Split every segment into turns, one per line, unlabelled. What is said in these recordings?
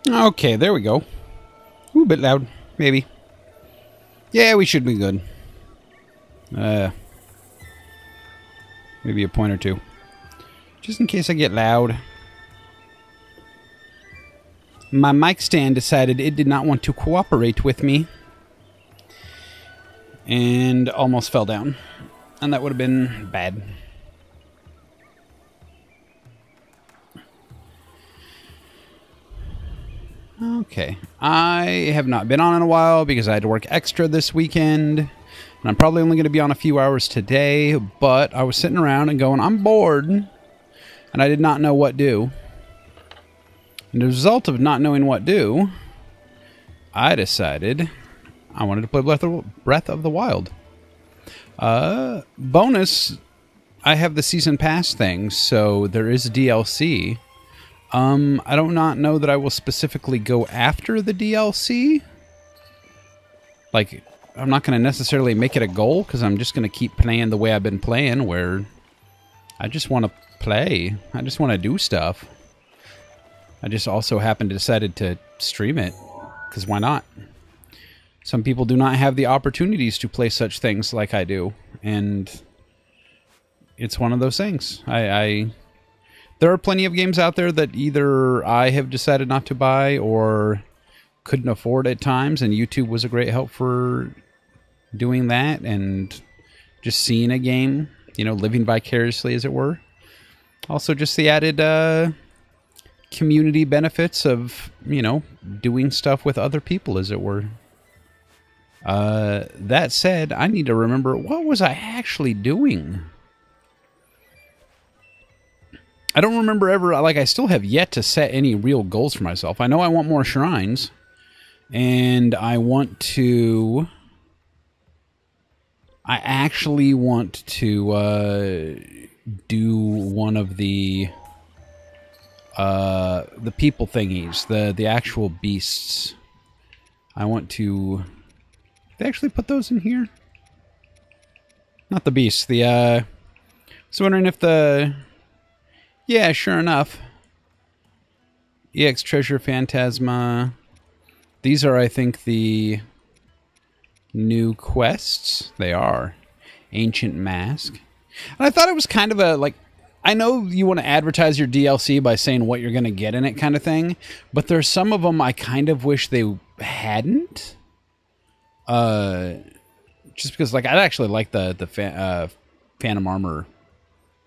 Okay, there we go. Ooh, a bit loud, maybe. Yeah, we should be good. Maybe a point or two. Just in case I get loud. My mic stand decided it did not want to cooperate with me. And almost fell down. And that would have been bad. Okay. I have not been on in a while because I had to work extra this weekend. And I'm probably only going to be on a few hours today. But I was sitting around and going, I'm bored. And I did not know what to do. And as a result of not knowing what to do, I decided I wanted to play Breath of the Wild. Bonus, I have the season pass thing, so there is DLC. I do not know that I will specifically go after the DLC. Like, I'm not going to necessarily make it a goal, because I'm just going to keep playing the way I've been playing, where I just want to play. I just want to do stuff. I just also happened to decided to stream it, because why not? Some people do not have the opportunities to play such things like I do, and it's one of those things. There are plenty of games out there that either I have decided not to buy or couldn't afford at times, and YouTube was a great help for doing that and just seeing a game, you know, living vicariously, as it were. Also, just the added community benefits of, you know, doing stuff with other people, as it were. That said, I need to remember, what was I actually doing? I don't remember ever, like, I still have yet to set any real goals for myself. I know I want more shrines, and I actually want to, do one of the people thingies, the actual beasts. I want to... They actually put those in here? Not the beasts, the, I was wondering if the... Yeah, sure enough. EX Treasure Phantasma. These are, I think, the new quests. They are. Ancient Mask. And I thought it was kind of a, like... I know you want to advertise your DLC by saying what you're going to get in it kind of thing, but there's some of them I kind of wish they hadn't. Just because, like, I actually like the Phantom Armor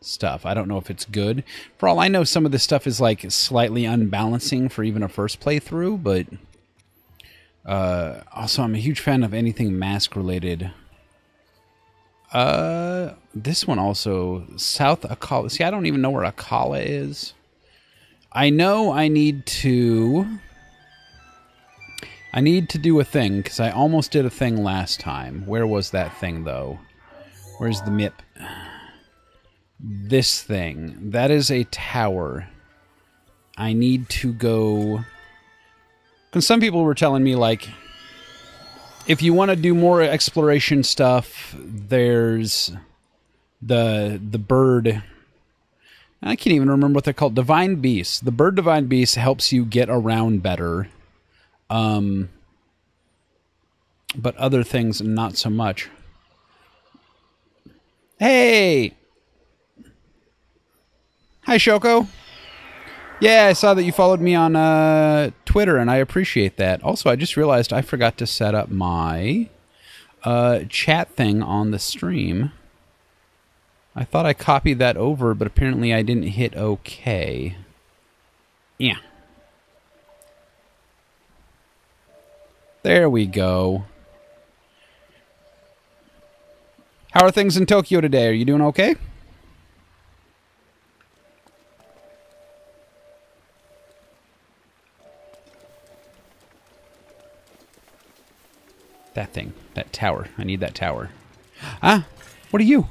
stuff. I don't know if it's good. For all I know, some of this stuff is, like, slightly unbalancing for even a first playthrough, but also I'm a huge fan of anything mask-related. This one also, South Akala. See, I don't even know where Akala is. I know I need to do a thing, because I almost did a thing last time. Where was that thing, though? Where's the MIP? This thing. That is a tower. I need to go... Because some people were telling me, like, if you want to do more exploration stuff, there's the bird... I can't even remember what they're called. Divine Beast. The bird Divine Beast helps you get around better. But other things, not so much. Hey! Hi, Shoko. Yeah, I saw that you followed me on Twitter, and I appreciate that. Also, I just realized I forgot to set up my chat thing on the stream. I thought I copied that over, but apparently I didn't hit OK. Yeah. There we go. How are things in Tokyo today? Are you doing okay? That thing. That tower. I need that tower. Ah! What are you?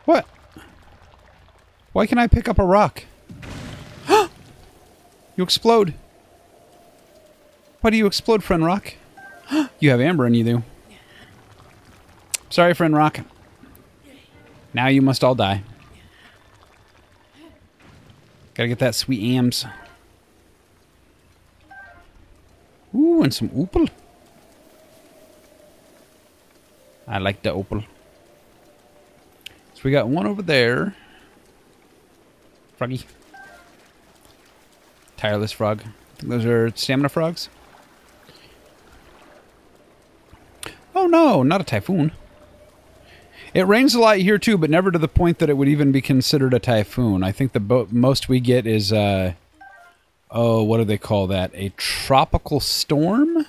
What? Why can I pick up a rock? You explode. Why do you explode, friend rock? You have amber in you, do. Sorry, friend rock. Now you must all die. Gotta get that sweet yams. Ooh, and some opal. I like the opal. So we got one over there. Froggy. Tireless frog. I think those are stamina frogs. Oh no, not a typhoon. It rains a lot here too, but never to the point that it would even be considered a typhoon. I think the most we get is, oh, what do they call that? A tropical storm?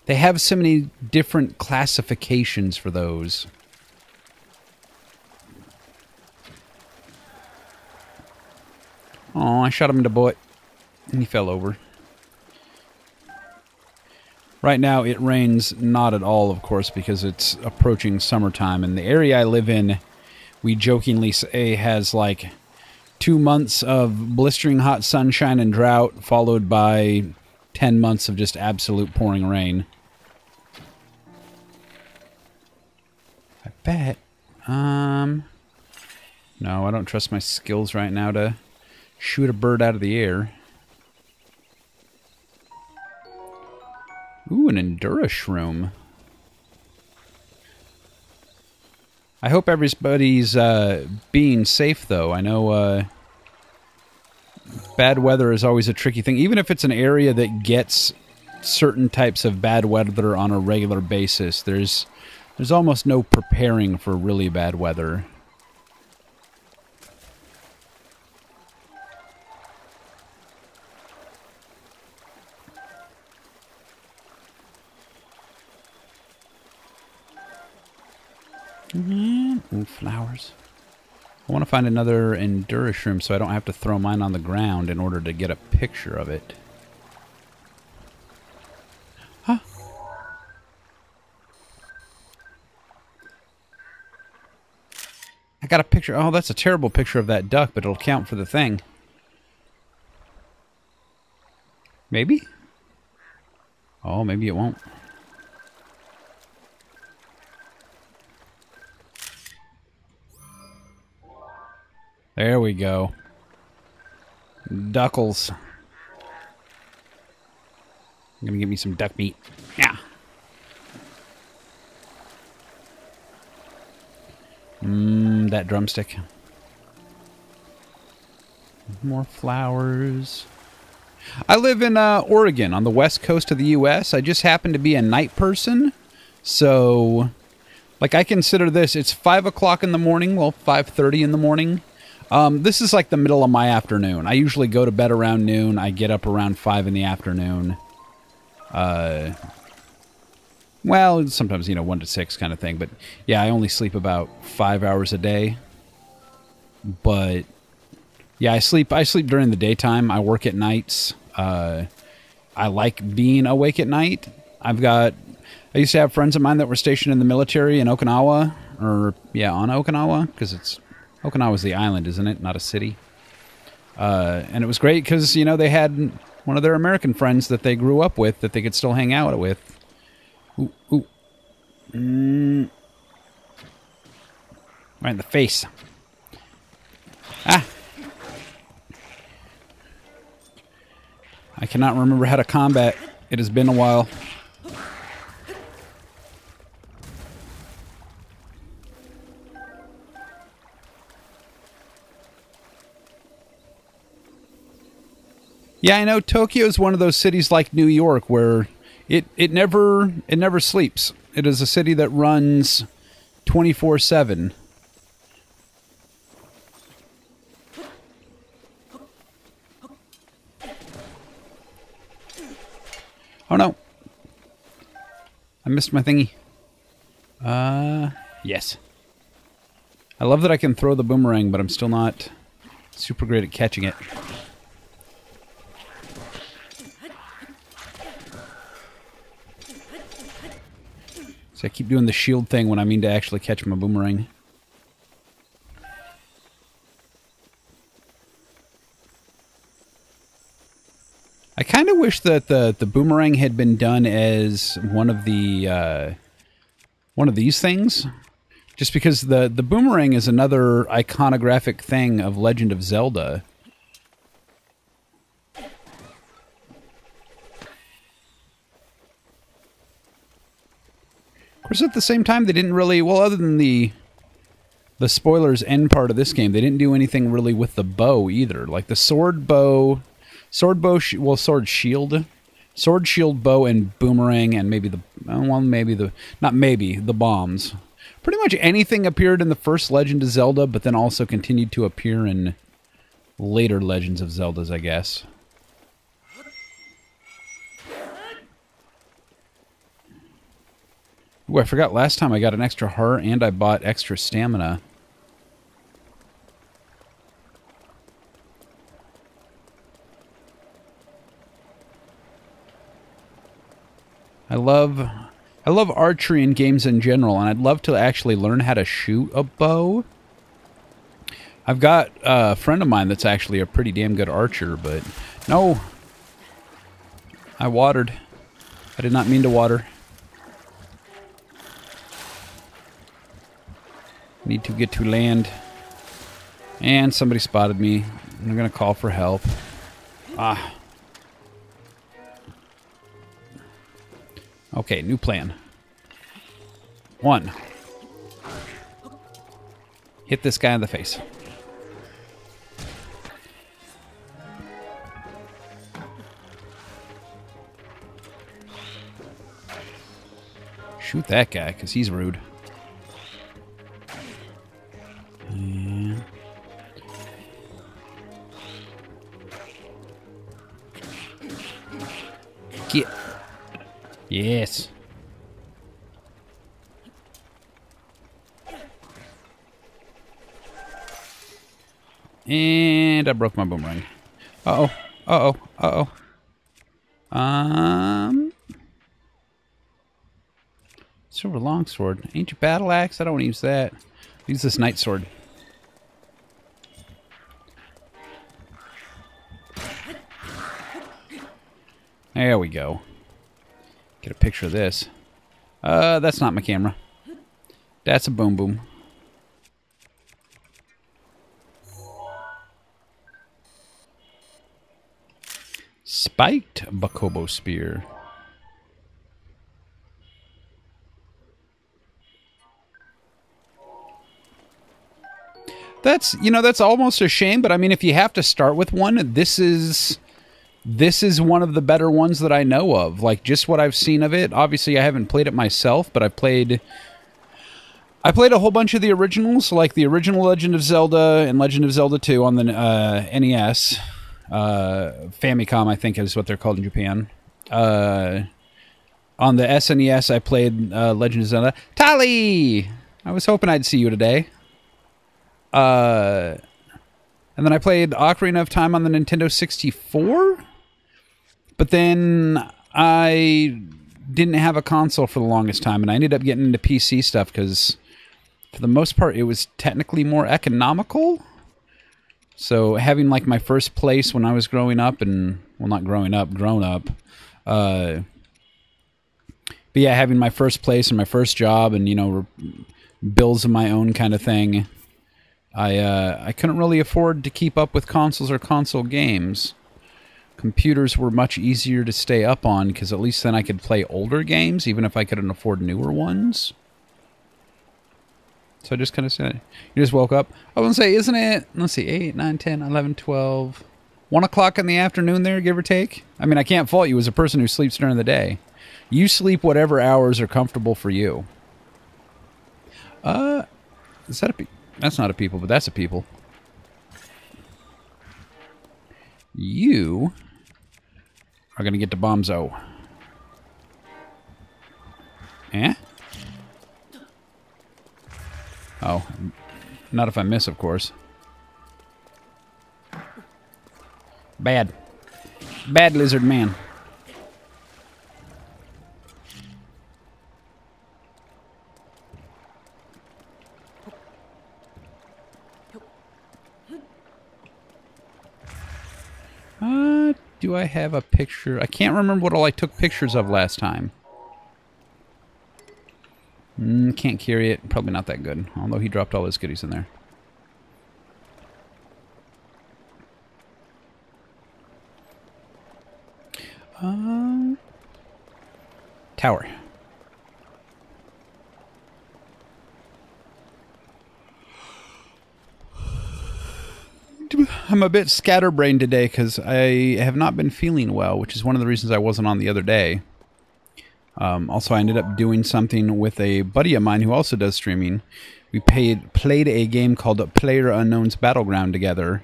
They have so many different classifications for those. Oh, I shot him in the butt, and he fell over. Right now, it rains not at all, of course, because it's approaching summertime. And the area I live in, we jokingly say, has like 2 months of blistering hot sunshine and drought, followed by 10 months of just absolute pouring rain. I bet. No, I don't trust my skills right now to shoot a bird out of the air. Ooh, an Endura shroom. I hope everybody's being safe, though. I know bad weather is always a tricky thing. Even if it's an area that gets certain types of bad weather on a regular basis, there's almost no preparing for really bad weather. Ooh, flowers. I want to find another Endura shroom so I don't have to throw mine on the ground in order to get a picture of it. Huh? I got a picture. Oh, that's a terrible picture of that duck, but it'll count for the thing. Maybe? Oh, maybe it won't. There we go. Duckles. I'm gonna get me some duck meat. Yeah. That drumstick. More flowers. I live in Oregon, on the west coast of the U.S. I just happen to be a night person, so like I consider this. It's 5 o'clock in the morning. Well, 5:30 in the morning. This is like the middle of my afternoon. I usually go to bed around noon. I get up around 5 in the afternoon. Well, sometimes, 1 to 6 kind of thing. But, yeah, I only sleep about 5 hours a day. But, yeah, I sleep during the daytime. I work at nights. I like being awake at night. I used to have friends of mine that were stationed in the military in Okinawa. On Okinawa, because Okinawa's the island, isn't it? Not a city. And it was great because, they had one of their American friends that they grew up with that they could still hang out with. Ooh, ooh. Right in the face. Ah! I cannot remember how to combat. It has been a while. Yeah, I know Tokyo is one of those cities like New York where it never sleeps. It is a city that runs 24/7. Oh no. I missed my thingy. Yes. I love that I can throw the boomerang, but I'm still not super great at catching it. I keep doing the shield thing when I mean to actually catch my boomerang. I kind of wish that the boomerang had been done as one of these things. Just because the boomerang is another iconographic thing of Legend of Zelda. Of course, at the same time, they didn't really... Well, other than the spoilers end part of this game, they didn't do anything really with the bow either. Like the sword bow... Sword bow... Well, sword shield. Sword, shield, bow, and boomerang, and maybe the... Well, maybe the... Not maybe, the bombs. Pretty much anything appeared in the first Legend of Zelda, but then also continued to appear in later Legends of Zeldas, I guess. Ooh, I forgot last time I got an extra heart and I bought extra stamina. I love archery in games in general, and I'd love to actually learn how to shoot a bow. I've got a friend of mine that's actually a pretty damn good archer, but no. I watered. I did not mean to water. Need to get to land. And somebody spotted me. I'm going to call for help. Ah. Okay, new plan. 1. Hit this guy in the face. Shoot that guy, because he's rude. Get. Yes. And I broke my boomerang. Uh-oh. Uh-oh. Uh-oh. Silver longsword. Ancient battle axe? I don't want to use that. Use this night sword. There we go. Get a picture of this. That's not my camera. That's a boom boom. Spiked Bakobo spear. That's, you know, that's almost a shame, but I mean, if you have to start with one, this is one of the better ones that I know of. Like, just what I've seen of it. Obviously, I haven't played it myself, but I played a whole bunch of the originals, like the original Legend of Zelda and Legend of Zelda 2 on the NES. Famicom, I think is what they're called in Japan. On the SNES, I played Legend of Zelda. Tali! I was hoping I'd see you today. And then I played Ocarina of Time on the Nintendo 64. But then I didn't have a console for the longest time, and I ended up getting into PC stuff because, for the most part, it was technically more economical. So having, like, my first place when I was growing up, and, well, not growing up, grown up. But yeah, having my first place and my first job and, you know, bills of my own kind of thing. I couldn't really afford to keep up with consoles or console games. Computers were much easier to stay up on because at least then I could play older games, even if I couldn't afford newer ones. So I just kind of said, you just woke up. I want to say, isn't it, let's see, 8, 9, 10, 11, 12, 1 o'clock in the afternoon there, give or take? I mean, I can't fault you as a person who sleeps during the day. You sleep whatever hours are comfortable for you. Is that a... That's not a people, but that's a people. You are going to get to Bombzo. Eh? Oh. Not if I miss, of course. Bad. Bad lizard man. Do I have a picture? I can't remember what all I took pictures of last time. Can't carry it. Probably not that good. Although he dropped all his goodies in there. Tower. I'm a bit scatterbrained today because I have not been feeling well, which is one of the reasons I wasn't on the other day. Also, I ended up doing something with a buddy of mine who also does streaming. We played a game called PlayerUnknown's Battleground together,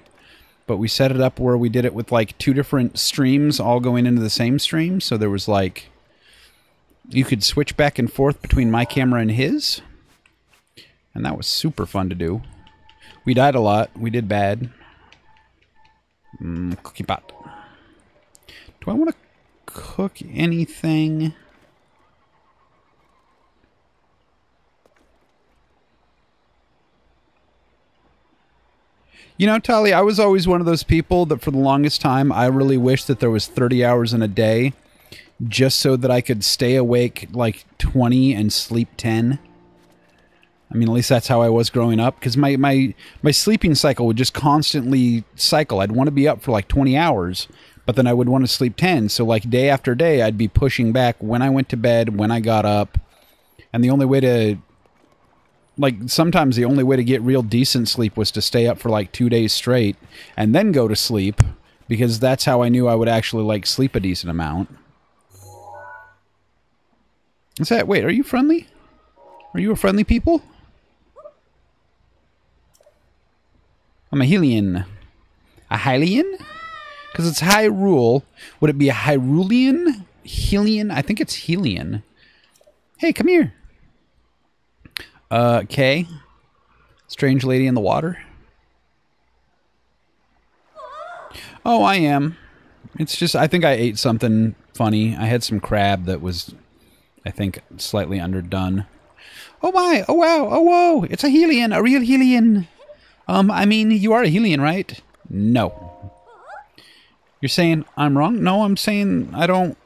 but we set it up where we did it with like 2 different streams all going into the same stream. So there was like, you could switch back and forth between my camera and his, and that was super fun to do. We died a lot. We did bad. Cookie pot. Do I want to cook anything? You know, Tali, I was always one of those people that for the longest time, I really wished that there was 30 hours in a day just so that I could stay awake like 20 and sleep 10. I mean, at least that's how I was growing up, because my sleeping cycle would just constantly cycle. I'd want to be up for like 20 hours, but then I would want to sleep 10. So like day after day, I'd be pushing back when I went to bed, when I got up. And the only way to, like, sometimes the only way to get real decent sleep was to stay up for like 2 days straight and then go to sleep, because that's how I knew I would actually like sleep a decent amount. Is that, wait, are you friendly? Are you a friendly people? I'm a Hylian. A Hylian? Because it's Hyrule. Would it be a Hyrulean? Hylian? I think it's Hylian. Hey, come here. Kay? Strange lady in the water? Oh, I am. It's just, I think I ate something funny. I had some crab that was, I think, slightly underdone. Oh my! Oh wow! Oh whoa! It's a Hylian! A real Hylian! I mean, you are a Hylian, right? No. You're saying I'm wrong? No, I'm saying I don't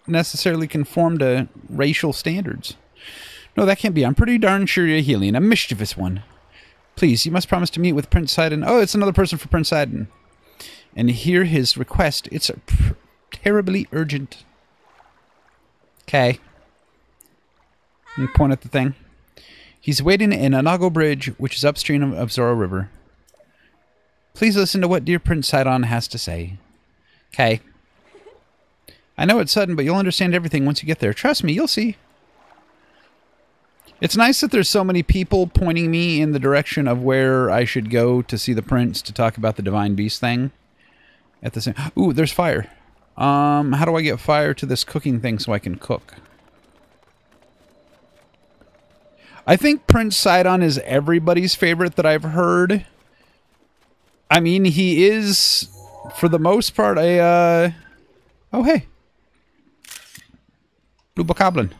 necessarily conform to racial standards. No, that can't be. I'm pretty darn sure you're a Hylian. A mischievous one. Please, you must promise to meet with Prince Sidon. Oh, it's another person for Prince Sidon. And hear his request. It's terribly urgent. Okay. You point at the thing. He's waiting in Anago Bridge, which is upstream of Zoro River. Please listen to what dear Prince Sidon has to say. Okay. I know it's sudden, but you'll understand everything once you get there. Trust me, you'll see. It's nice that there's so many people pointing me in the direction of where I should go to see the prince to talk about the Divine Beast thing. At the same... Ooh, there's fire. How do I get fire to this cooking thing so I can cook? I think Prince Sidon is everybody's favorite that I've heard. I mean, he is, for the most part, a, oh, hey. Blue Bokoblin.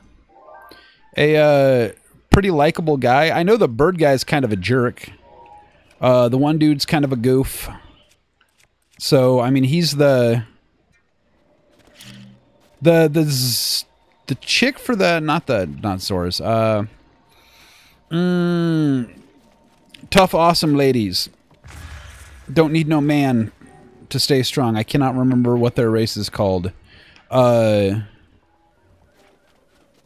A, pretty likable guy. I know the bird guy's kind of a jerk. The one dude's kind of a goof. So, I mean, he's the chick for the, not Zora's, tough, awesome ladies. Don't need no man to stay strong. I cannot remember what their race is called.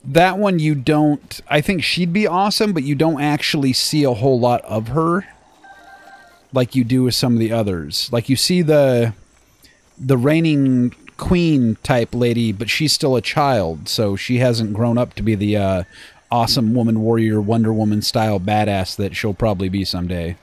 That one you don't... I think she'd be awesome, but you don't actually see a whole lot of her like you do with some of the others. Like, you see the reigning queen type lady, but she's still a child, so she hasn't grown up to be the awesome woman warrior Wonder Woman style badass that she'll probably be someday.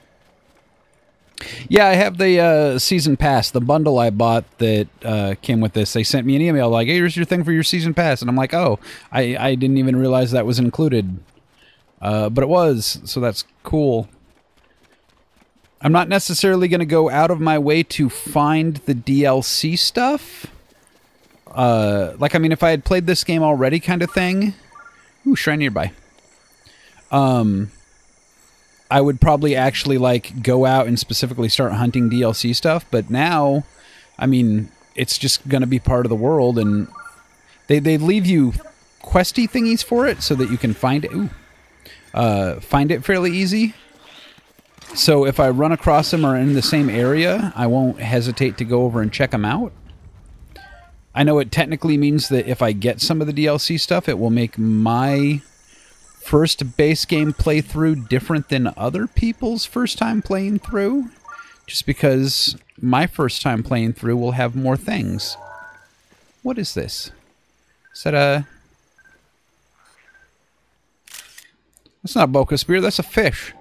Yeah, I have the season pass, the bundle I bought that came with this. They sent me an email like, hey, here's your thing for your season pass. And I'm like, oh, I didn't even realize that was included. But it was, so that's cool. I'm not necessarily going to go out of my way to find the DLC stuff. Like, I mean, if I had played this game already kind of thing... Ooh, shrine nearby. I would probably actually, like, go out and specifically start hunting DLC stuff. But now, I mean, it's just going to be part of the world. And they leave you questy thingies for it so that you can find it. Ooh, find it fairly easy. So if I run across them or in the same area, I won't hesitate to go over and check them out. I know it technically means that if I get some of the DLC stuff, it will make my first base game playthrough different than other people's first time playing through. Just because my first time playing through will have more things. What is this? Is that a... That's not a Boca Spear, that's a fish.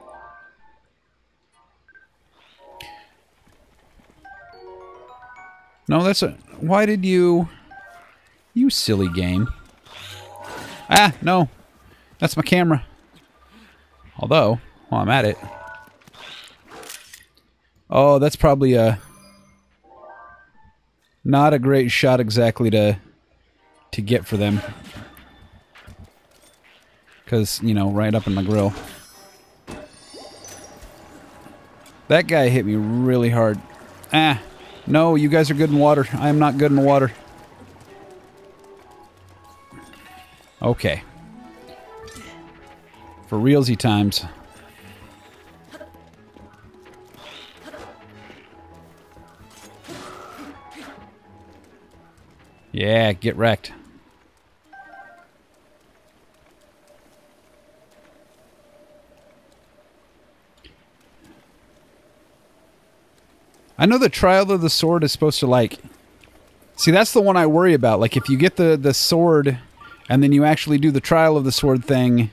No, that's a... Why did you... You silly game. Ah, no. That's my camera. Although, while I'm at it... Oh, that's probably a... Not a great shot exactly to get for them. Because, you know, right up in my grill. That guy hit me really hard. Ah, no, you guys are good in water. I am not good in the water. Okay. For realsy times. Yeah, get wrecked. I know the Trial of the Sword is supposed to, like... See, that's the one I worry about. Like, if you get the sword, and then you actually do the Trial of the Sword thing,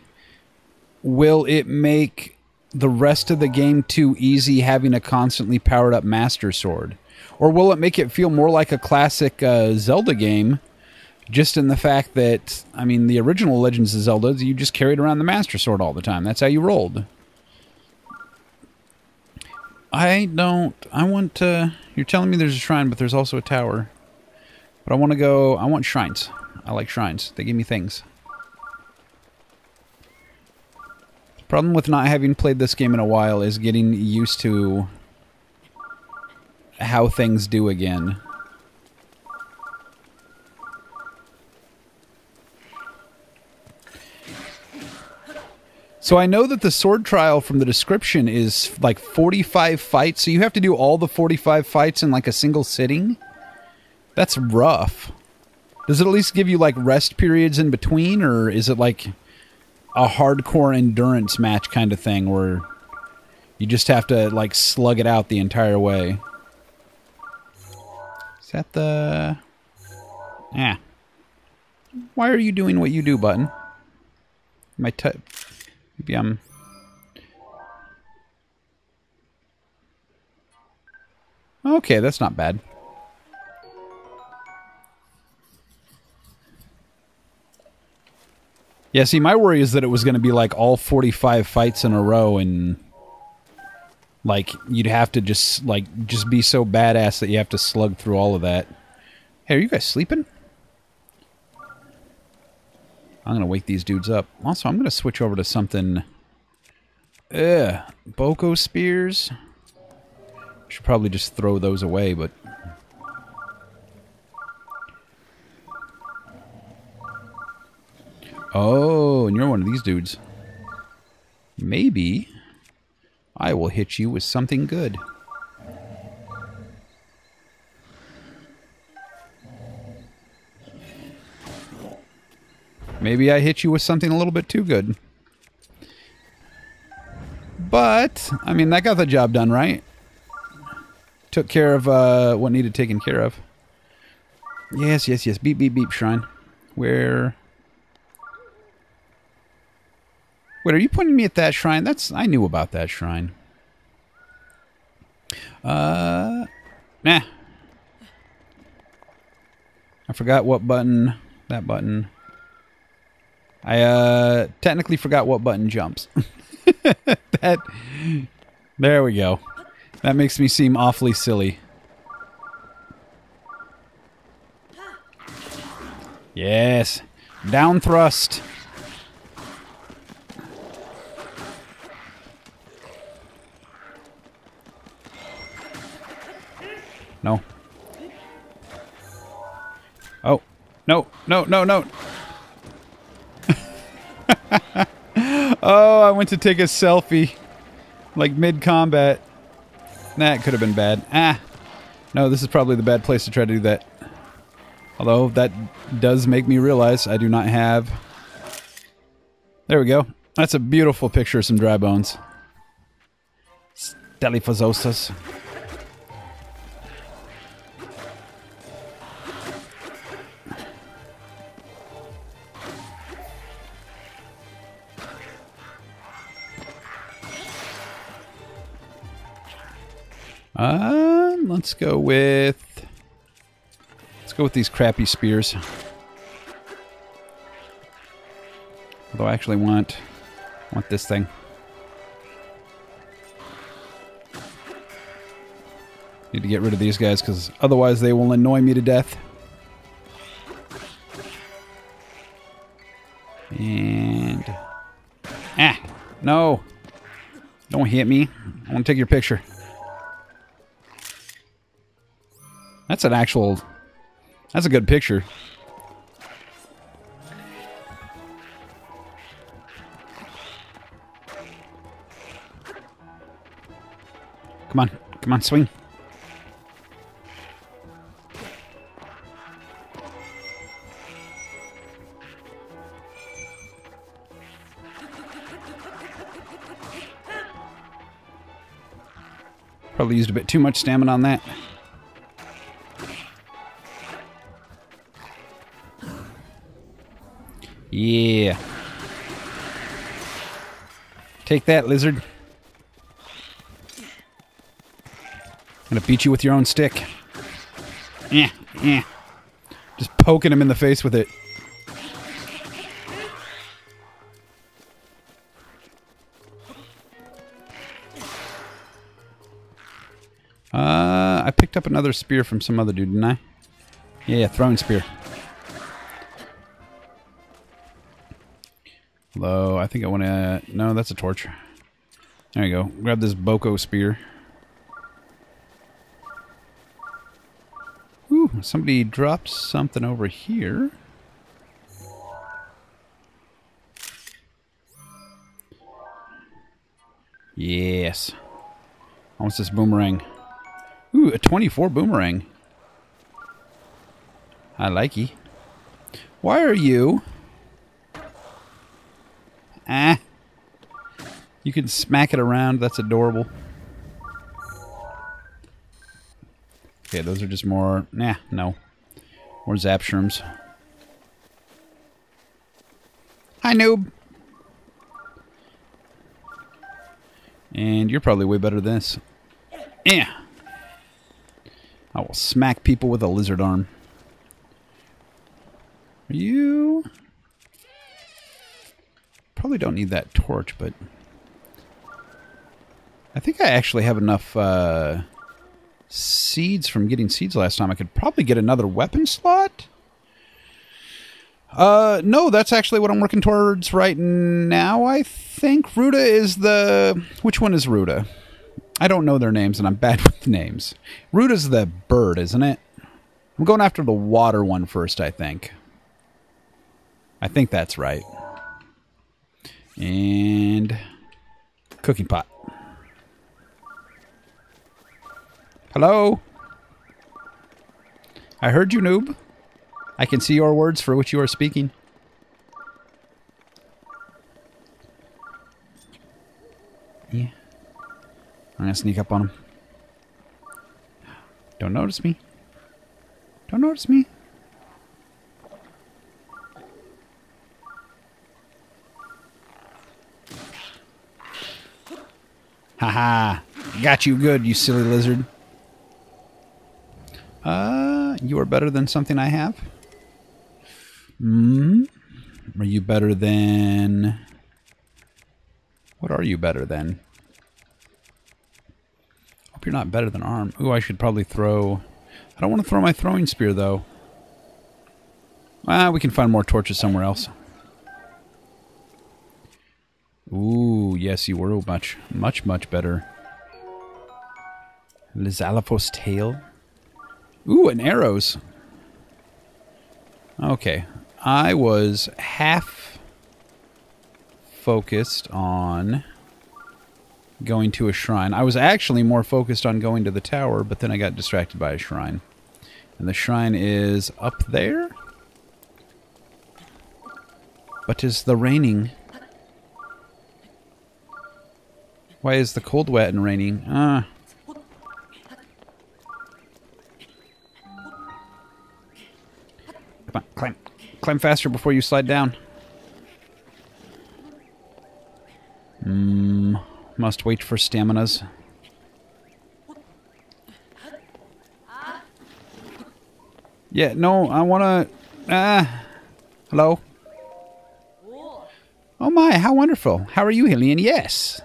will it make the rest of the game too easy having a constantly powered-up Master Sword? Or will it make it feel more like a classic Zelda game, just in the fact that, I mean, the original Legends of Zelda, you just carried around the Master Sword all the time. That's how you rolled. I want to... You're telling me there's a shrine, but there's also a tower. But I want to go... I want shrines. I like shrines. They give me things. The problem with not having played this game in a while is getting used to how things do again. So I know that the sword trial from the description is like 45 fights, so you have to do all the 45 fights in like a single sitting? That's rough. Does it at least give you like rest periods in between, or is it like a hardcore endurance match kind of thing where you just have to like slug it out the entire way? Is that the... Ah. Why are you doing what you do, button? My Maybe I'm... Okay, that's not bad. Yeah, see, my worry is that it was going to be like all 45 fights in a row, and like you'd have to just be so badass that you have to slug through all of that. Hey, are you guys sleeping? I'm going to wake these dudes up. Also, I'm going to switch over to something... Boca Spears? Should probably just throw those away, but... Oh, and you're one of these dudes. Maybe I will hit you with something good. Maybe I hit you with something a little bit too good. But, I mean, that got the job done, right? Took care of what needed taken care of. Yes, yes, yes. Beep, beep, beep, shrine. Where... Wait, are you pointing me at that shrine? That's... I knew about that shrine. Nah. I forgot what button... That button... I technically forgot what button jumps. There we go. That makes me seem awfully silly. Yes. Down thrust. No. Oh. No, no, no, no. Oh, I went to take a selfie. Like mid-combat. Nah, it could have been bad. Ah. No, this is probably the bad place to try to do that. Although, that does make me realize I do not have... There we go. That's a beautiful picture of some dry bones. Steliphososas. Let's go with... Let's go with these crappy spears. Although I actually want this thing. Need to get rid of these guys because otherwise they will annoy me to death. And... Ah! No! Don't hit me. I want to take your picture. That's an actual... That's a good picture. Come on. Come on, swing. Probably used a bit too much stamina on that. Yeah. Take that, lizard. I'm gonna beat you with your own stick. Yeah, yeah. Just poking him in the face with it. I picked up another spear from some other dude, didn't I? Yeah, throwing spear. Although, I think I want to... No, that's a torch. There you go. Grab this Boko spear. Ooh, somebody dropped something over here. Yes. What's this boomerang? Ooh, a 24 boomerang. I likey. Why are you... Ah. You can smack it around. That's adorable. Okay, those are just more... Nah, no. More zap shrooms. Hi, noob. And you're probably way better than this. Yeah. I will smack people with a lizard arm. Are you... Probably don't need that torch, but... I think I actually have enough seeds from getting seeds last time. I could probably get another weapon slot? No, that's actually what I'm working towards right now, I think. Ruta is the... Which one is Ruta? I don't know their names, and I'm bad with names. Ruta's the bird, isn't it? I'm going after the water one first, I think. I think that's right. And... Cooking pot. Hello? I heard you, noob. I can see your words for which you are speaking. Yeah. I'm gonna sneak up on him. Don't notice me. Don't notice me. Haha. Got you good, you silly lizard. You are better than something I have? Are you better than... What are you better than? Hope you're not better than arm. Ooh, I should probably throw... I don't want to throw my throwing spear, though. We can find more torches somewhere else. Ooh, yes, you were much better. Lizalaphos tail. Ooh, and arrows. Okay. I was half focused on going to a shrine. I was actually more focused on going to the tower, but then I got distracted by a shrine. And the shrine is up there? But is the raining? Why is the cold wet and raining? Ah. Come on, climb. Climb faster before you slide down. Must wait for staminas. Yeah, no, I wanna... hello? Oh my, how wonderful. How are you, Hillian? Yes.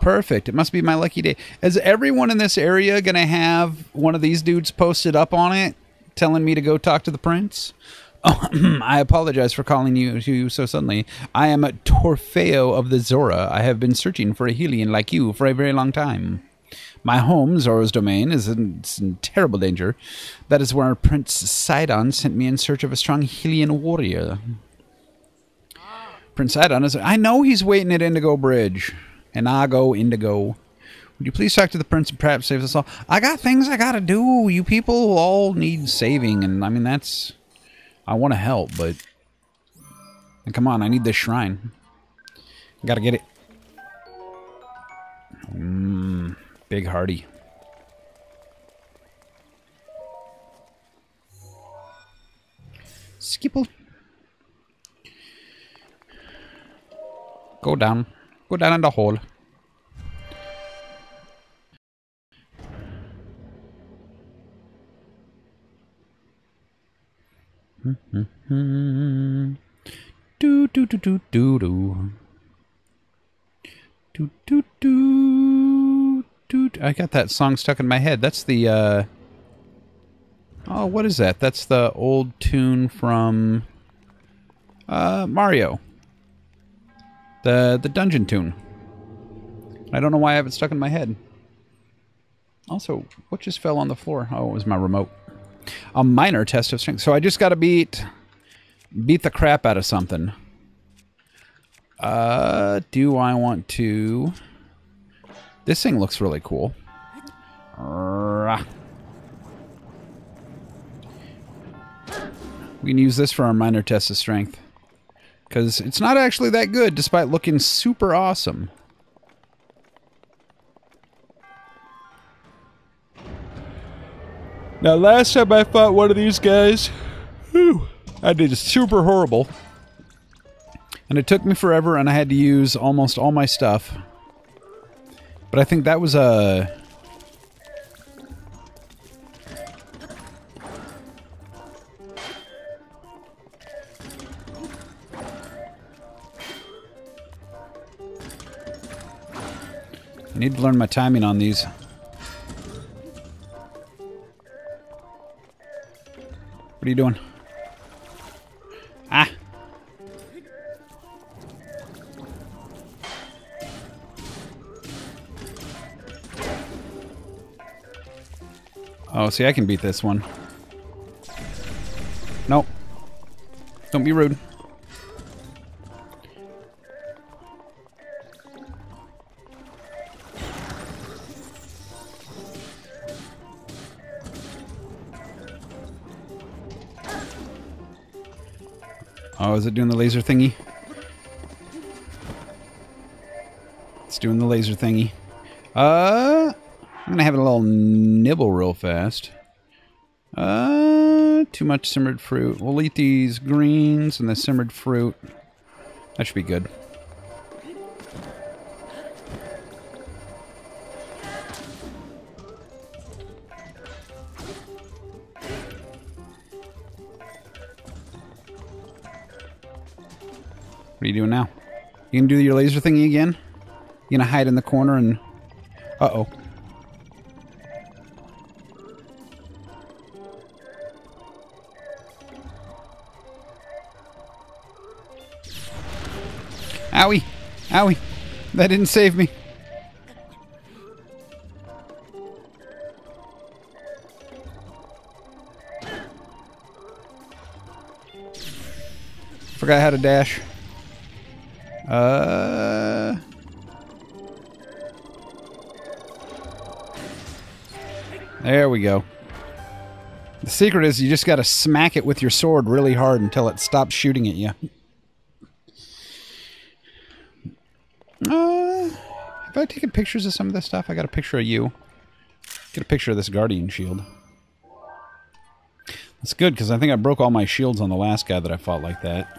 Perfect. It must be my lucky day. Is everyone in this area gonna have one of these dudes posted up on it, telling me to go talk to the prince? Oh, I apologize for calling you so suddenly. I am a Torfeo of the Zora. I have been searching for a Hillian like you for a very long time. My home, Zora's domain, is in terrible danger. That is where Prince Sidon sent me in search of a strong Hillian warrior. Prince Sidon is... I know he's waiting at Indigo Bridge. And I go Indigo. Would you please talk to the prince and perhaps save us all? I got things I gotta do. You people all need saving. And, I mean, that's... I want to help, but... And come on, I need this shrine. Gotta get it. Big Hardy. Skipple. Go down. Go down in the hole. Do do do do do do. Do do do do. I got that song stuck in my head. That's the oh, what is that? That's the old tune from Mario. The dungeon tune. I don't know why I have it stuck in my head. Also, what just fell on the floor? Oh, it was my remote. A minor test of strength. So I just got to beat the crap out of something. Do I want to... This thing looks really cool. We can use this for our minor test of strength. Because it's not actually that good, despite looking super awesome. Now, last time I fought one of these guys, I did super horrible. And it took me forever, and I had to use almost all my stuff. But I think that was a... I need to learn my timing on these. What are you doing? Ah! Oh, see, I can beat this one. Nope. Don't be rude. Oh, is it doing the laser thingy? It's doing the laser thingy. I'm gonna have a little nibble real fast. Too much simmered fruit. We'll eat these greens and the simmered fruit. That should be good. What are you doing now? You gonna do your laser thingy again? You gonna hide in the corner and... Uh-oh. Owie! Owie! That didn't save me. Forgot how to dash. There we go. The secret is you just got to smack it with your sword really hard until it stops shooting at you. Have I taken pictures of some of this stuff? I got a picture of you. Get a picture of this Guardian shield. That's good, because I think I broke all my shields on the last guy that I fought like that.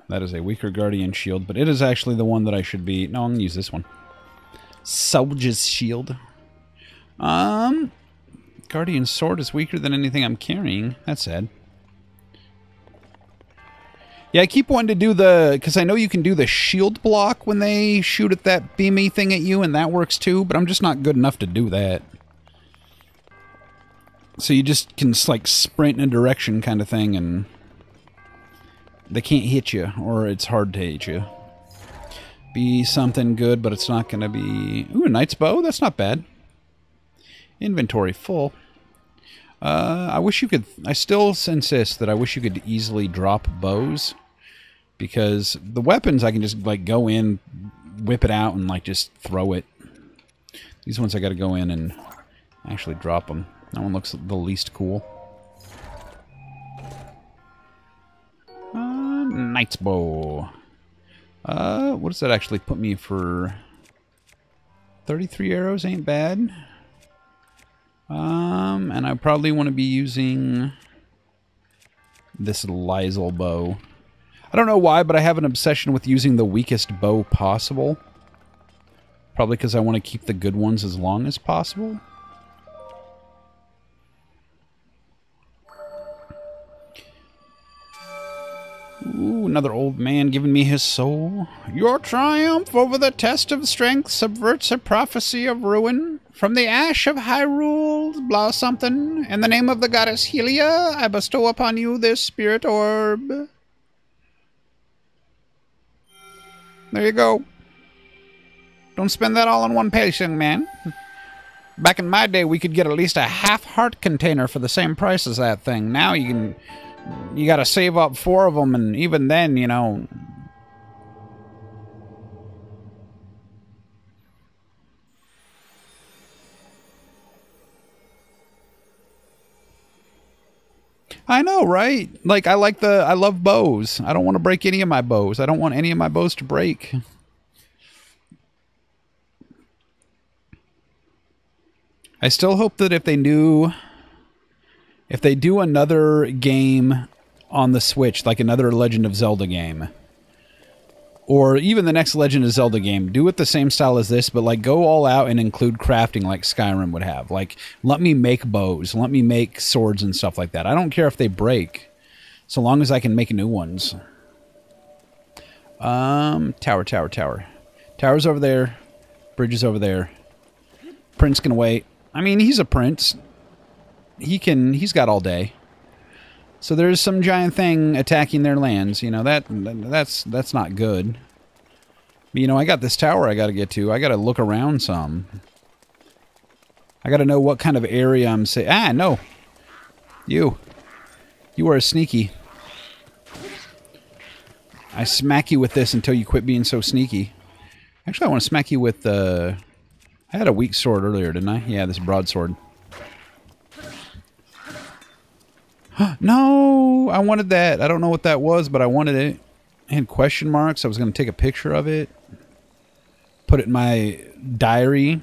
That is a weaker Guardian shield, but it is actually the one that I should be... No, I'm going to use this one. Soldier's shield. Guardian sword is weaker than anything I'm carrying. That's sad. Yeah, I keep wanting to do the... Because I know you can do the shield block when they shoot at that beamy thing at you, and that works too, but I'm just not good enough to do that. So you just can, like, sprint in a direction kind of thing, and... They can't hit you, or it's hard to hit you. Be something good, but it's not going to be... Ooh, a knight's bow? That's not bad. Inventory full. I wish you could... I still insist that I wish you could easily drop bows. Because the weapons, I can just, like, go in, whip it out, and, like, just throw it. These ones I gotta go in and actually drop them. That one looks the least cool. Knight's bow. What does that actually put me for? 33 arrows ain't bad. And I probably want to be using this Lysel bow. I don't know why, but I have an obsession with using the weakest bow possible. Probably because I want to keep the good ones as long as possible. Ooh, another old man giving me his soul. Your triumph over the test of strength subverts a prophecy of ruin. From the ash of Hyrule, blah something. In the name of the goddess Helia, I bestow upon you this spirit orb. There you go. Don't spend that all on one page, young man. Back in my day, we could get at least a half-heart container for the same price as that thing. Now you can... You gotta save up 4 of them, and even then, you know... I know, right? Like, I love bows. I don't want to break any of my bows. I don't want any of my bows to break. I still hope that if they do another game on the Switch, like another Legend of Zelda game, or even the next Legend of Zelda game, do it the same style as this, but like go all out and include crafting like Skyrim would have. Like, let me make bows, let me make swords and stuff like that. I don't care if they break, so long as I can make new ones. Tower. Tower's over there. Bridge is over there. Prince can wait. I mean, he's a prince. He's got all day. So there's some giant thing attacking their lands. You know, that's not good. But, you know, I got this tower I got to get to. I got to look around some. I got to know what kind of area I'm saying. Ah, no. You are sneaky. I smack you with this until you quit being so sneaky. Actually, I want to smack you with the... I had a weak sword earlier, didn't I? Yeah, this broadsword. No! I wanted that. I don't know what that was, but I wanted it. It had question marks. I was going to take a picture of it. Put it in my diary.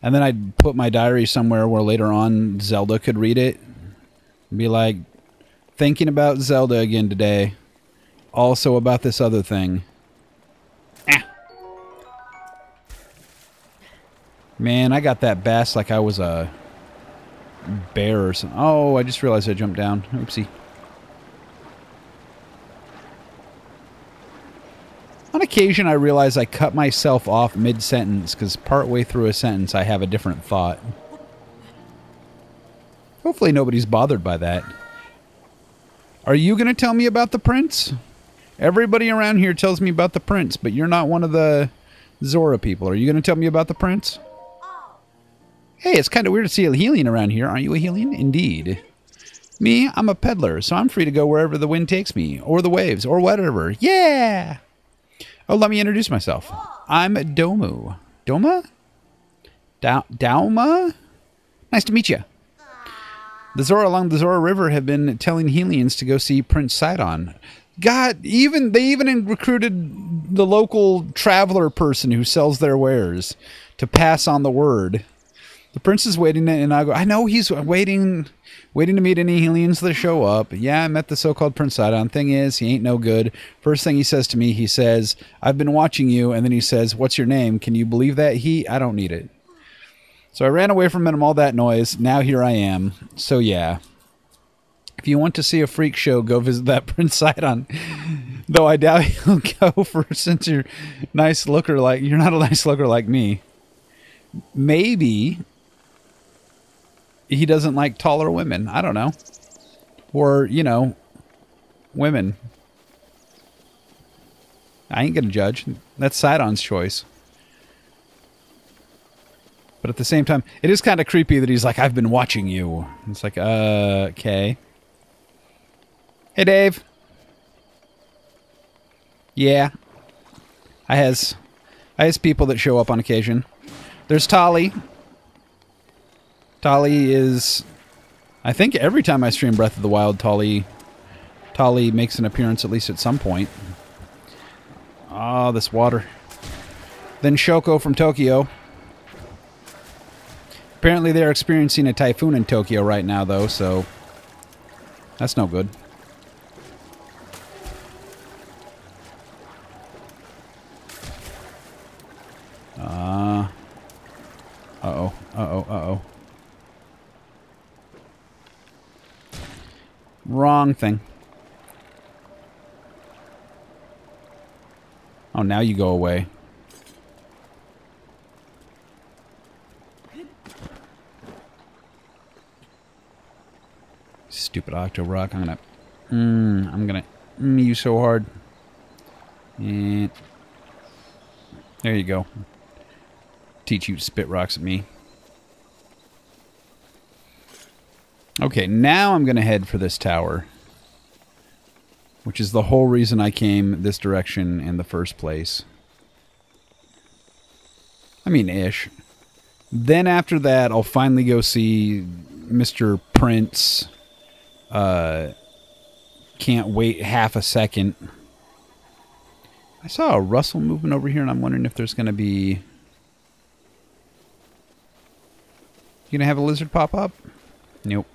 And then I'd put my diary somewhere where later on Zelda could read it. Be like, thinking about Zelda again today. Also about this other thing. Man, I got that bass like I was a bear or something. Oh, I just realized I jumped down. Oopsie. On occasion, I realize I cut myself off mid-sentence because partway through a sentence, I have a different thought. Hopefully nobody's bothered by that. Are you going to tell me about the prince? Everybody around here tells me about the prince, but you're not one of the Zora people. Are you going to tell me about the prince? Hey, it's kind of weird to see a Hylian around here. Aren't you a Hylian? Indeed. Me, I'm a peddler, so I'm free to go wherever the wind takes me, or the waves, or whatever. Yeah! Oh, let me introduce myself. I'm Domu. Doma? Dauma? Nice to meet you. The Zora along the Zora River have been telling Helians to go see Prince Sidon. God, they even recruited the local traveler person who sells their wares to pass on the word. The prince is waiting, and I go, I know he's waiting to meet any Helians that show up. Yeah, I met the so-called Prince Sidon. Thing is, he ain't no good. First thing he says to me, he says, I've been watching you, and then he says, what's your name? Can you believe that? I don't need it. So I ran away from him, all that noise. Now here I am. So yeah. If you want to see a freak show, go visit that Prince Sidon. Though I doubt he'll go since you're nice looker like you're not a nice looker like me. Maybe he doesn't like taller women. I don't know. Or, women. I ain't gonna judge. That's Sidon's choice. But at the same time, it is kind of creepy that he's like, I've been watching you. It's like, okay. Hey, Dave. Yeah. I has people that show up on occasion. There's Tali. Tali is... I think every time I stream Breath of the Wild, Tali makes an appearance at least at some point. Oh, this water. Then Shoko from Tokyo. Apparently they're experiencing a typhoon in Tokyo right now, though, so... That's no good. Uh-oh. Uh-oh. Uh-oh. Wrong thing. Oh, now you go away. Stupid Octo Rock. I'm gonna you so hard. And there you go. Teach you to spit rocks at me. Okay, now I'm gonna head for this tower, which is the whole reason I came this direction in the first place. I mean, ish. Then after that, I'll finally go see Mr. Prince. Can't wait half a second. I saw a rustle movement over here, and I'm wondering if there's going to be... You going to have a lizard pop up? Nope.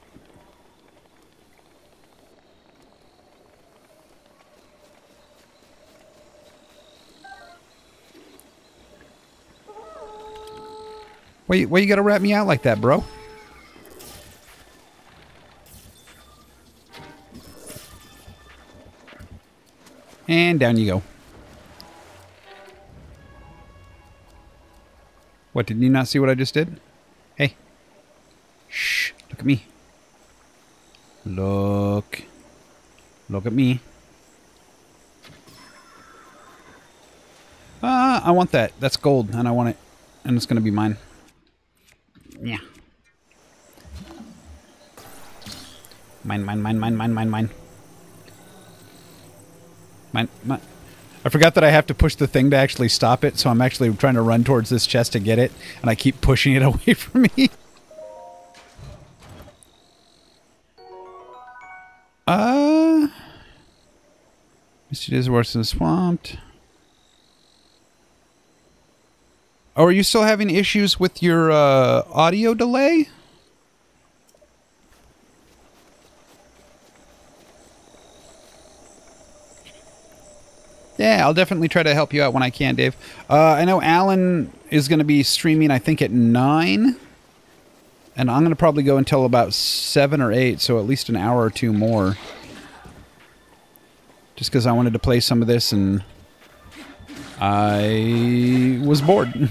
Why you got to rat me out like that, bro? And down you go. What, did you not see what I just did? Hey. Shh. Look at me. Look. Look at me. I want that. That's gold, and I want it. And it's going to be mine. Yeah. Mine. I forgot that I have to push the thing to actually stop it, so I'm actually trying to run towards this chest to get it, and I keep pushing it away from me. Mr. Diz works in the swamped. Oh, are you still having issues with your audio delay? Yeah, I'll definitely try to help you out when I can, Dave. I know Alan is going to be streaming, I think, at 9. And I'm going to probably go until about 7 or 8, so at least an hour or two more. Just because I wanted to play some of this, and I was bored.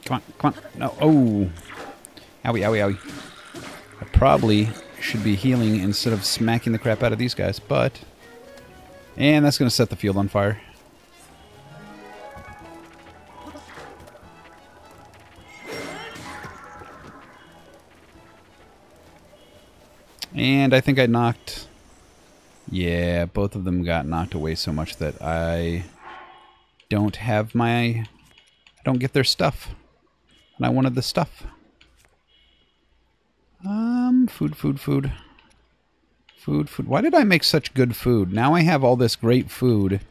Come on. No. Oh. Owie. I probably should be healing instead of smacking the crap out of these guys, but... And that's going to set the field on fire. And I think I knocked... Yeah, both of them got knocked away so much that I don't have my... I don't get their stuff. And I wanted the stuff. Food. Food. Why did I make such good food? Now I have all this great food.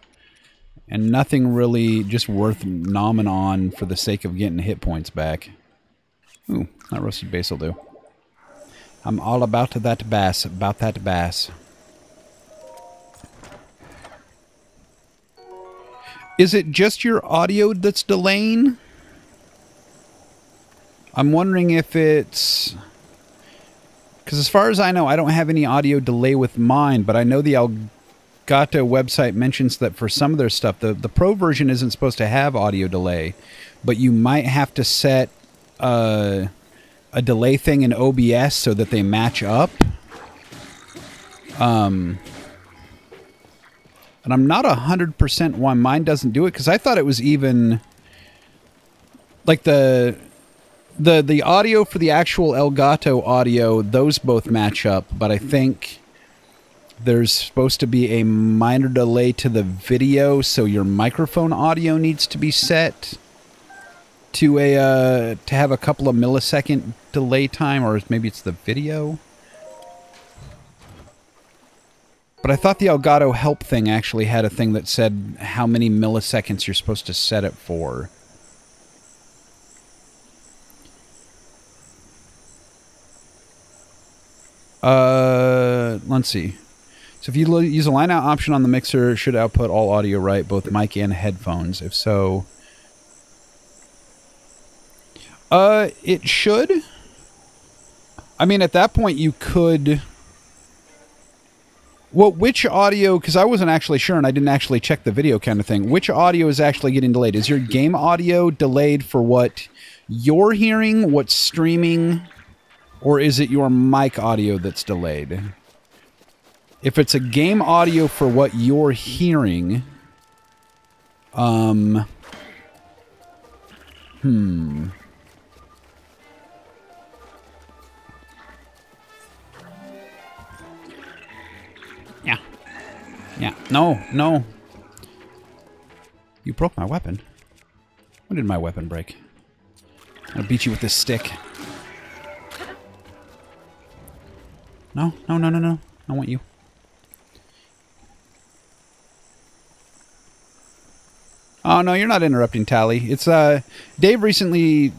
And nothing really just worth nomming on for the sake of getting hit points back. Ooh, that roasted bass will do. I'm all about that bass. Is it just your audio that's delaying? I'm wondering if it's... Because as far as I know, I don't have any audio delay with mine, but I know the Elgato website mentions that for some of their stuff, the Pro version isn't supposed to have audio delay, but you might have to set a delay thing in OBS so that they match up. And I'm not 100% why mine doesn't do it, because I thought it was even... Like the audio for the actual Elgato audio, those both match up, but I think there's supposed to be a minor delay to the video, so your microphone audio needs to be set to have a couple of millisecond delay time, or maybe it's the video. But I thought the Elgato help thing actually had a thing that said how many milliseconds you're supposed to set it for. Let's see. So if you use a line out option on the mixer, it should output all audio right, both mic and headphones. If so, it should. I mean, at that point, you could... Well, which audio... Because I wasn't actually sure, and I didn't actually check the video kind of thing. Which audio is actually getting delayed? Is your game audio delayed for what you're hearing, what's streaming... Or is it your mic audio that's delayed? If it's a game audio for what you're hearing... Yeah. No. You broke my weapon. When did my weapon break? I'll beat you with this stick. No. I want you. Oh, no, you're not interrupting, Tally. It's, Dave recently...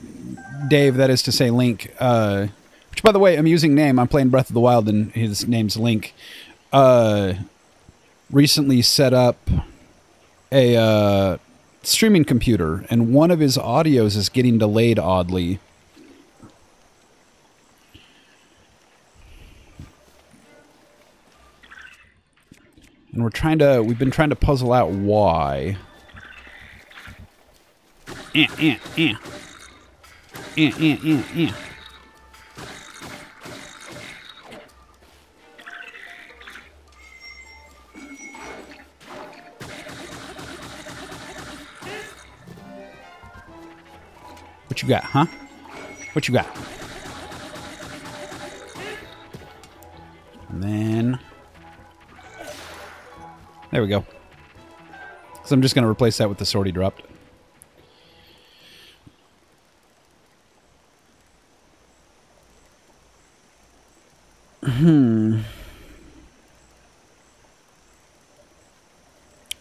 Dave, that is to say Link, which, by the way, amusing name. I'm playing Breath of the Wild, and his name's Link. Recently set up a, streaming computer, and one of his audios is getting delayed oddly. And we've been trying to puzzle out why. What you got, huh? What you got? And then... There we go. So I'm just going to replace that with the sword he dropped.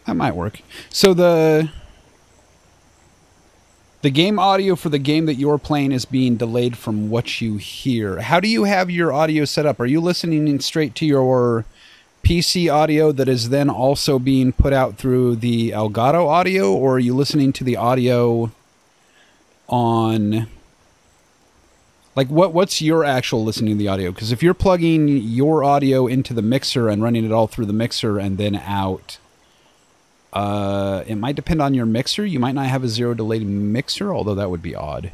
That might work. So the game audio for the game that you're playing is being delayed from what you hear. How do you have your audio set up? Are you listening straight to your PC audio that is then also being put out through the Elgato audio, or are you listening to the audio on... Like, what's your actual listening to the audio? Because if you're plugging your audio into the mixer and running it all through the mixer and then out, it might depend on your mixer. You might not have a zero delay mixer, although that would be odd.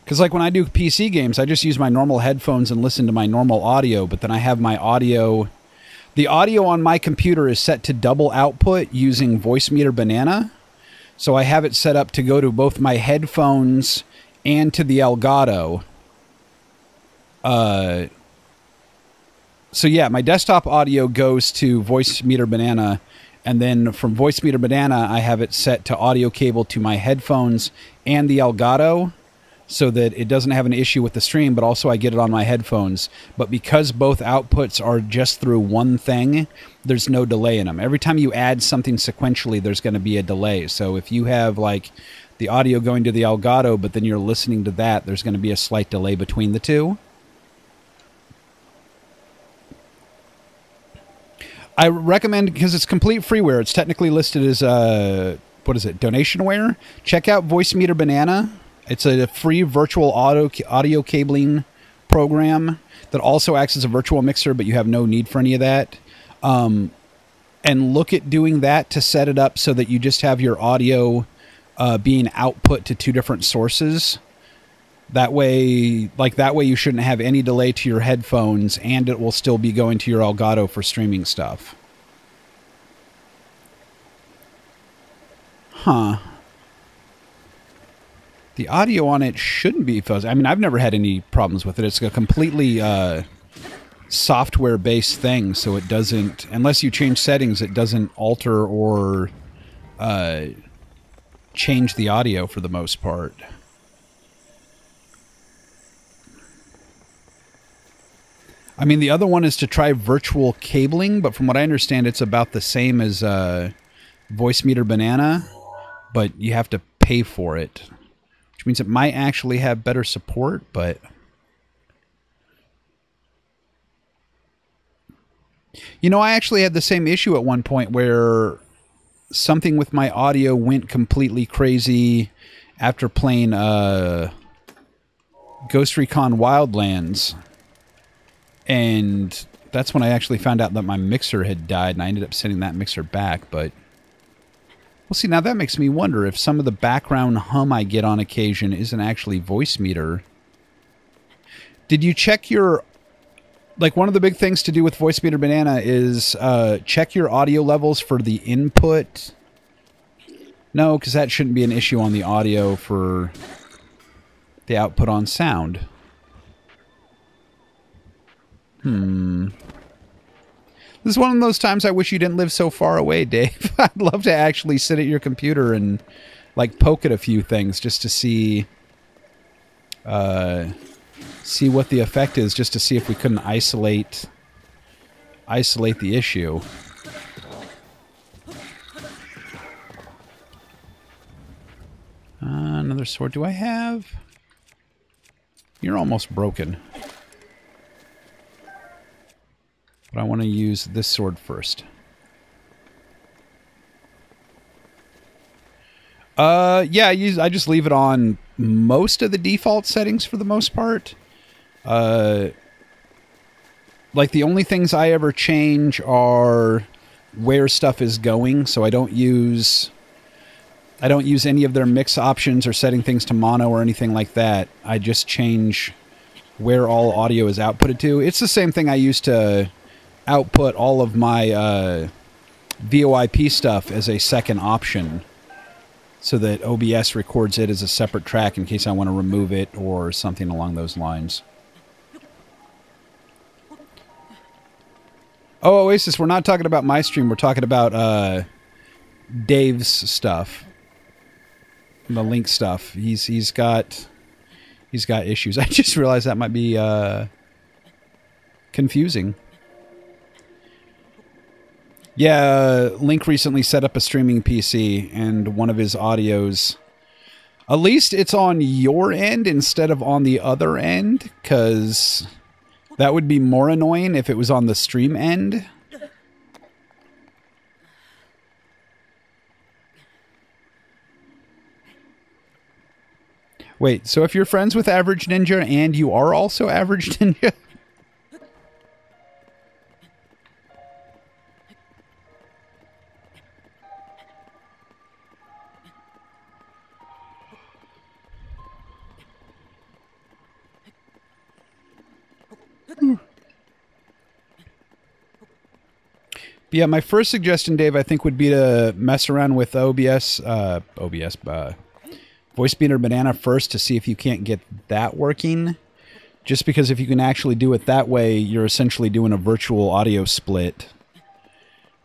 Because like when I do PC games, I just use my normal headphones and listen to my normal audio, but then I have my audio... The audio on my computer is set to double output using Voicemeeter Banana. So I have it set up to go to both my headphones and to the Elgato. So yeah, my desktop audio goes to Voice Meter Banana, and then from Voice Meter Banana, I have it set to audio cable to my headphones and the Elgato, so that it doesn't have an issue with the stream, but also I get it on my headphones. But because both outputs are just through one thing, there's no delay in them. Every time you add something sequentially, there's going to be a delay. So if you have like the audio going to the Elgato, but then you're listening to that, there's going to be a slight delay between the two. I recommend, because it's complete freeware, it's technically listed as, what is it, donationware? Check out Voice Meter Banana. It's a free virtual audio cabling program that also acts as a virtual mixer, but you have no need for any of that. And look at doing that to set it up so that you just have your audio being output to two different sources. That way you shouldn't have any delay to your headphones, and it will still be going to your Elgato for streaming stuff. Huh. The audio on it shouldn't be fuzzy. I mean, I've never had any problems with it. It's a completely software-based thing, so it doesn't, unless you change settings, it doesn't alter or change the audio for the most part. I mean, the other one is to try virtual cabling, but from what I understand, it's about the same as Voice Meter Banana, but you have to pay for it, which means it might actually have better support, but... You know, I actually had the same issue at one point where something with my audio went completely crazy after playing Ghost Recon Wildlands. And that's when I actually found out that my mixer had died, and I ended up sending that mixer back. But, well, see, now that makes me wonder if some of the background hum I get on occasion isn't actually Voice Meter. Did you check your... Like, one of the big things to do with Voice Meter Banana is check your audio levels for the input. No, because that shouldn't be an issue on the audio for the output on sound. This is one of those times I wish you didn't live so far away, Dave. I'd love to actually sit at your computer and, like, poke at a few things just to see... see what the effect is, just to see if we couldn't isolate the issue. Another sword. Do I have... You're almost broken. But I want to use this sword first. Yeah, I just leave it on most of the default settings for the most part. Like, the only things I ever change are where stuff is going, so I don't use any of their mix options or setting things to mono or anything like that. I just change where all audio is outputted to. It's the same thing I use to output all of my VoIP stuff as a second option, so that OBS records it as a separate track in case I want to remove it or something along those lines. Oh, Oasis, we're not talking about my stream. We're talking about Dave's stuff. The Link stuff. He's got issues. I just realized that might be confusing. Yeah, Link recently set up a streaming PC, and one of his audios... At least it's on your end instead of on the other end, because that would be more annoying if it was on the stream end. Wait, so if you're friends with Average Ninja and you are also Average Ninja... Yeah, my first suggestion, Dave, I think would be to mess around with Voice Meter Banana first to see if you can't get that working. Just because if you can actually do it that way, you're essentially doing a virtual audio split.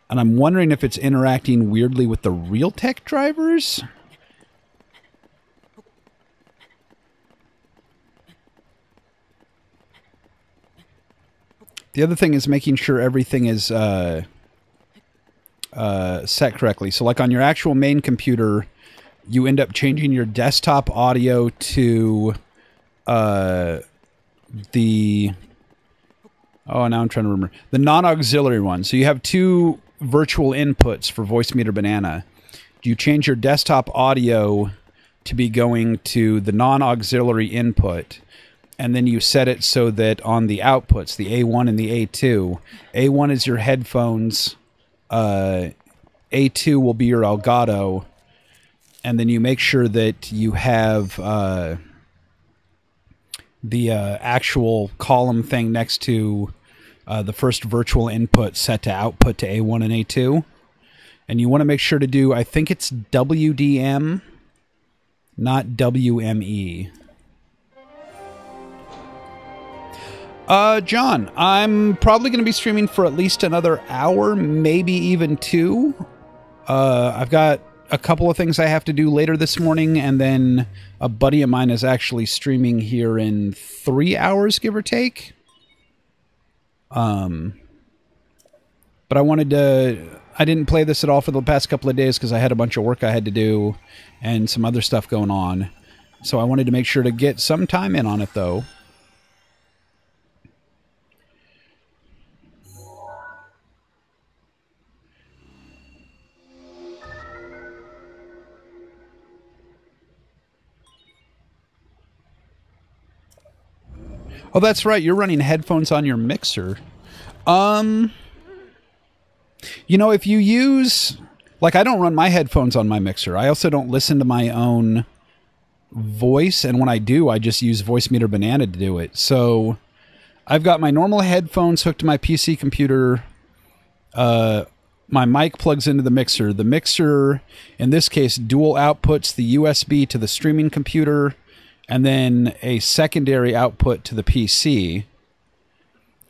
And I'm wondering if it's interacting weirdly with the Realtek drivers? The other thing is making sure everything is set correctly. So like on your actual main computer, you end up changing your desktop audio to the... Oh, now I'm trying to remember. The non-auxiliary one. So you have two virtual inputs for Voicemeeter Banana. You change your desktop audio to be going to the non-auxiliary input, and then you set it so that on the outputs, the A1 and the A2, A1 is your headphones, A2 will be your Elgato, and then you make sure that you have the actual column thing next to the first virtual input set to output to A1 and A2. And you want to make sure to do, I think it's WDM, not WME. John, I'm probably going to be streaming for at least another hour, maybe even 2. I've got a couple of things I have to do later this morning, and then a buddy of mine is actually streaming here in 3 hours, give or take. But I wanted to... I didn't play this at all for the past couple of days because I had a bunch of work I had to do and some other stuff going on. So I wanted to make sure to get some time in on it, though. Oh, that's right. You're running headphones on your mixer. You know, if you use... Like, I don't run my headphones on my mixer. I also don't listen to my own voice, and when I do, I just use Voicemeeter Banana to do it. So, I've got my normal headphones hooked to my PC computer. My mic plugs into the mixer. The mixer, in this case, dual outputs the USB to the streaming computer, and then a secondary output to the PC.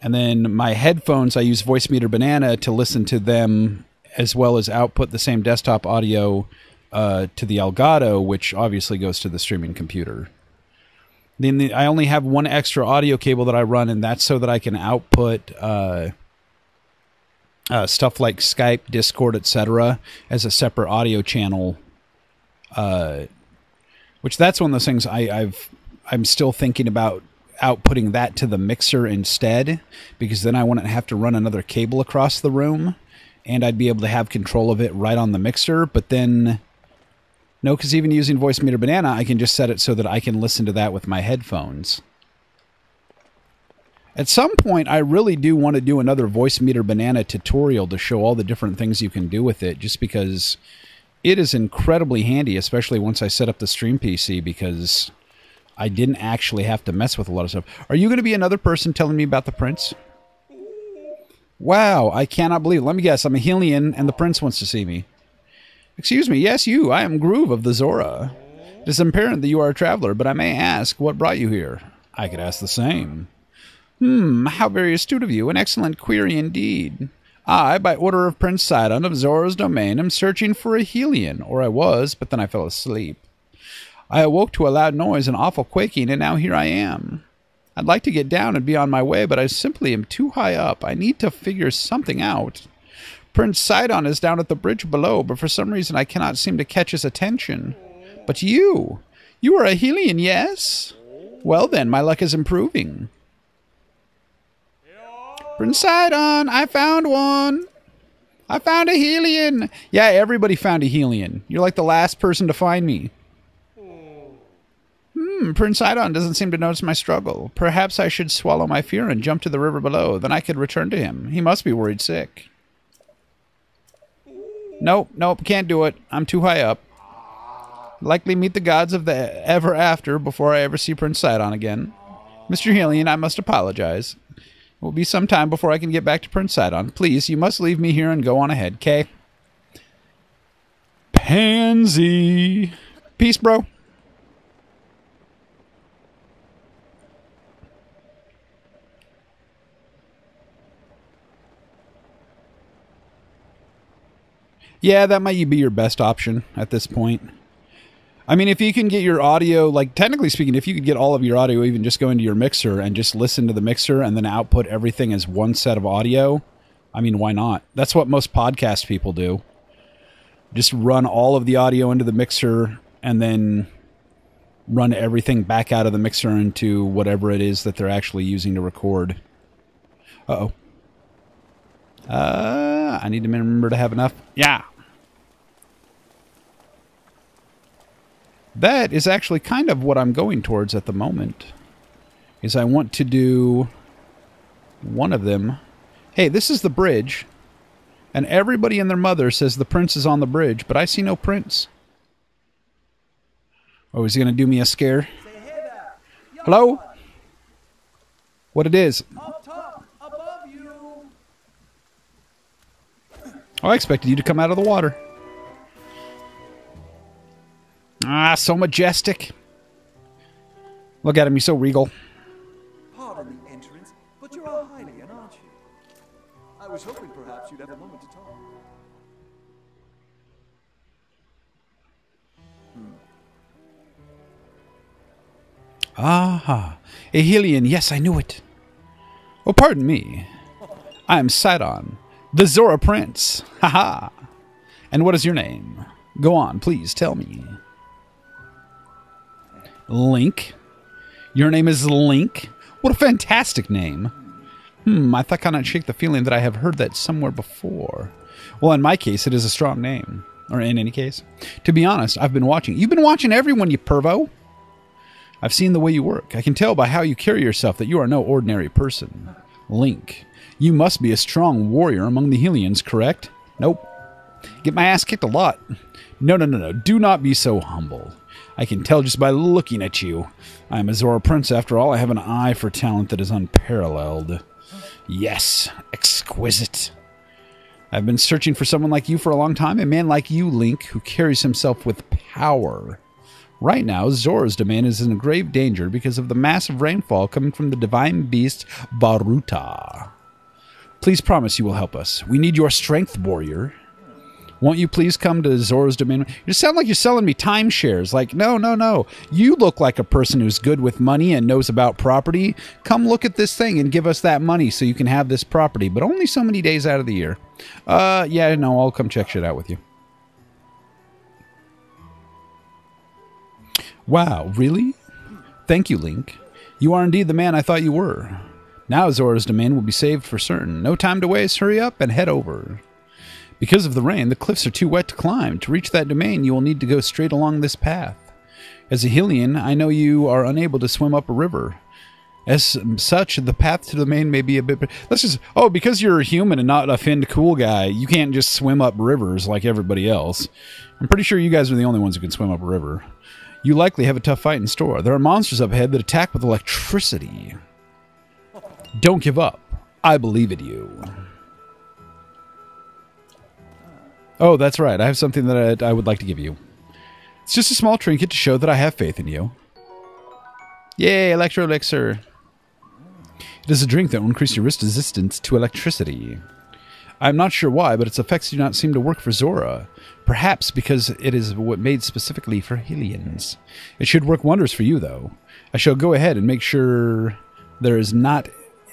And then my headphones, I use Voicemeeter Banana to listen to them, as well as output the same desktop audio to the Elgato, which obviously goes to the streaming computer. Then I only have one extra audio cable that I run, and that's so that I can output stuff like Skype, Discord, etc. as a separate audio channel. Which that's one of those things I'm still thinking about outputting that to the mixer instead, because then I wouldn't have to run another cable across the room, and I'd be able to have control of it right on the mixer. But then, no, because even using Voicemeeter Banana, I can just set it so that I can listen to that with my headphones. At some point, I really do want to do another Voicemeeter Banana tutorial to show all the different things you can do with it, just because it is incredibly handy, especially once I set up the stream PC, because I didn't actually have to mess with a lot of stuff. Are you going to be another person telling me about the prince? Wow, I cannot believe it. Let me guess, I'm a Helian, and the prince wants to see me. Excuse me, yes, you. I am Groove of the Zora. It is apparent that you are a traveler, but I may ask, what brought you here? I could ask the same. How very astute of you. An excellent query indeed. I, by order of Prince Sidon of Zora's domain, am searching for a Helian, or I was, but then I fell asleep. I awoke to a loud noise and awful quaking, and now here I am. I'd like to get down and be on my way, but I simply am too high up. I need to figure something out. Prince Sidon is down at the bridge below, but for some reason I cannot seem to catch his attention. But you are a Helian, yes? Well then, my luck is improving. Prince Sidon, I found one. I found a Helian. Yeah, everybody found a Helian. You're like the last person to find me. Prince Sidon doesn't seem to notice my struggle. Perhaps I should swallow my fear and jump to the river below. Then I could return to him. He must be worried sick. Nope, can't do it. I'm too high up. Likely meet the gods of the ever after before I ever see Prince Sidon again. Mr. Helian, I must apologize. It will be some time before I can get back to Prince Sidon. Please, you must leave me here and go on ahead, Kay? Pansy. Peace, bro. Yeah, that might be your best option at this point. I mean, if you can get your audio, like technically speaking, if you could get all of your audio, even just go into your mixer and just listen to the mixer and then output everything as one set of audio, I mean, why not? That's what most podcast people do. Just run all of the audio into the mixer and then run everything back out of the mixer into whatever it is that they're actually using to record. Uh-oh. I need to remember to have enough. Yeah. That is actually kind of what I'm going towards at the moment. Is I want to do one of them. Hey, this is the bridge. And everybody and their mother says the prince is on the bridge, but I see no prince. Oh, is he going to do me a scare? Hello? What it is?
Up top, above you.
Oh, I expected you to come out of the water. Ah, so majestic. Look at him, he's so regal.
Pardon the entrance, but you're a Hylian, aren't you? I was hoping perhaps you'd have a moment to talk.
Aha, a Hylian, yes, I knew it. Oh, pardon me. I am Sidon, the Zora Prince. Ha-ha. And what is your name? Go on, please, tell me. Link. Your name is Link? What a fantastic name. I cannot shake the feeling that I have heard that somewhere before. Well, in my case, it is a strong name. Or in any case. To be honest, I've been watching. You've been watching everyone, you pervo. I've seen the way you work. I can tell by how you carry yourself that you are no ordinary person. Link, you must be a strong warrior among the Hylians, correct? Nope. Get my ass kicked a lot. No. Do not be so humble. I can tell just by looking at you. I am a Zora Prince after all. I have an eye for talent that is unparalleled. Yes, exquisite. I've been searching for someone like you for a long time. A man like you, Link, who carries himself with power. Right now, Zora's domain is in grave danger because of the massive rainfall coming from the divine beast Baruta. Please promise you will help us. We need your strength, warrior. Won't you please come to Zora's domain? You sound like you're selling me timeshares. Like, no. You look like a person who's good with money and knows about property. Come look at this thing and give us that money so you can have this property, but only so many days out of the year. Yeah, no, I'll come check shit out with you. Wow, really? Thank you, Link. You are indeed the man I thought you were. Now Zora's domain will be saved for certain. No time to waste. Hurry up and head over. Because of the rain, the cliffs are too wet to climb. To reach that domain, you will need to go straight along this path. As a Hylian, I know you are unable to swim up a river. As such, the path to the domain may be a bit... because you're a human and not a finned cool guy, you can't just swim up rivers like everybody else. I'm pretty sure you guys are the only ones who can swim up a river. You likely have a tough fight in store. There are monsters up ahead that attack with electricity. Don't give up. I believe in you. Oh, that's right. I have something that I would like to give you. It's just a small trinket to show that I have faith in you. Yay, Electro Elixir. It is a drink that will increase your resistance to electricity. I'm not sure why, but its effects do not seem to work for Zora. Perhaps because it is made specifically for Hylians. It should work wonders for you, though. I shall go ahead and make sure there is not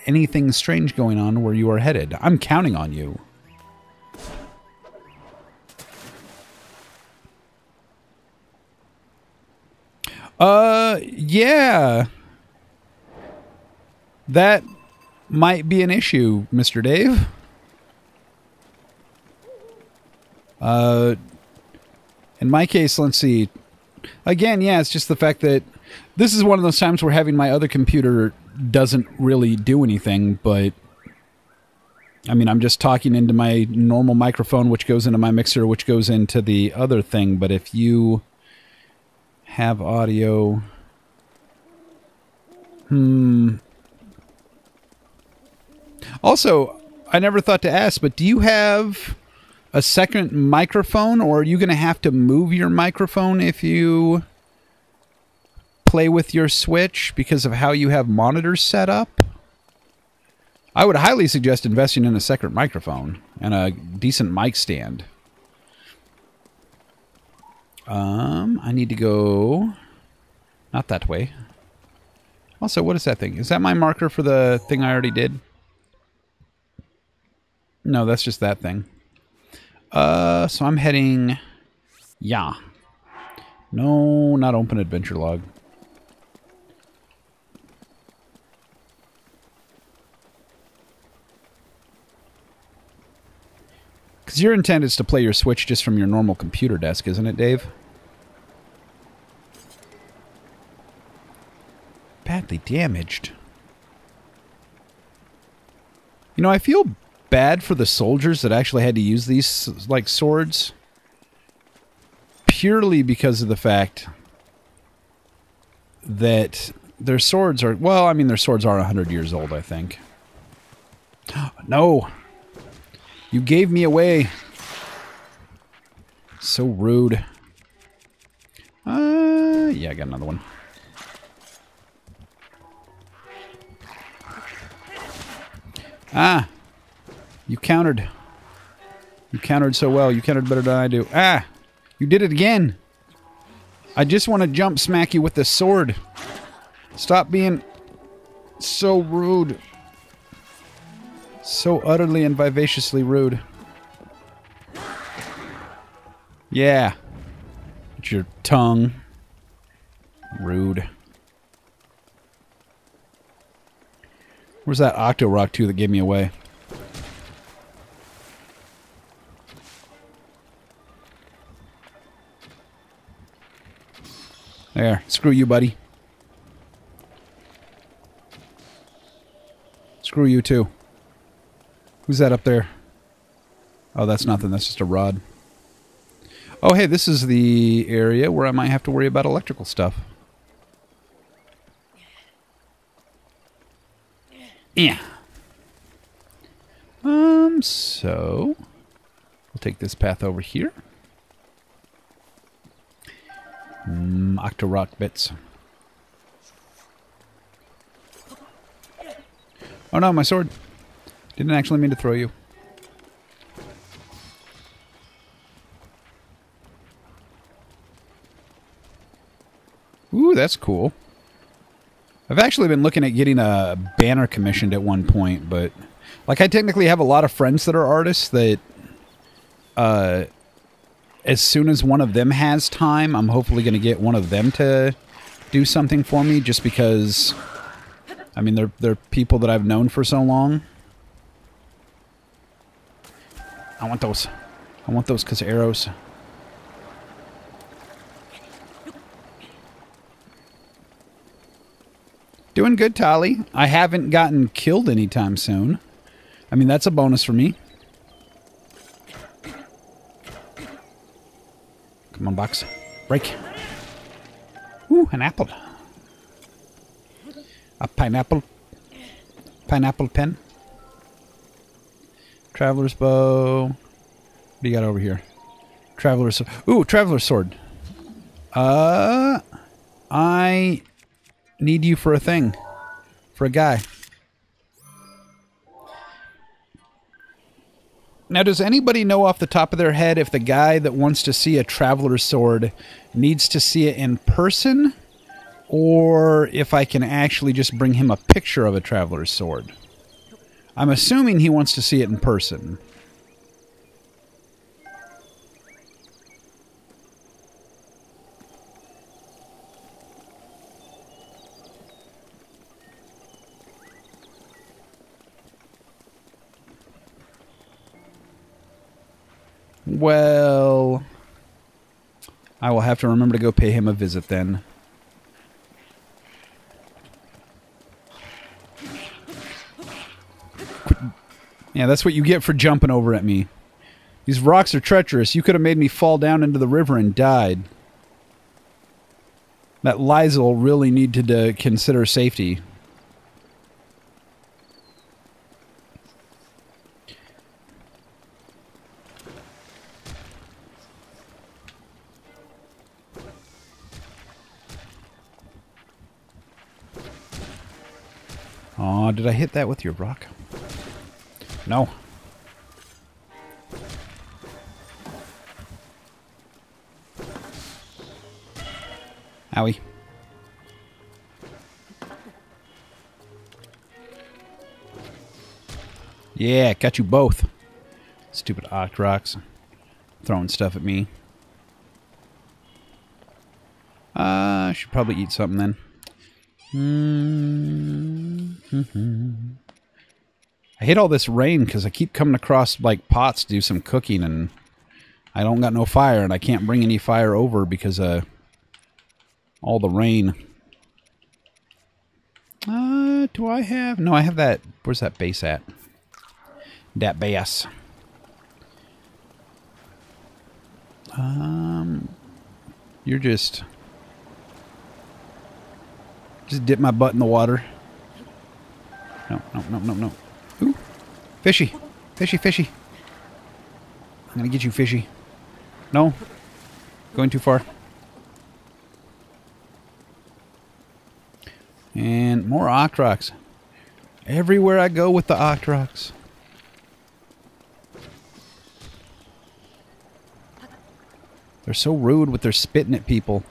anything strange going on where you are headed. I'm counting on you. Yeah. That might be an issue, Mr. Dave. In my case, let's see. Again, yeah, it's just the fact that this is one of those times where having my other computer doesn't really do anything, but I mean, I'm just talking into my normal microphone, which goes into my mixer, which goes into the other thing, but if you have audio... Also, I never thought to ask, but do you have a second microphone, or are you going to have to move your microphone if you play with your Switch because of how you have monitors set up? I would highly suggest investing in a second microphone and a decent mic stand. I need to go... Not that way. Also, what is that thing? Is that my marker for the thing I already did? No, that's just that thing. So I'm heading... Yeah. No, not open adventure log. Because your intent is to play your Switch just from your normal computer desk, isn't it, Dave? Badly damaged. You know, I feel bad for the soldiers that actually had to use these, like, swords. Purely because of the fact that their swords are... Well, I mean, their swords are 100 years old, I think. No! You gave me away! So rude. Yeah, I got another one. Ah! You countered. You countered so well. You countered better than I do. Ah! You did it again! I just want to jump smack you with the sword. Stop being so rude. So utterly and vivaciously rude. Yeah. With your tongue. Rude. Where's that Octo Rock 2 that gave me away? There. Screw you, buddy. Screw you, too. Who's that up there? Oh, that's nothing. That's just a rod. Oh, hey, this is the area where I might have to worry about electrical stuff. Yeah. So... We'll take this path over here. Octo-rock bits. Oh no, my sword. Didn't actually mean to throw you. Ooh, that's cool. I've actually been looking at getting a banner commissioned at one point, but... Like, I technically have a lot of friends that are artists that... as soon as one of them has time, I'm hopefully going to get one of them to do something for me, just because... I mean, they're people that I've known for so long. I want those. I want those because arrows. Doing good, Tolly. I haven't gotten killed anytime soon. I mean, that's a bonus for me. Come on, box. Break. Ooh, an apple. A pineapple. Pineapple pen. Traveler's bow. What do you got over here? Traveler's... Ooh, Traveler's sword. I need you for a thing. For a guy. Now, does anybody know off the top of their head if the guy that wants to see a Traveler's sword needs to see it in person? Or if I can actually just bring him a picture of a Traveler's sword? I'm assuming he wants to see it in person. Well, I will have to remember to go pay him a visit then. Yeah, that's what you get for jumping over at me. These rocks are treacherous. You could have made me fall down into the river and died. That Lizel really needed to consider safety. Aw, did I hit that with your rock? No. Owie. Yeah, got you both. Stupid Octrox. Throwing stuff at me. I should probably eat something then. I hate all this rain because I keep coming across like pots to do some cooking and I don't got no fire and I can't bring any fire over because of all the rain. Do I have... No, I have that... Where's that base at? That base. You're just dip my butt in the water. No. Ooh. Fishy. Fishy. I'm gonna get you, fishy. No. Going too far. And more Octrox. Everywhere I go with the Octrox. They're so rude with their spitting at people.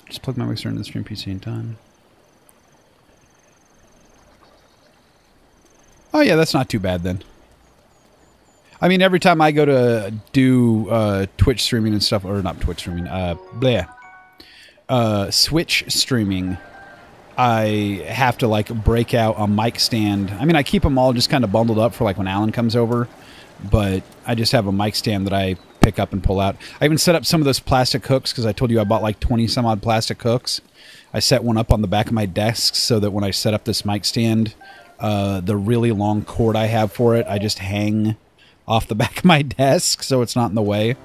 Just plug my mixer into the stream PC and done. Oh yeah, that's not too bad then. I mean, every time I go to do Twitch streaming and stuff, or not Twitch streaming, Switch streaming, I have to like break out a mic stand. I mean, I keep them all just kind of bundled up for like when Alan comes over. But I just have a mic stand that I pick up and pull out. I even set up some of those plastic hooks because I told you I bought like 20 some odd plastic hooks. I set one up on the back of my desk so that when I set up this mic stand, the really long cord I have for it, I just hang off the back of my desk so it's not in the way.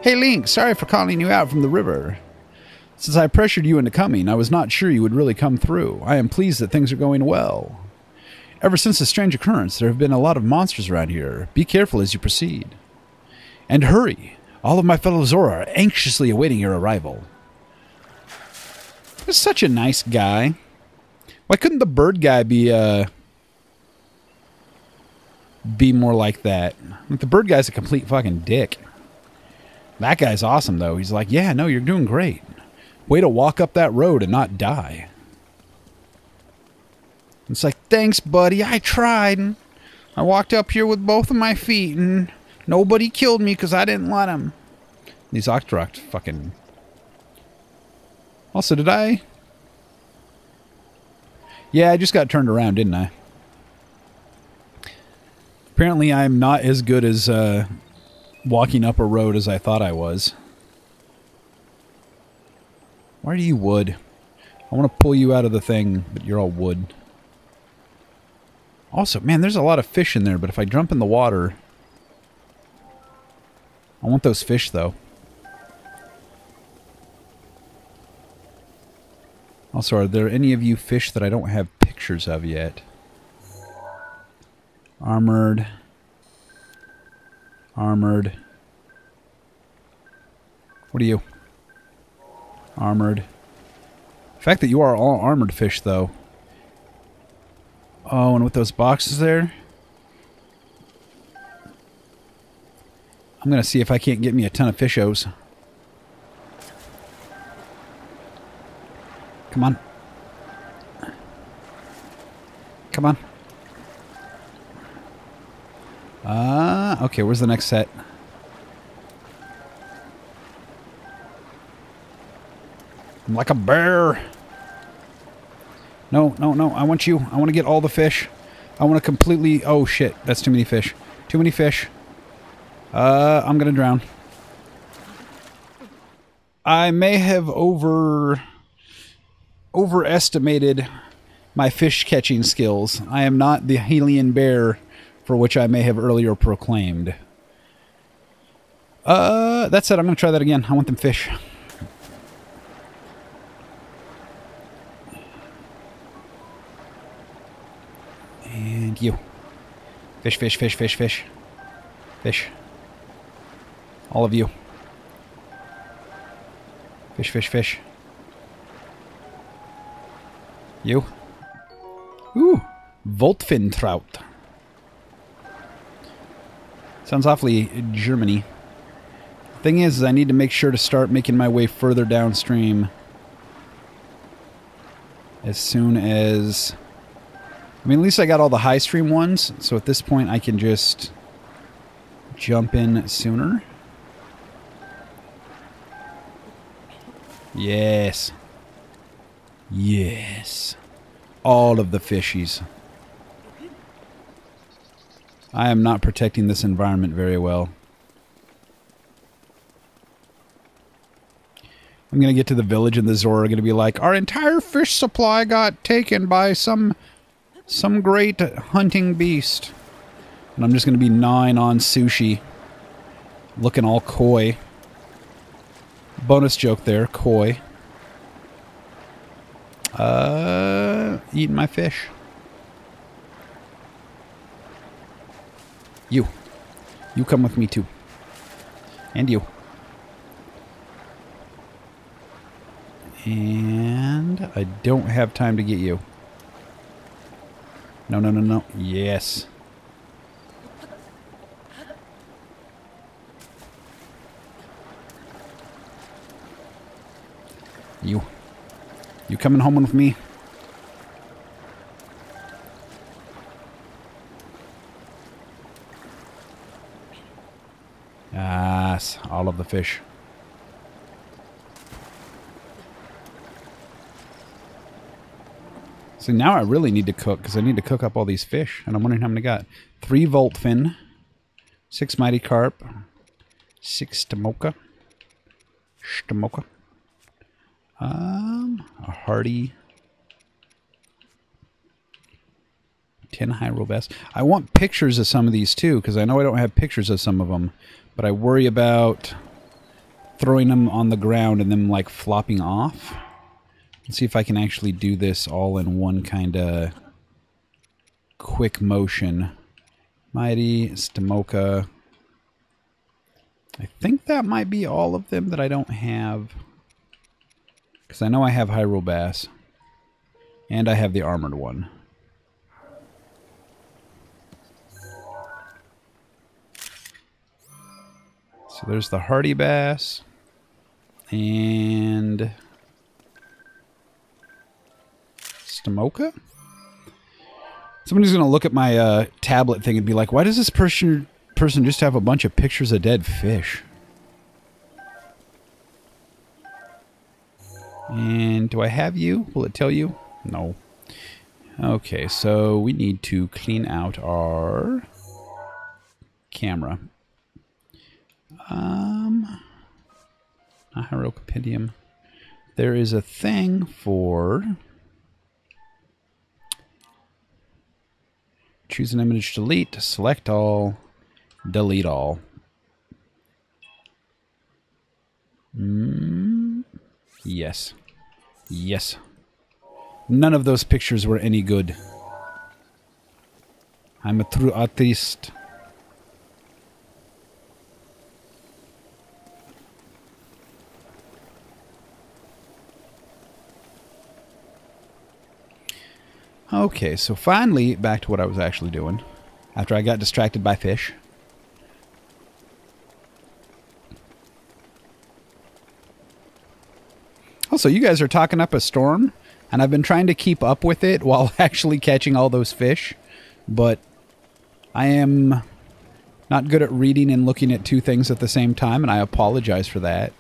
Hey Link, sorry for calling you out from the river. Since I pressured you into coming, I was not sure you would really come through. I am pleased that things are going well. Ever since the strange occurrence, there have been a lot of monsters around here. Be careful as you proceed. And hurry! All of my fellow Zora are anxiously awaiting your arrival. He's such a nice guy. Why couldn't the bird guy be more like that? Like, the bird guy's a complete fucking dick. That guy's awesome, though. He's like, yeah, no, you're doing great. Way to walk up that road and not die. It's like, thanks, buddy. I tried. I walked up here with both of my feet, and nobody killed me because I didn't let them. These Octrox fucking... Also, did I... Yeah, I just got turned around, didn't I? Apparently, I'm not as good as walking up a road as I thought I was. Why are you wood? I want to pull you out of the thing, but you're all wood. Also, man, there's a lot of fish in there, but if I jump in the water... I want those fish, though. Also, are there any of you fish that I don't have pictures of yet? Armored. Armored. What are you? Armored. The fact that you are all armored fish, though. Oh, and with those boxes there? I'm going to see if I can't get me a ton of fishos. Come on. Come on. Okay, where's the next set? I'm like a bear. No, no, no. I want you. I want to get all the fish. I want to completely... Oh, shit. That's too many fish. Too many fish. I'm going to drown. I may have overestimated my fish catching skills. I am not the Hylian bear for which I may have earlier proclaimed. That said, I'm going to try that again. I want them fish. And you. Fish, fish, fish, fish, fish. Fish. All of you. Fish, fish, fish. You. Ooh. Voltfin trout. Sounds awfully Germany. Thing is I need to make sure to start making my way further downstream as soon as... I mean, at least I got all the high stream ones, so at this point I can just jump in sooner. Yes. Yes. All of the fishies. I am not protecting this environment very well. I'm going to get to the village and the Zora are going to be like, our entire fish supply got taken by some great hunting beast. And I'm just going to be gnawing on sushi. Looking all coy. Bonus joke there, coy. Eating my fish. You. You come with me too. And you. And I don't have time to get you. No, no, no, no. Yes. You. You coming home with me? Yes, all of the fish. So now I really need to cook, because I need to cook up all these fish. And I'm wondering how many I got. 3 Voltfin. 6 Mighty Carp. 6 Stamoka. Stamoka. A Hardy. 10 Hyrule Bass. I want pictures of some of these too, because I know I don't have pictures of some of them. But I worry about throwing them on the ground and them like flopping off. Let's see if I can actually do this all in one kind of quick motion. Mighty, Stamoka. I think that might be all of them that I don't have. Because I know I have Hyrule Bass. And I have the armored one. So there's the Hardy Bass. And... Stamoka? Somebody's going to look at my tablet thing and be like, why does this person just have a bunch of pictures of dead fish? And do I have you? Will it tell you? No. Okay, so we need to clean out our camera. Not Hyrule Compendium. There is a thing for... Choose an image, delete, select all, delete all. Yes. Yes. None of those pictures were any good. I'm a true artist. Okay, so finally, back to what I was actually doing. After I got distracted by fish. Also, you guys are talking up a storm, and I've been trying to keep up with it while actually catching all those fish. But I am not good at reading and looking at two things at the same time, and I apologize for that.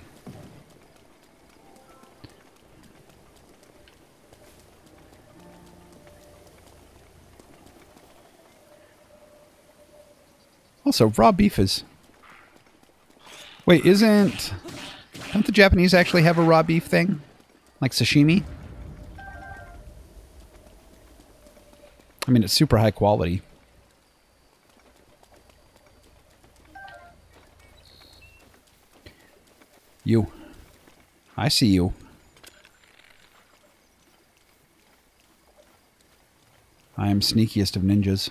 Also, raw beef is... Wait, don't the Japanese actually have a raw beef thing? Like sashimi? I mean, it's super high quality. You. I see you. I am sneakiest of ninjas.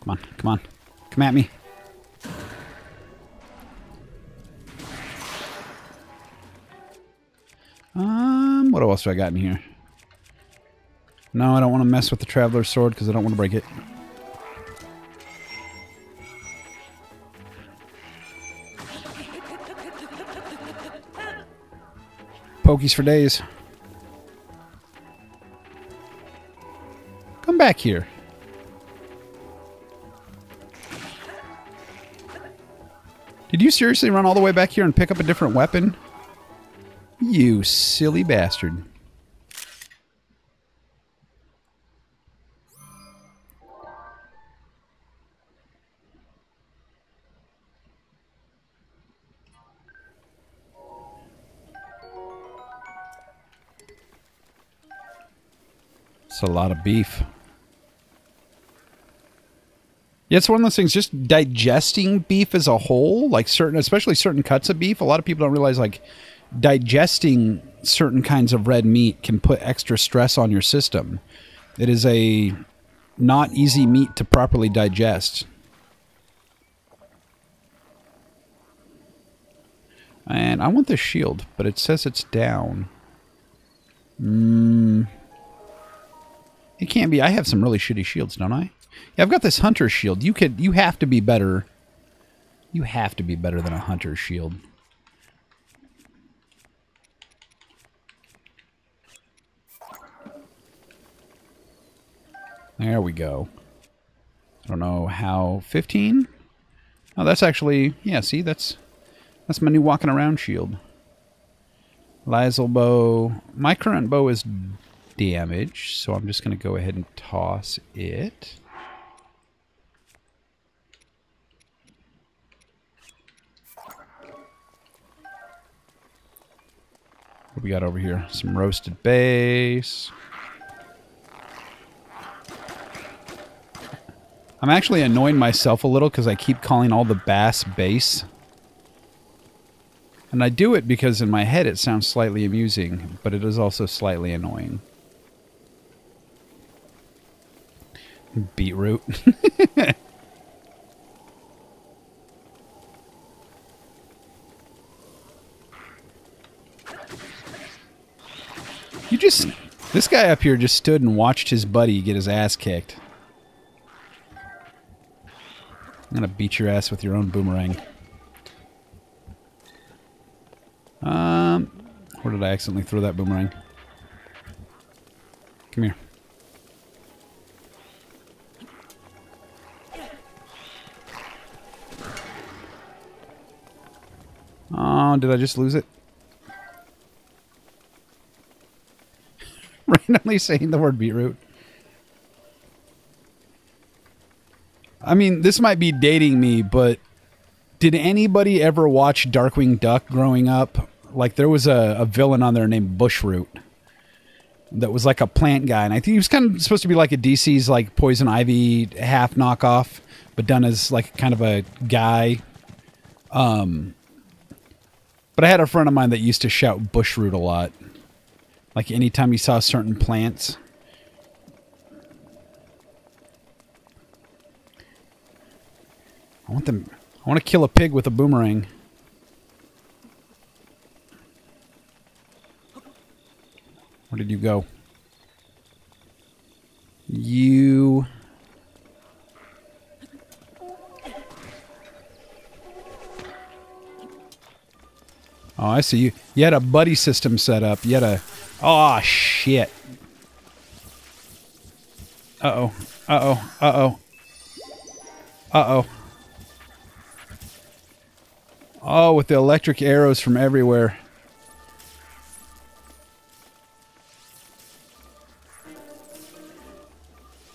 Come on, come on. Come at me. What else do I got in here? No, I don't want to mess with the Traveler's Sword because I don't want to break it. Pokies for days. Come back here. Did you seriously run all the way back here and pick up a different weapon? You silly bastard. It's a lot of beef. Yeah, it's one of those things, just digesting beef as a whole, like especially certain cuts of beef. A lot of people don't realize, like, digesting certain kinds of red meat can put extra stress on your system. It is a not easy meat to properly digest. And I want this shield, but it says it's down. It can't be. I have some really shitty shields, don't I? Yeah, I've got this hunter shield. You have to be better. You have to be better than a hunter shield. There we go. I don't know how. 15? Oh, that's actually, yeah, see, that's my new walking around shield. Lysel bow. My current bow is damaged, so I'm just going to go ahead and toss it. What do we got over here? Some roasted base. I'm actually annoying myself a little because I keep calling all the bass base. And I do it because in my head it sounds slightly amusing, but it is also slightly annoying. Beetroot. This guy up here just stood and watched his buddy get his ass kicked. I'm gonna beat your ass with your own boomerang. Where did I accidentally throw that boomerang? Come here. Oh, did I just lose it? Randomly saying the word beetroot. I mean, this might be dating me, but did anybody ever watch Darkwing Duck growing up? Like, there was a villain on there named Bushroot that was like a plant guy, and I think he was kind of supposed to be like a DC's like Poison Ivy half knockoff, but done as like kind of a guy. But I had a friend of mine that used to shout Bushroot a lot. Like anytime he saw certain plants. I want to kill a pig with a boomerang. Where did you go? You... Oh, I see you. You had a buddy system set up. You had a... Oh, shit. Uh-oh. Uh-oh. Uh-oh. Uh-oh. Oh, with the electric arrows from everywhere.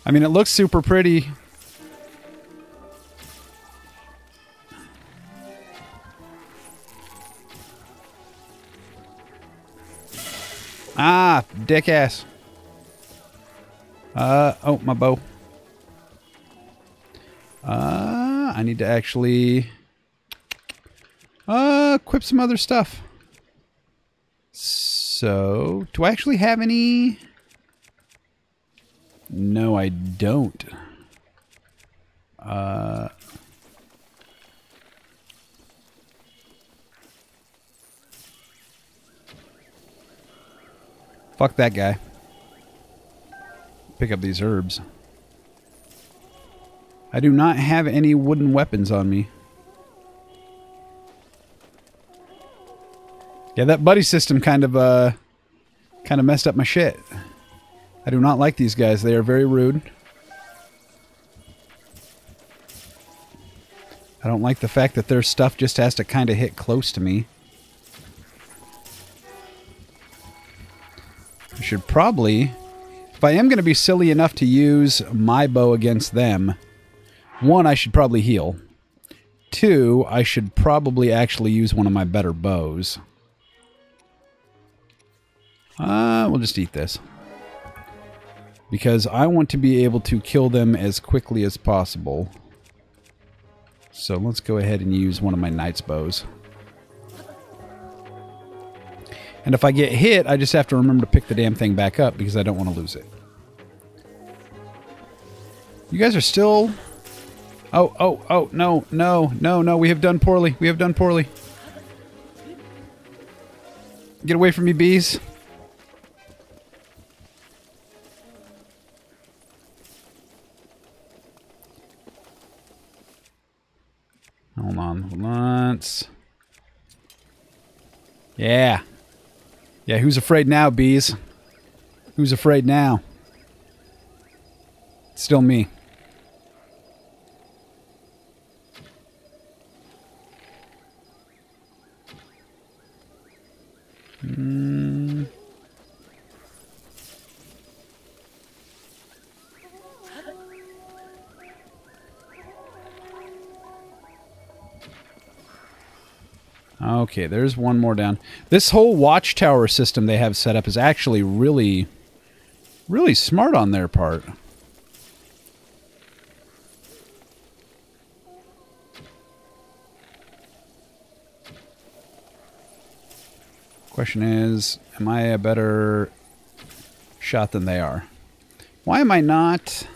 I mean, it looks super pretty. Ah, dick ass. Oh, my bow. I need to actually equip some other stuff. So, do I actually have any? No, I don't. Fuck that guy. Pick up these herbs. I do not have any wooden weapons on me. Yeah, that buddy system kind of messed up my shit. I do not like these guys. They are very rude. I don't like the fact that their stuff just has to kind of hit close to me. I should probably, if I am going to be silly enough to use my bow against them, one, I should probably heal. Two, I should probably actually use one of my better bows. We'll just eat this. Because I want to be able to kill them as quickly as possible. So let's go ahead and use one of my knight's bows. And if I get hit, I just have to remember to pick the damn thing back up because I don't want to lose it. You guys are still... Oh, no, we have done poorly. We have done poorly. Get away from me, bees. Hold on once. Yeah. Yeah, who's afraid now, bees? Who's afraid now? It's still me. Okay, there's one more down. This whole watchtower system they have set up is actually really, really smart on their part. Question is, am I a better shot than they are? Why am I not?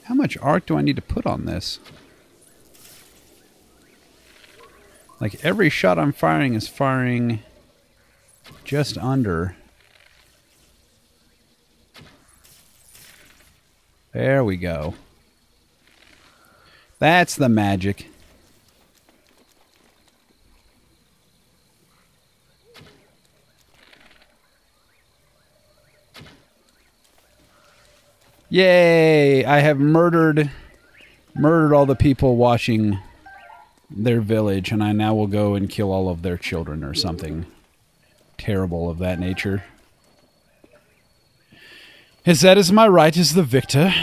How much arc do I need to put on this? Like, every shot I'm firing is firing just under. There we go. That's the magic. Yay! I have murdered all the people watching their village, and I now will go and kill all of their children or something terrible of that nature. As that is my right as the victor.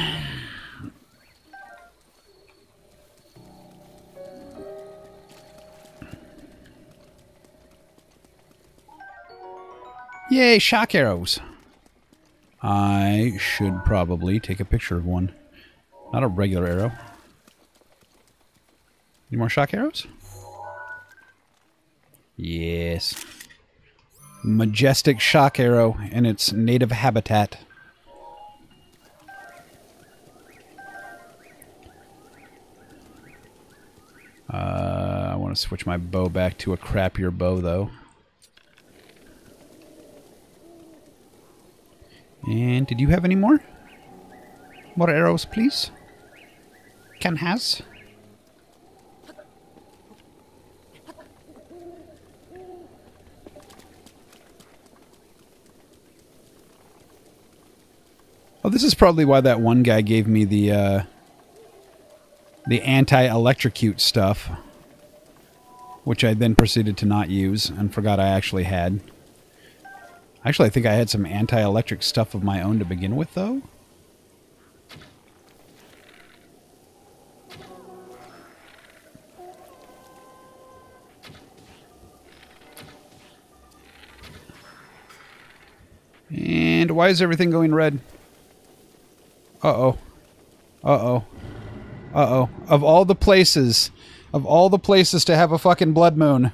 Yay, shock arrows. I should probably take a picture of one. Not a regular arrow. Any more shock arrows? Yes. Majestic shock arrow in its native habitat. I want to switch my bow back to a crappier bow, though. And did you have any more? More arrows, please? Can has. Oh, this is probably why that one guy gave me the anti-electrocute stuff, which I then proceeded to not use and forgot I actually had. Actually, I think I had some anti-electric stuff of my own to begin with, though. And why is everything going red? Uh-oh. Uh-oh. Uh-oh. Of all the places to have a fucking blood moon,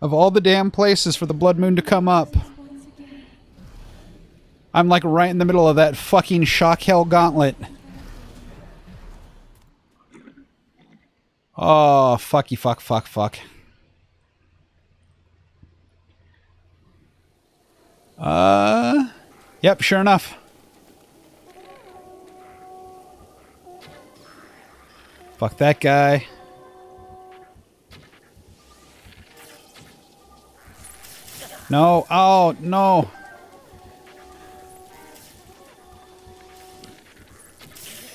of all the damn places for the blood moon to come up, I'm like right in the middle of that fucking shock hell gauntlet. Oh, fucky, fuck, fuck, fuck. Yep, sure enough. Fuck that guy. No, oh, no.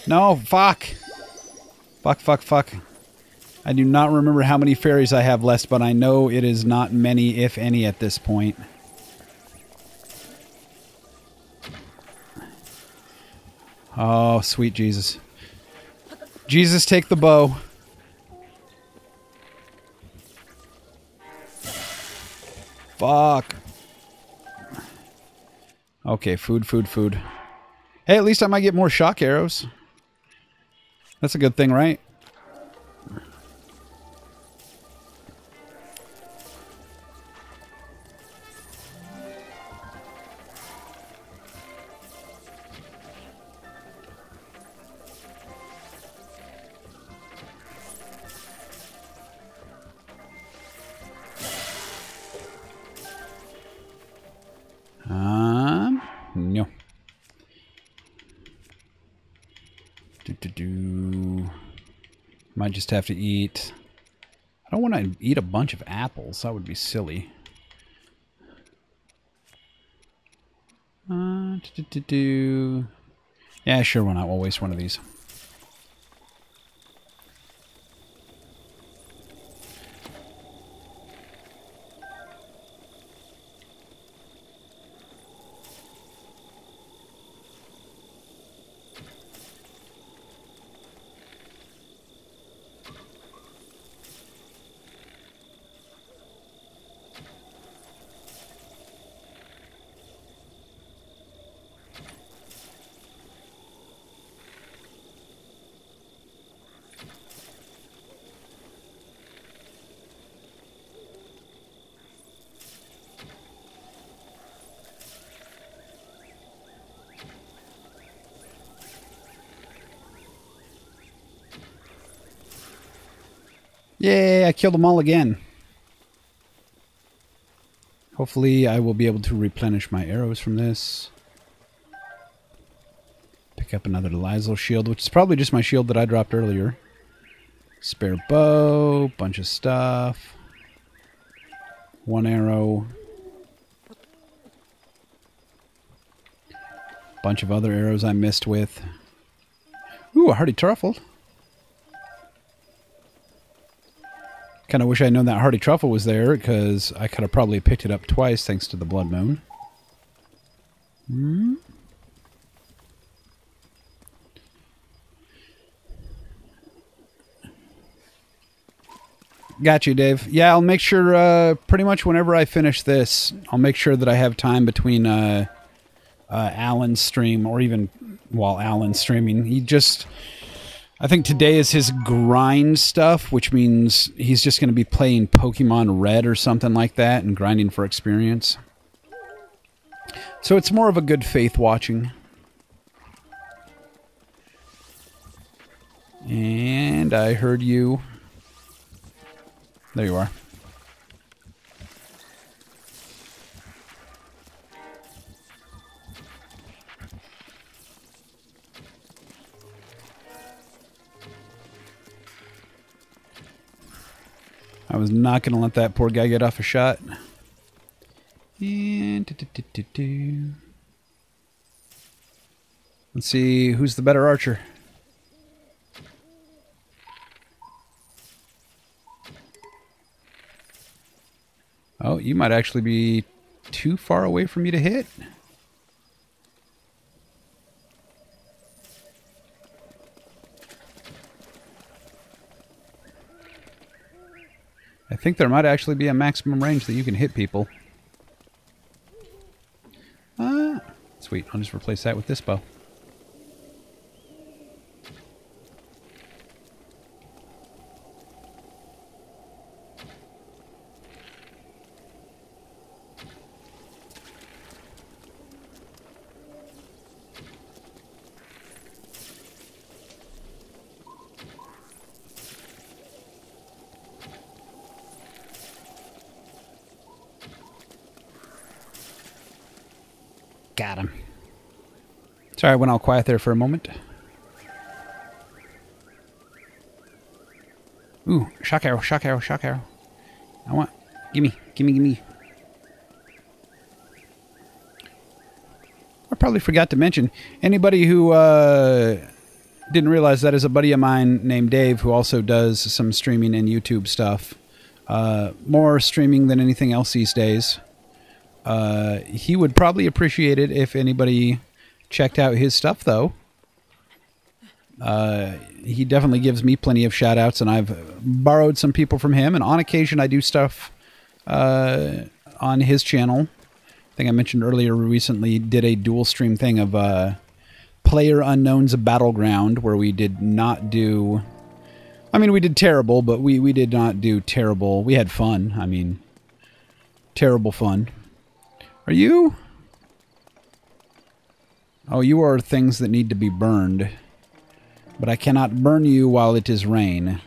No, fuck. Fuck, fuck, fuck. I do not remember how many fairies I have left, but I know it is not many, if any, at this point. Oh, sweet Jesus. Jesus, take the bow. Fuck. Okay, food, food, food. Hey, at least I might get more shock arrows. That's a good thing, right? No. Might just have to eat. I don't want to eat a bunch of apples. That would be silly. Yeah, sure, why not? We'll waste one of these. Yay, I killed them all again. Hopefully I will be able to replenish my arrows from this. Pick up another Lysol shield, which is probably just my shield that I dropped earlier. Spare bow, bunch of stuff. One arrow. Bunch of other arrows I missed with. Ooh, a hearty truffle. Kind of wish I'd known that hearty truffle was there, because I could have probably picked it up twice thanks to the blood moon. Got you, Dave. Yeah, I'll make sure, pretty much whenever I finish this, I'll make sure that I have time between Alan's stream, or even while Alan's streaming. I think today is his grind stuff, which means he's just going to be playing Pokemon Red or something like that and grinding for experience. So it's more of a good faith watching. And I heard you. There you are. I was not going to let that poor guy get off a shot. And let's see who's the better archer. Oh, you might actually be too far away for me to hit. I think there might actually be a maximum range that you can hit people. Sweet. I'll just replace that with this bow. Got him. Sorry, I went all quiet there for a moment. Ooh, shock arrow, shock arrow, shock arrow. I want... Gimme, gimme, gimme. I probably forgot to mention, anybody who didn't realize that is a buddy of mine named Dave who also does some streaming and YouTube stuff. More streaming than anything else these days. He would probably appreciate it if anybody checked out his stuff, though. He definitely gives me plenty of shout-outs, and I've borrowed some people from him, and on occasion I do stuff on his channel. I think I mentioned earlier, we recently did a dual stream thing of Player Unknown's Battleground, where we did not do... I mean, we did terrible, but we did not do terrible. We had fun. I mean, terrible fun. Are you? Oh, you are things that need to be burned. But I cannot burn you while it is rain.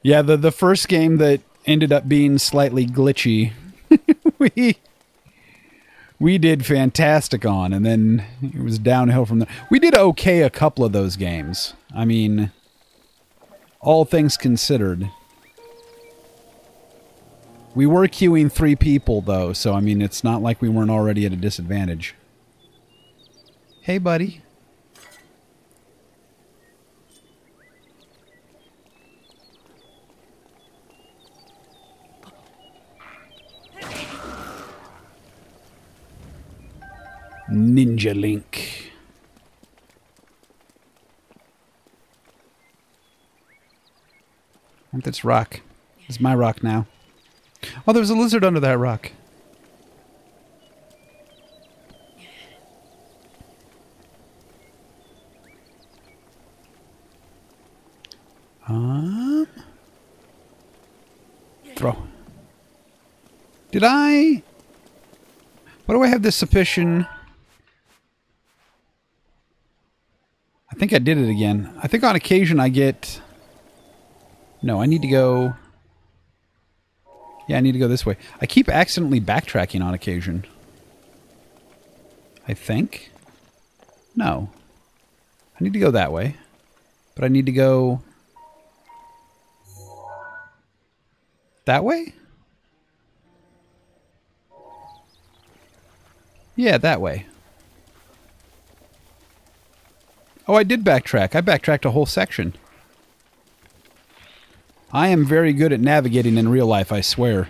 Yeah, the first game that ended up being slightly glitchy, we did fantastic on, and then it was downhill from there. We did okay a couple of those games. I mean, all things considered. We were queuing 3 people, though, so, I mean, it's not like we weren't already at a disadvantage. Hey, buddy. Ninja Link. I want this rock. It's my rock now. Oh, there's a lizard under that rock. Throw. Did I... What do I have this suspicion? I think I did it again. I think on occasion I get... No, I need to go... Yeah, I need to go this way. I keep accidentally backtracking on occasion. I think? No. I need to go that way. But I need to go... That way? Yeah, that way. Oh, I did backtrack. I backtracked a whole section. I am very good at navigating in real life, I swear.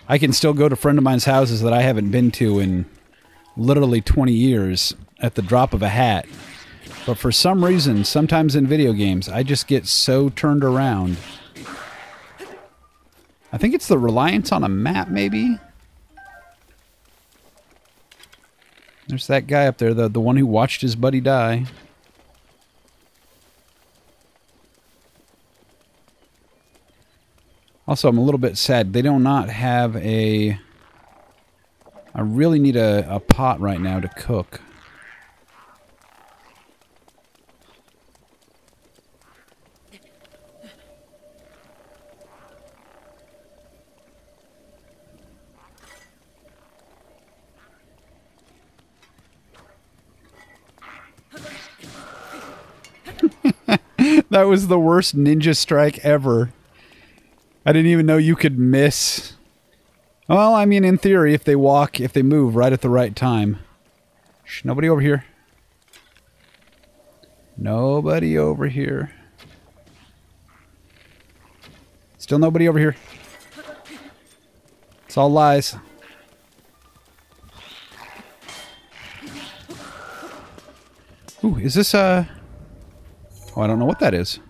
I can still go to a friend of mine's houses that I haven't been to in literally 20 years at the drop of a hat. But for some reason, sometimes in video games, I just get so turned around. I think it's the reliance on a map, maybe? There's that guy up there, the one who watched his buddy die. Also, I'm a little bit sad. They do not have a... I really need a pot right now to cook. That was the worst ninja strike ever. I didn't even know you could miss. Well, I mean, in theory, if they move right at the right time. Shh, nobody over here. Nobody over here. Still nobody over here. It's all lies. Ooh, is this Oh, I don't know what that is.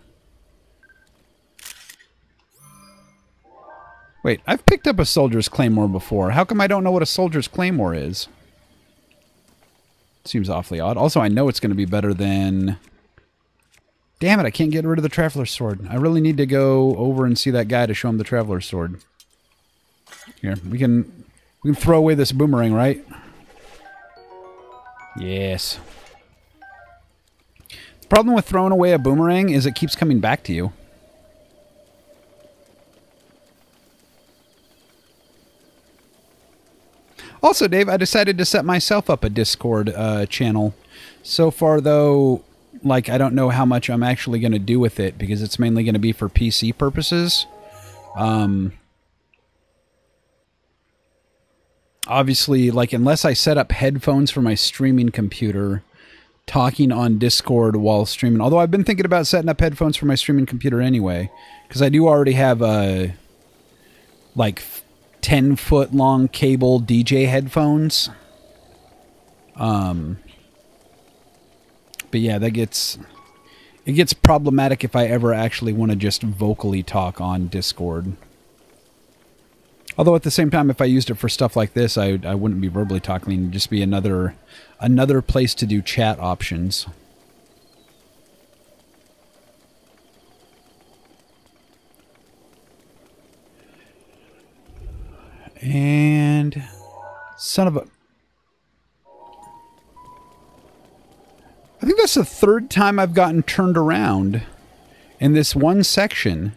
Wait, I've picked up a soldier's claymore before. How come I don't know what a soldier's claymore is? Seems awfully odd. Also, I know it's going to be better than... Damn it, I can't get rid of the traveler's sword. I really need to go over and see that guy to show him the traveler's sword. Here, we can throw away this boomerang, right? Yes. The problem with throwing away a boomerang is it keeps coming back to you. Also, Dave, I decided to set myself up a Discord channel. So far, though, like, I don't know how much I'm actually going to do with it because it's mainly going to be for PC purposes. Obviously, like, unless I set up headphones for my streaming computer, talking on Discord while streaming. Although I've been thinking about setting up headphones for my streaming computer anyway, because I do already have like 10-foot long cable DJ headphones. But yeah, it gets problematic if I ever actually want to just vocally talk on Discord. Although at the same time, if I used it for stuff like this, I wouldn't be verbally talking. It'd just be another place to do chat options. And son of a... I think that's the third time I've gotten turned around in this one section.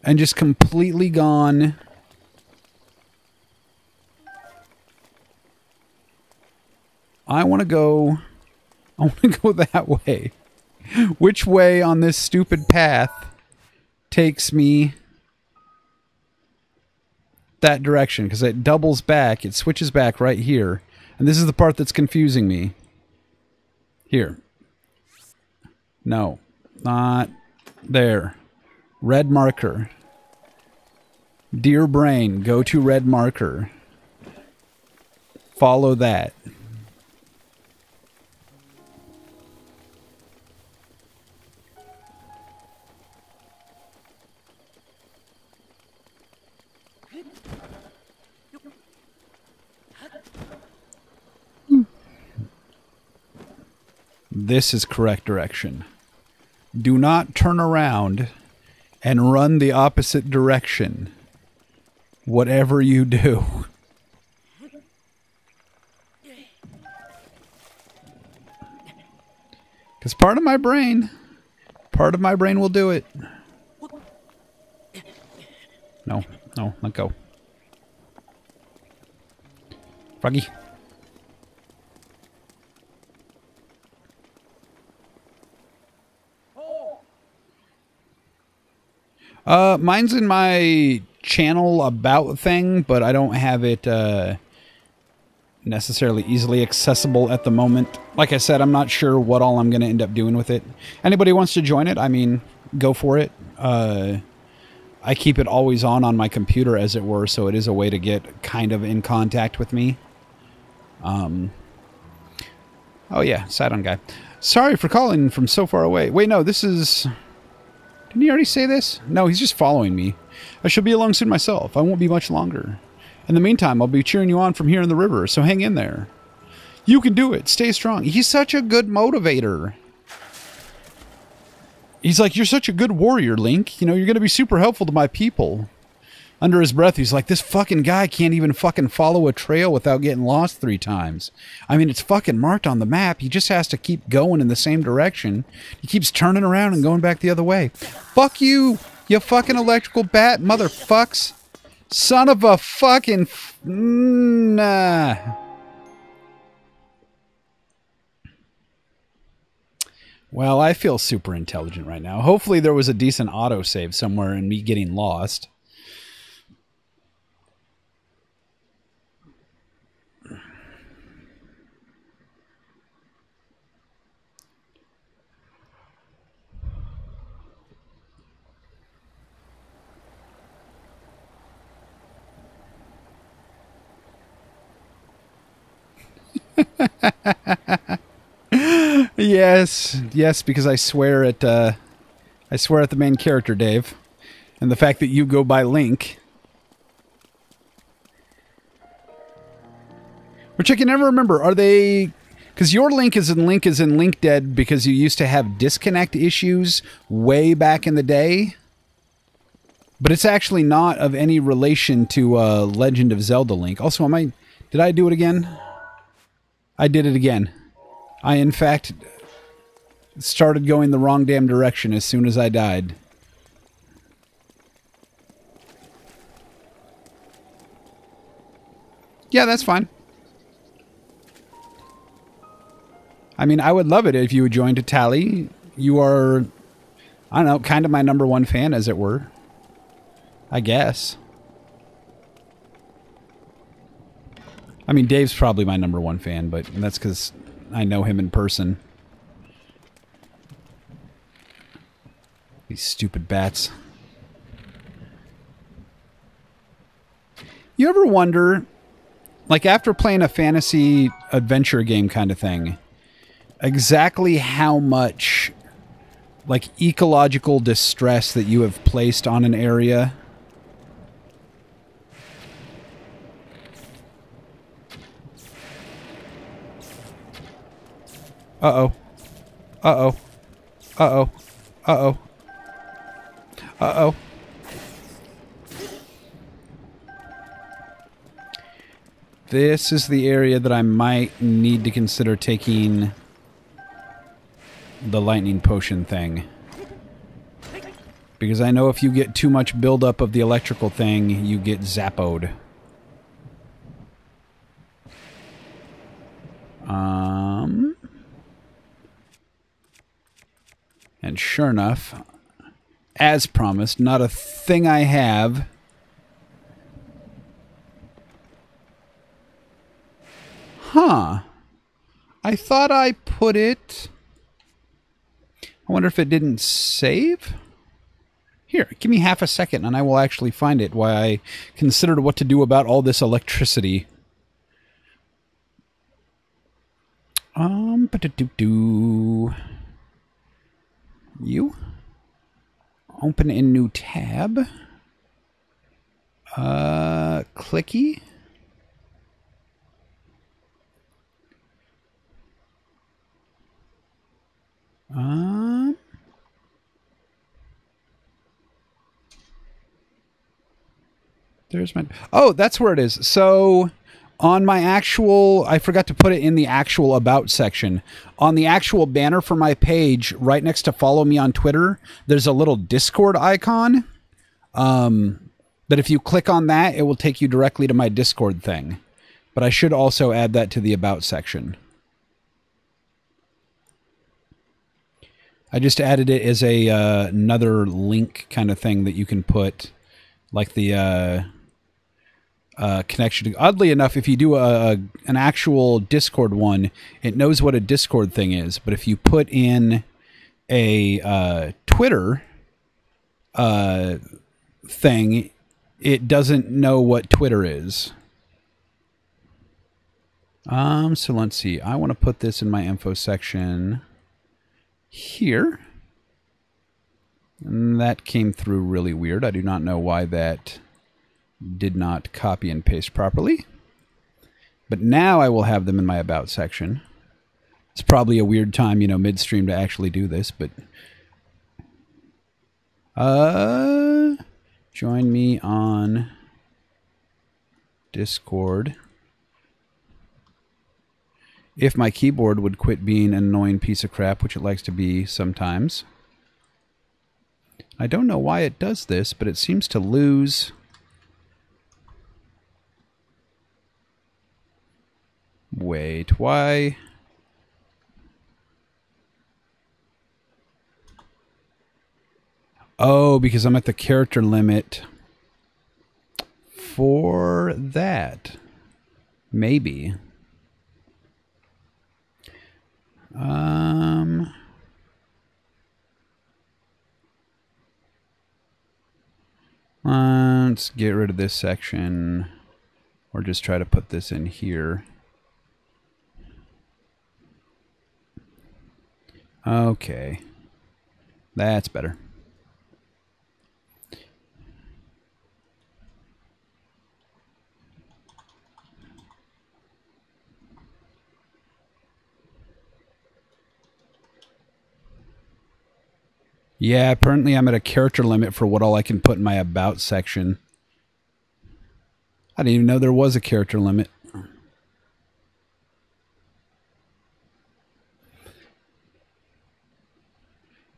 And just completely gone. I want to go that way. Which way on this stupid path takes me that direction? Because it doubles back. It switches back right here. And this is the part that's confusing me. Here. No. Not there. Red marker. Dear brain, go to red marker. Follow that. This is correct direction. Do not turn around and run the opposite direction. Whatever you do. Because part of my brain will do it. No, let go. Froggy. Mine's in my channel about thing, but I don't have it necessarily easily accessible at the moment. Like I said, I'm not sure what all I'm going to end up doing with it. Anybody wants to join it, I mean, go for it. I keep it always on my computer, as it were, so it is a way to get kind of in contact with me. Oh yeah, Sidon guy. Sorry for calling from so far away. Wait, no, this is... Didn't he already say this? No, he's just following me. I shall be along soon myself. I won't be much longer. In the meantime, I'll be cheering you on from here in the river, so hang in there. You can do it. Stay strong. He's such a good motivator. He's like, you're such a good warrior, Link. You know, you're going to be super helpful to my people. Under his breath, he's like, this fucking guy can't even fucking follow a trail without getting lost 3 times. I mean, it's fucking marked on the map. He just has to keep going in the same direction. He keeps turning around and going back the other way. Fuck you, you fucking electrical bat motherfucks. Son of a fucking... Nah. Well, I feel super intelligent right now. Hopefully there was a decent autosave somewhere in me getting lost. Yes, because I swear at the main character, Dave, and the fact that you go by Link, which I can never remember. Are they? Because your Link is in Link Dead because you used to have disconnect issues way back in the day, but it's actually not of any relation to Legend of Zelda Link. Also, did I do it again? I did it again. I, in fact, started going the wrong damn direction as soon as I died. Yeah, that's fine. I mean, I would love it if you would join to Tally. You are, I don't know, kind of my #1 fan, as it were. I guess. I mean, Dave's probably my #1 fan, but that's because I know him in person. These stupid bats. You ever wonder, like after playing a fantasy adventure game kind of thing, exactly how much like ecological distress that you have placed on an area? Uh-oh. Uh-oh. Uh-oh. Uh-oh. Uh-oh. This is the area that I might need to consider taking the lightning potion thing. Because I know if you get too much buildup of the electrical thing, you get zappoed. And sure enough, as promised, not a thing I have. Huh. I thought I put it... I wonder if it didn't save? Here, give me half a second and I will actually find it while I considered what to do about all this electricity. Ba-da-doo-doo. You? Open in new tab. Clicky. There's my... Oh, that's where it is. So on my actual... I forgot to put it in the actual About section. On the actual banner for my page, right next to Follow Me on Twitter, there's a little Discord icon. But if you click on that, it will take you directly to my Discord thing. But I should also add that to the About section. I just added it as a another link kind of thing that you can put, like the connection. Oddly enough, if you do an actual Discord one, it knows what a Discord thing is. But if you put in a Twitter thing, it doesn't know what Twitter is. So let's see. I want to put this in my info section here. And that came through really weird. I do not know why that did not copy and paste properly. But now I will have them in my About section. It's probably a weird time, you know, midstream to actually do this, but... join me on Discord. If my keyboard would quit being an annoying piece of crap, which it likes to be sometimes. I don't know why it does this, but it seems to lose... Wait, why? Oh, because I'm at the character limit for that. Maybe. Let's get rid of this section, or just try to put this in here. Okay. That's better. Yeah, apparently I'm at a character limit for what all I can put in my About section. I didn't even know there was a character limit.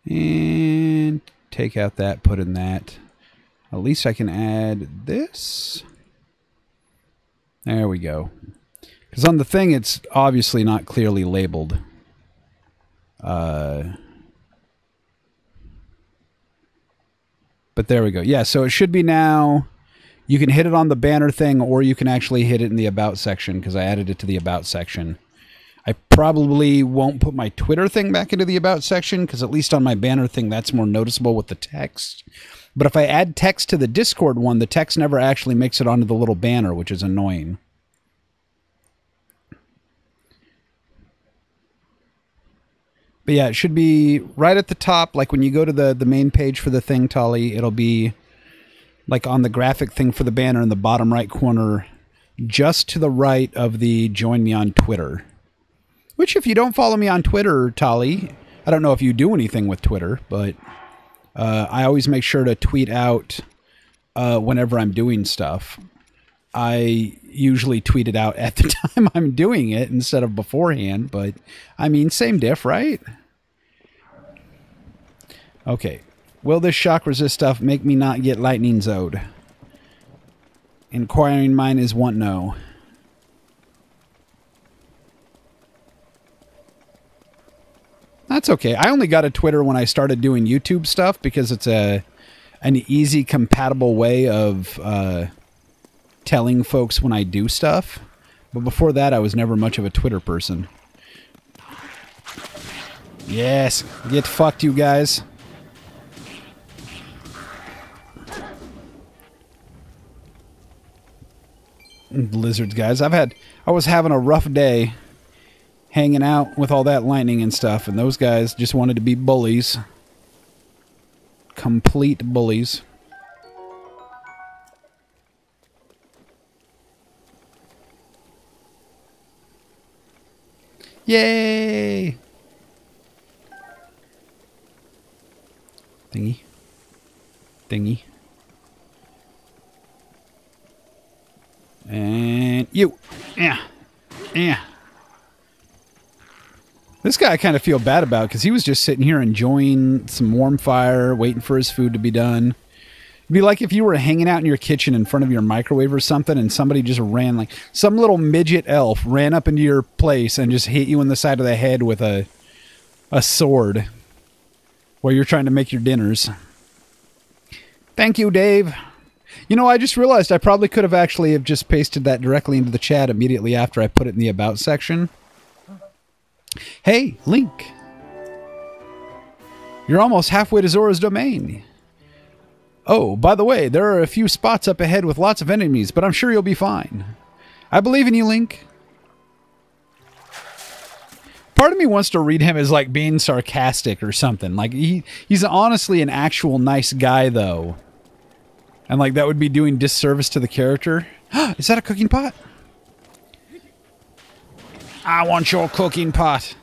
And take out that, put in that. At least I can add this. There we go. Because on the thing, it's obviously not clearly labeled. But there we go. Yeah, so it should be now. You can hit it on the banner thing, or you can actually hit it in the About section, because I added it to the About section. I probably won't put my Twitter thing back into the About section, because at least on my banner thing, that's more noticeable with the text. But if I add text to the Discord one, the text never actually makes it onto the little banner, which is annoying. But yeah, it should be right at the top. Like when you go to the main page for the thing, Tolly, it'll be like on the graphic thing for the banner in the bottom right corner, just to the right of the join me on Twitter. Which if you don't follow me on Twitter, Tolly, I don't know if you do anything with Twitter, but I always make sure to tweet out whenever I'm doing stuff. I usually tweet it out at the time I'm doing it instead of beforehand, but I mean, same diff, right? Okay. Will this shock resist stuff make me not get lightning zode? Inquiring mind is want no. That's okay. I only got a Twitter when I started doing YouTube stuff because it's an easy, compatible way of telling folks when I do stuff. But before that, I was never much of a Twitter person. Yes. Get fucked, you guys. Lizards, guys. I was having a rough day hanging out with all that lightning and stuff, and those guys just wanted to be bullies. Complete bullies. Yay! Thingy. Thingy. And you. Yeah. Yeah. This guy I kind of feel bad about because he was just sitting here enjoying some warm fire, waiting for his food to be done. It'd be like if you were hanging out in your kitchen in front of your microwave or something and somebody just ran, like some little midget elf ran up into your place and just hit you in the side of the head with a sword while you're trying to make your dinners. Thank you, Dave. You know, I just realized I probably could have actually have just pasted that directly into the chat immediately after I put it in the About section. Hey, Link. You're almost halfway to Zora's Domain. Oh, by the way, there are a few spots up ahead with lots of enemies, but I'm sure you'll be fine. I believe in you, Link. Part of me wants to read him as like being sarcastic or something. Like he's honestly an actual nice guy, though. And like that would be doing disservice to the character. Is that a cooking pot? I want your cooking pot.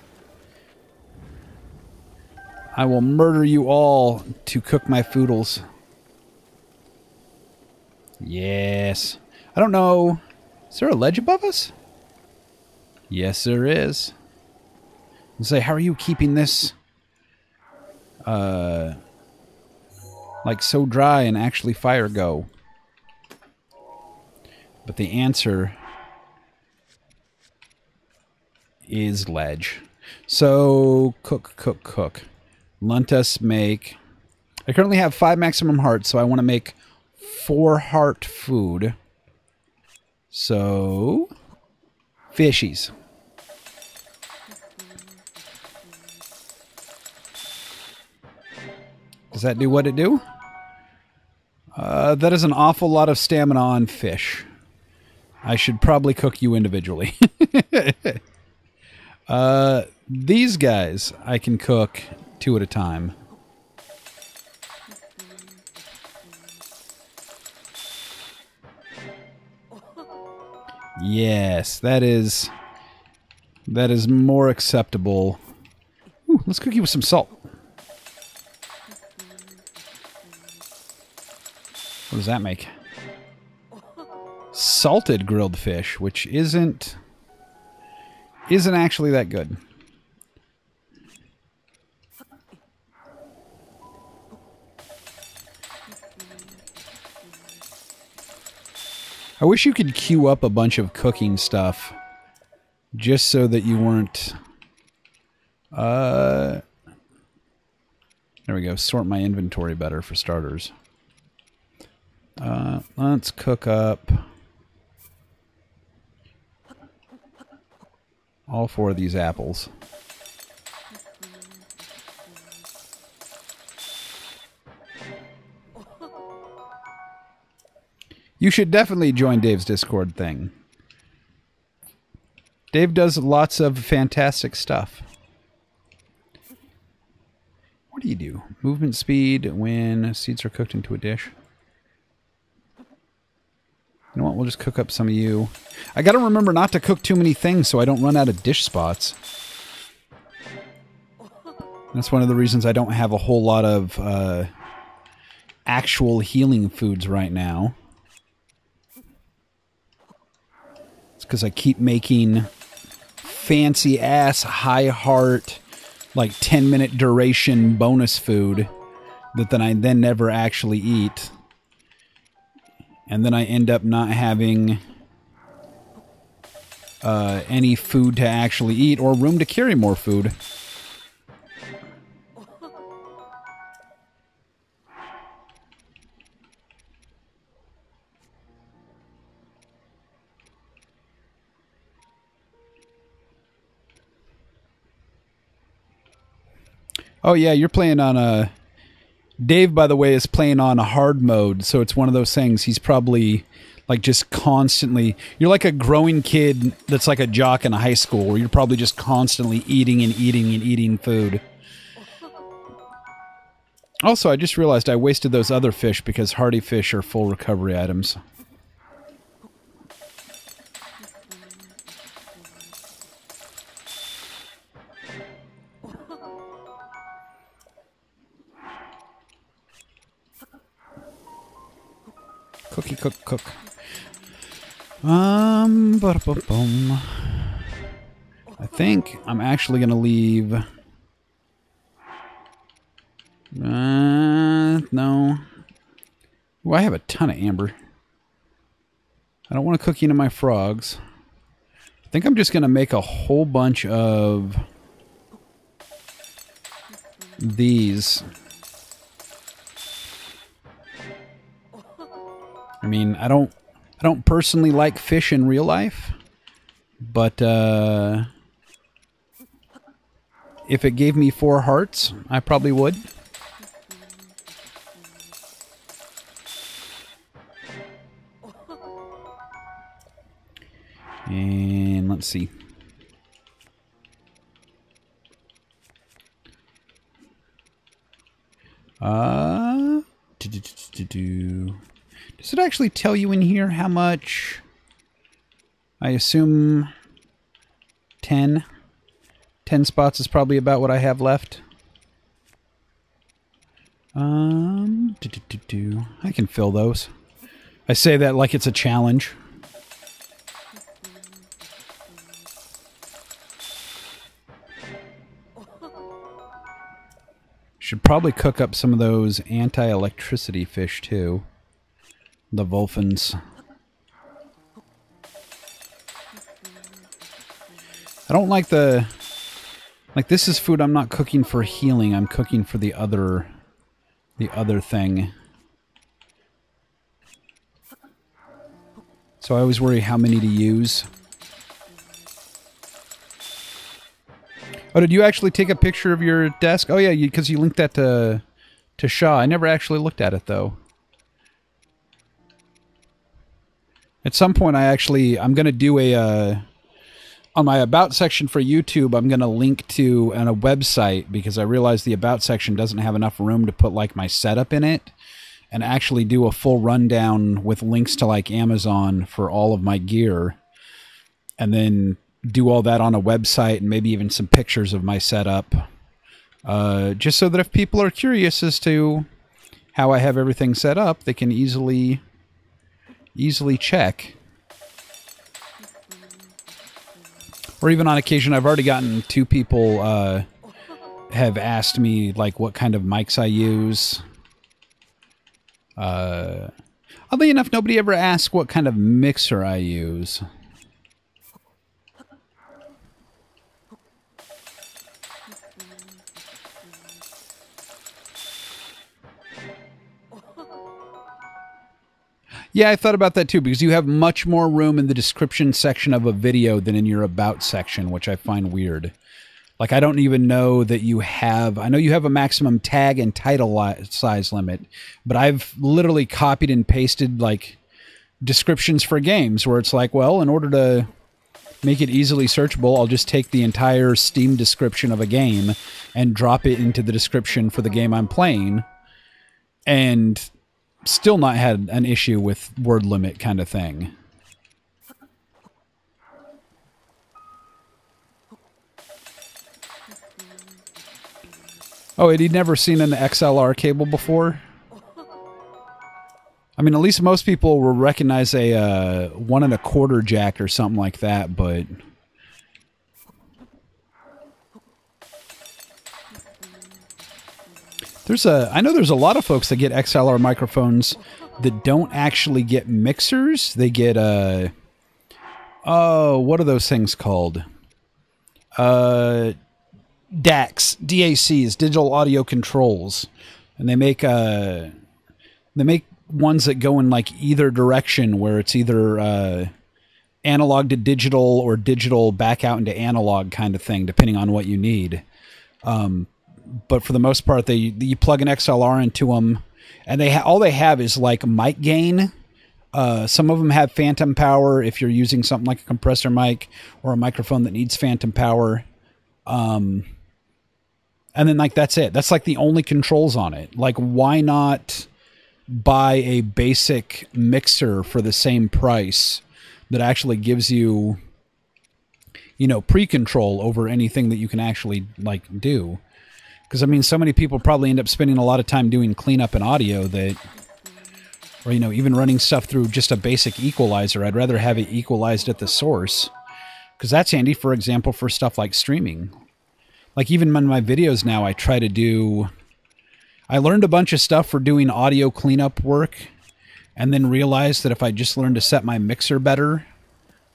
I will murder you all to cook my foodles. Yes. I don't know. Is there a ledge above us? Yes, there is. And say, how are you keeping this like so dry and actually fire go? But the answer is ledge. So cook, cook, cook. Let us make... I currently have 5 maximum hearts, so I want to make 4 heart food. So... fishies. Does that do what it do? That is an awful lot of stamina on fish. I should probably cook you individually. These guys I can cook 2 at a time. Yes, that is more acceptable. Ooh, let's cook you with some salt. What does that make? Salted grilled fish, which isn't actually that good. I wish you could queue up a bunch of cooking stuff just so that you weren't... there we go. Sort my inventory better for starters. Let's cook up all 4 of these apples. You should definitely join Dave's Discord thing. Dave does lots of fantastic stuff. What do you do? Movement speed when seeds are cooked into a dish. You know what? We'll just cook up some of you. I gotta remember not to cook too many things so I don't run out of dish spots. That's one of the reasons I don't have a whole lot of actual healing foods right now. It's because I keep making fancy-ass, high-heart, like 10-minute duration bonus food that then I never actually eat. And then I end up not having any food to actually eat or room to carry more food. Oh yeah, you're playing on a... Dave, by the way, is playing on a hard mode, so it's one of those things. He's probably like just constantly... You're like a growing kid that's like a jock in a high school, where you're probably just constantly eating and eating and eating food. Also, I just realized I wasted those other fish because hardy fish are full recovery items. Cookie, cook. Ba-da-ba-bum. I think I'm actually going to leave... no. Ooh, I have a ton of amber. I don't want to cook any of my frogs. I think I'm just going to make a whole bunch of these. I mean, I don't personally like fish in real life, but if it gave me 4 hearts, I probably would. And let's see. Does it actually tell you in here how much? I assume 10. 10 spots is probably about what I have left. I can fill those. I say that like it's a challenge. Should probably cook up some of those anti-electricity fish too. The Volfins. I don't like the... Like, this is food I'm not cooking for healing. I'm cooking for the other thing. So I always worry how many to use. Oh, did you actually take a picture of your desk? Oh, yeah, because you linked that to Shaw. I never actually looked at it, though. At some point, I'm going to do a... on my About section for YouTube, I'm going to link to a website because I realize the About section doesn't have enough room to put, like, my setup in it. And actually do a full rundown with links to, like, Amazon for all of my gear. And then... do all that on a website and maybe even some pictures of my setup. Just so that if people are curious as to how I have everything set up, they can easily check. Or even on occasion, I've already gotten 2 people have asked me like what kind of mics I use. Oddly enough, nobody ever asked what kind of mixer I use. Yeah, I thought about that too, because you have much more room in the description section of a video than in your about section, which I find weird. Like, I don't even know that you have... I know you have a maximum tag and title size limit, but I've literally copied and pasted, like, descriptions for games where it's like, well, in order to make it easily searchable, I'll just take the entire Steam description of a game and drop it into the description for the game I'm playing, and still not had an issue with word limit kind of thing. Oh, had he never seen an XLR cable before? I mean, at least most people will recognize a 1 1/4 jack or something like that, but... I know there's a lot of folks that get XLR microphones that don't actually get mixers. They get, oh, what are those things called? DACs, DACs, digital audio controls. And they make ones that go in like either direction, where it's either analog to digital or digital back out into analog kind of thing, depending on what you need. But for the most part, you plug an XLR into them, and all they have is like mic gain. Some of them have phantom power if you're using something like a compressor mic or a microphone that needs phantom power. And then like that's it. That's like the only controls on it. Like, why not buy a basic mixer for the same price that actually gives you, you know, pre-control over anything that you can actually like do? Because, I mean, so many people probably end up spending a lot of time doing cleanup and audio that, or, you know, even running stuff through just a basic equalizer. I'd rather have it equalized at the source, because that's handy, for example, for stuff like streaming. Like, even in my videos now, I try to do... I learned a bunch of stuff for doing audio cleanup work, and then realized that if I just learned to set my mixer better,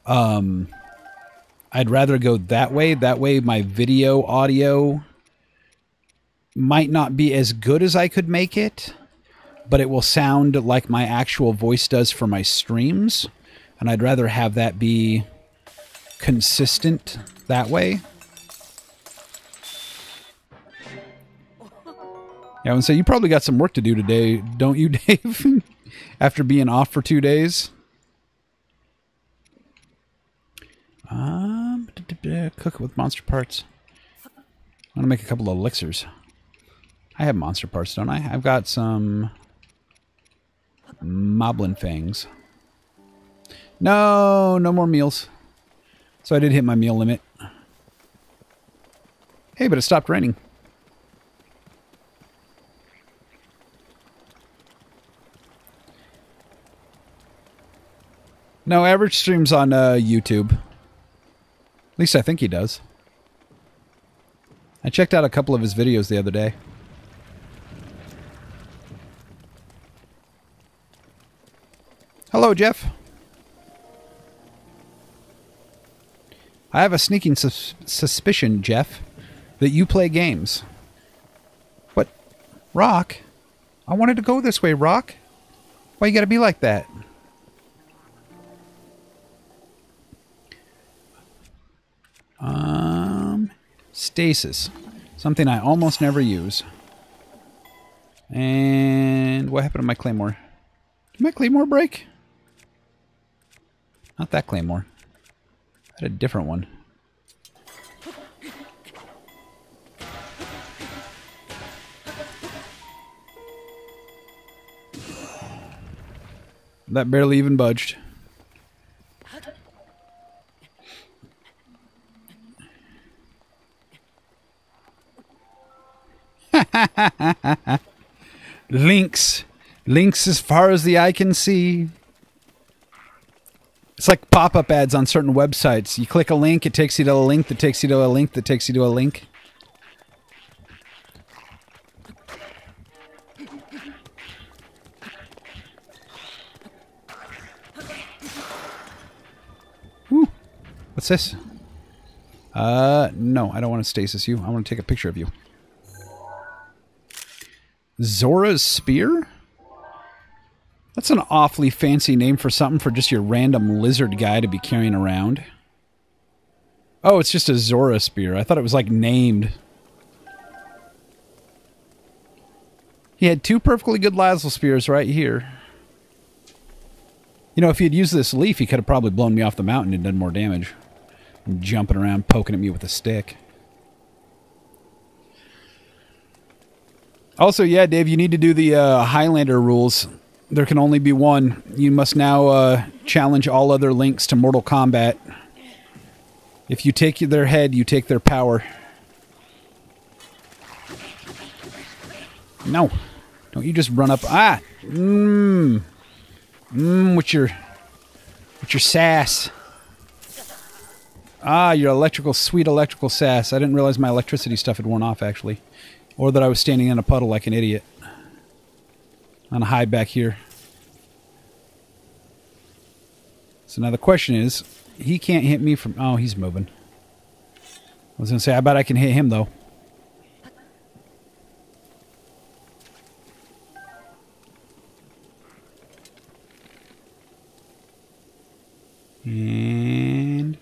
I'd rather go that way. That way my video audio might not be as good as I could make it, but it will sound like my actual voice does for my streams, and I'd rather have that be consistent that way. Yeah, I would say you probably got some work to do today, don't you, Dave? After being off for 2 days. Cook it with monster parts. I'm gonna make a couple of elixirs. I have monster parts, don't I? I've got some moblin fangs. No more meals. So I did hit my meal limit. Hey, but it stopped raining. No, Average streams on YouTube. At least I think he does. I checked out a couple of his videos the other day. Hello, Jeff. I have a sneaking suspicion, Jeff, that you play games. What? Rock? I wanted to go this way, Rock. Why you gotta be like that? Stasis. Something I almost never use. And what happened to my claymore? Did my claymore break? Not that claymore. I had a different one. That barely even budged. Links. Links as far as the eye can see. It's like pop-up ads on certain websites. You click a link, it takes you to a link that takes you to a link that takes you to a link. What's this? No, I don't want to stasis you. I want to take a picture of you. Zora's Spear? That's an awfully fancy name for something for just your random lizard guy to be carrying around. Oh, it's just a Zora Spear. I thought it was, like, named. He had 2 perfectly good Lazzle Spears right here. You know, if he had used this leaf, he could have probably blown me off the mountain and done more damage. Jumping around, poking at me with a stick. Also, yeah, Dave, you need to do the Highlander rules. There can only be one. You must now challenge all other links to Mortal Kombat. If you take their head, you take their power. No. Don't you just run up. Ah! With your sass. Ah, your electrical, sweet electrical sass. I didn't realize my electricity stuff had worn off, actually. Or that I was standing in a puddle like an idiot. On a hide back here. So now the question is, he can't hit me from... Oh, he's moving. I was going to say, I bet I can hit him, though. And...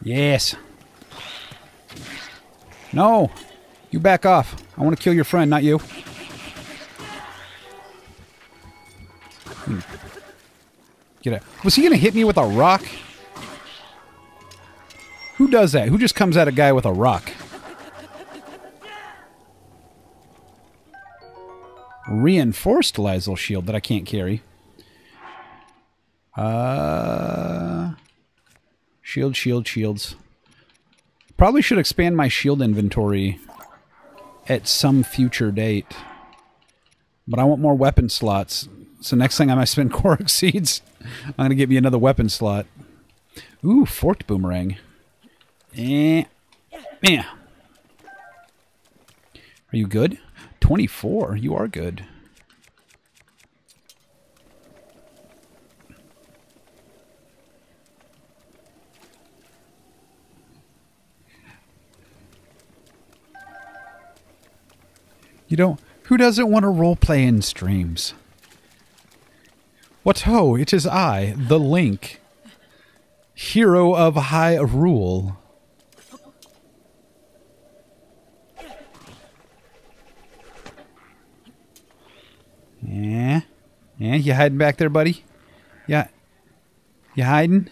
Yes. No. You back off. I want to kill your friend, not you. Get it. Was he going to hit me with a rock? Who does that? Who just comes at a guy with a rock? Reinforced Lazzle shield that I can't carry. Shields. Probably should expand my shield inventory at some future date. But I want more weapon slots. So next thing I might spend Korok Seeds. I'm going to get me another weapon slot. Ooh, forked boomerang. Yeah. Are you good? 24. You are good. You don't... Who doesn't want to roleplay in streams? What ho, it is I, the Link, hero of Hyrule. Yeah? Yeah, you hiding back there, buddy? Yeah. You hiding?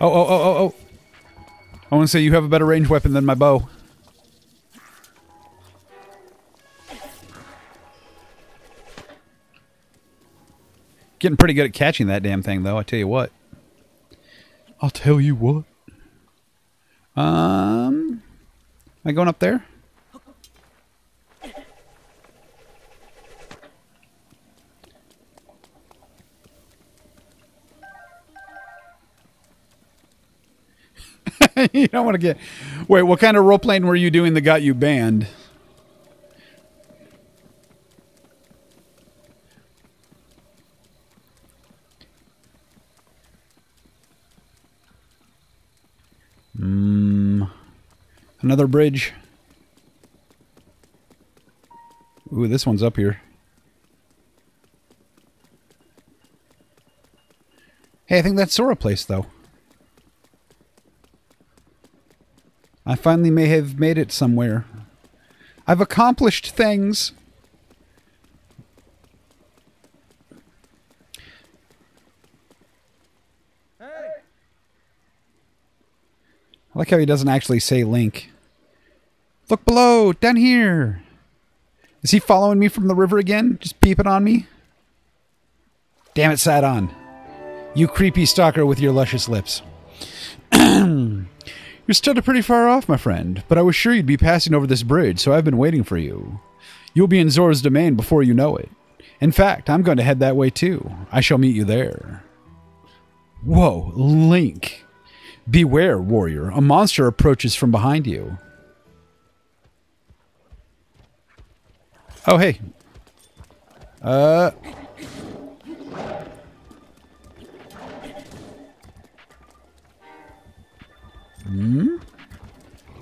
Oh. I want to say you have a better range weapon than my bow. Getting pretty good at catching that damn thing, though, I tell you what. I'll tell you what. Am I going up there? You don't want to get... Wait, what kind of role-playing were you doing that got you banned? Another bridge. Ooh, this one's up here. Hey, I think that's Sora Place, though. I finally may have made it somewhere. I've accomplished things. Hey. I like how he doesn't actually say Link. Look below, down here. Is he following me from the river again? Just peeping on me? Damn it, Sidon. You creepy stalker with your luscious lips. You're still pretty far off, my friend, but I was sure you'd be passing over this bridge, so I've been waiting for you. You'll be in Zora's domain before you know it. In fact, I'm going to head that way too. I shall meet you there. Whoa, Link. Beware, warrior. A monster approaches from behind you. Oh, hey.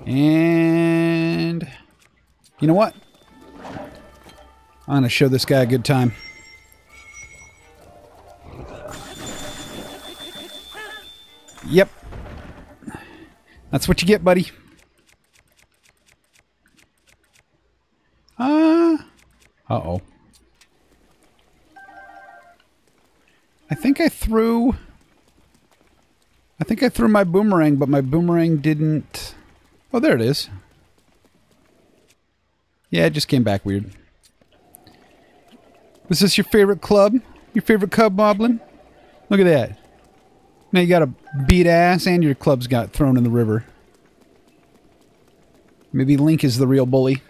And you know what? I'm gonna show this guy a good time. Yep. That's what you get, buddy. Uh-oh. I think I threw my boomerang, but my boomerang didn't... Oh, there it is. Yeah, it just came back weird. Was this your favorite club? Your favorite club, Moblin? Look at that. Now you got a beat ass and your club's got thrown in the river. Maybe Link is the real bully.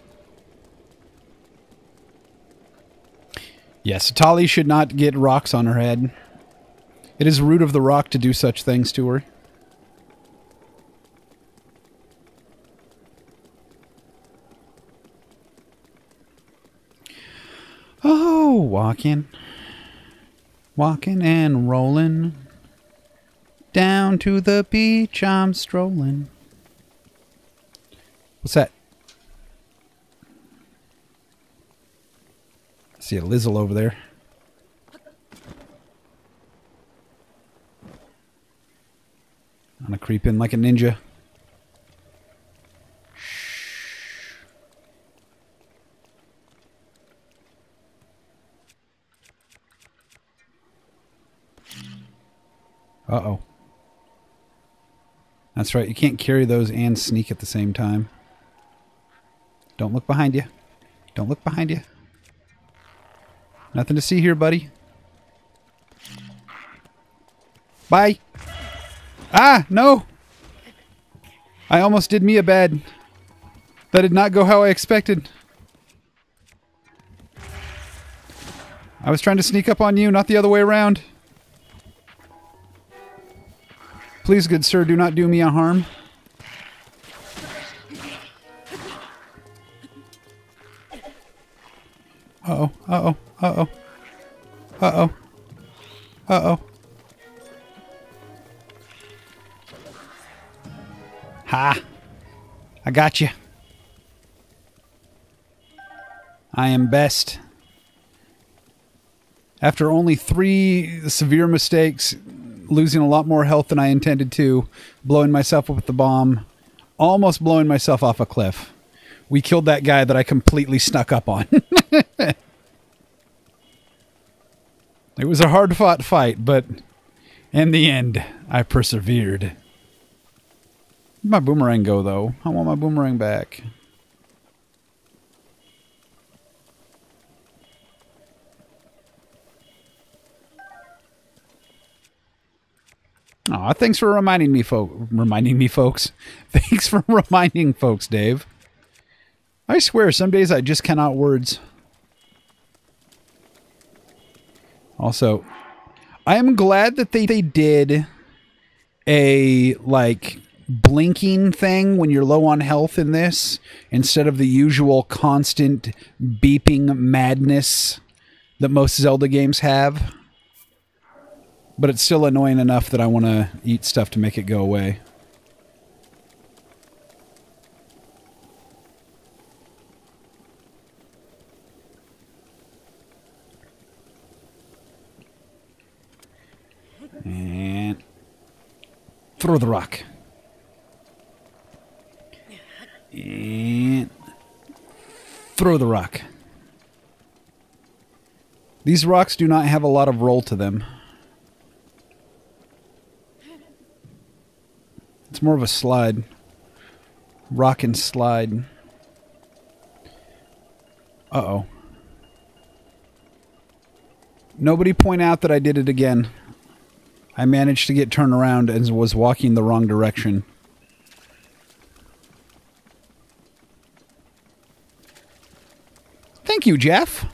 Yes, Tali should not get rocks on her head. It is rude of the rock to do such things to her. Oh, walking. Walking and rolling. Down to the beach I'm strolling. What's that? I see a Lizzle over there. I'm gonna creep in like a ninja. Uh-oh. That's right, you can't carry those and sneak at the same time. Don't look behind you. Don't look behind you. Nothing to see here, buddy. Bye. Ah, no. I almost did me a bad. That did not go how I expected. I was trying to sneak up on you, not the other way around. Please, good sir, do not do me a harm. Uh-oh, uh-oh, uh-oh. Uh-oh. Uh-oh. Ha! I got you. I am best. After only 3 severe mistakes, losing a lot more health than I intended to, blowing myself up with the bomb, almost blowing myself off a cliff, we killed that guy that I completely snuck up on. It was a hard-fought fight, but in the end, I persevered. Where'd my boomerang go, though? I want my boomerang back. Aw, thanks for reminding me, folks. Thanks for reminding folks, Dave. I swear, some days I just cannot words. Also, I am glad that they did a, like, blinking thing when you're low on health in this, instead of the usual constant beeping madness that most Zelda games have. But it's still annoying enough that I want to eat stuff to make it go away. And throw the rock. And throw the rock. These rocks do not have a lot of roll to them. It's more of a slide. Rock and slide. Uh-oh. Nobody point out that I did it again. I managed to get turned around and was walking the wrong direction. Thank you, Jeff.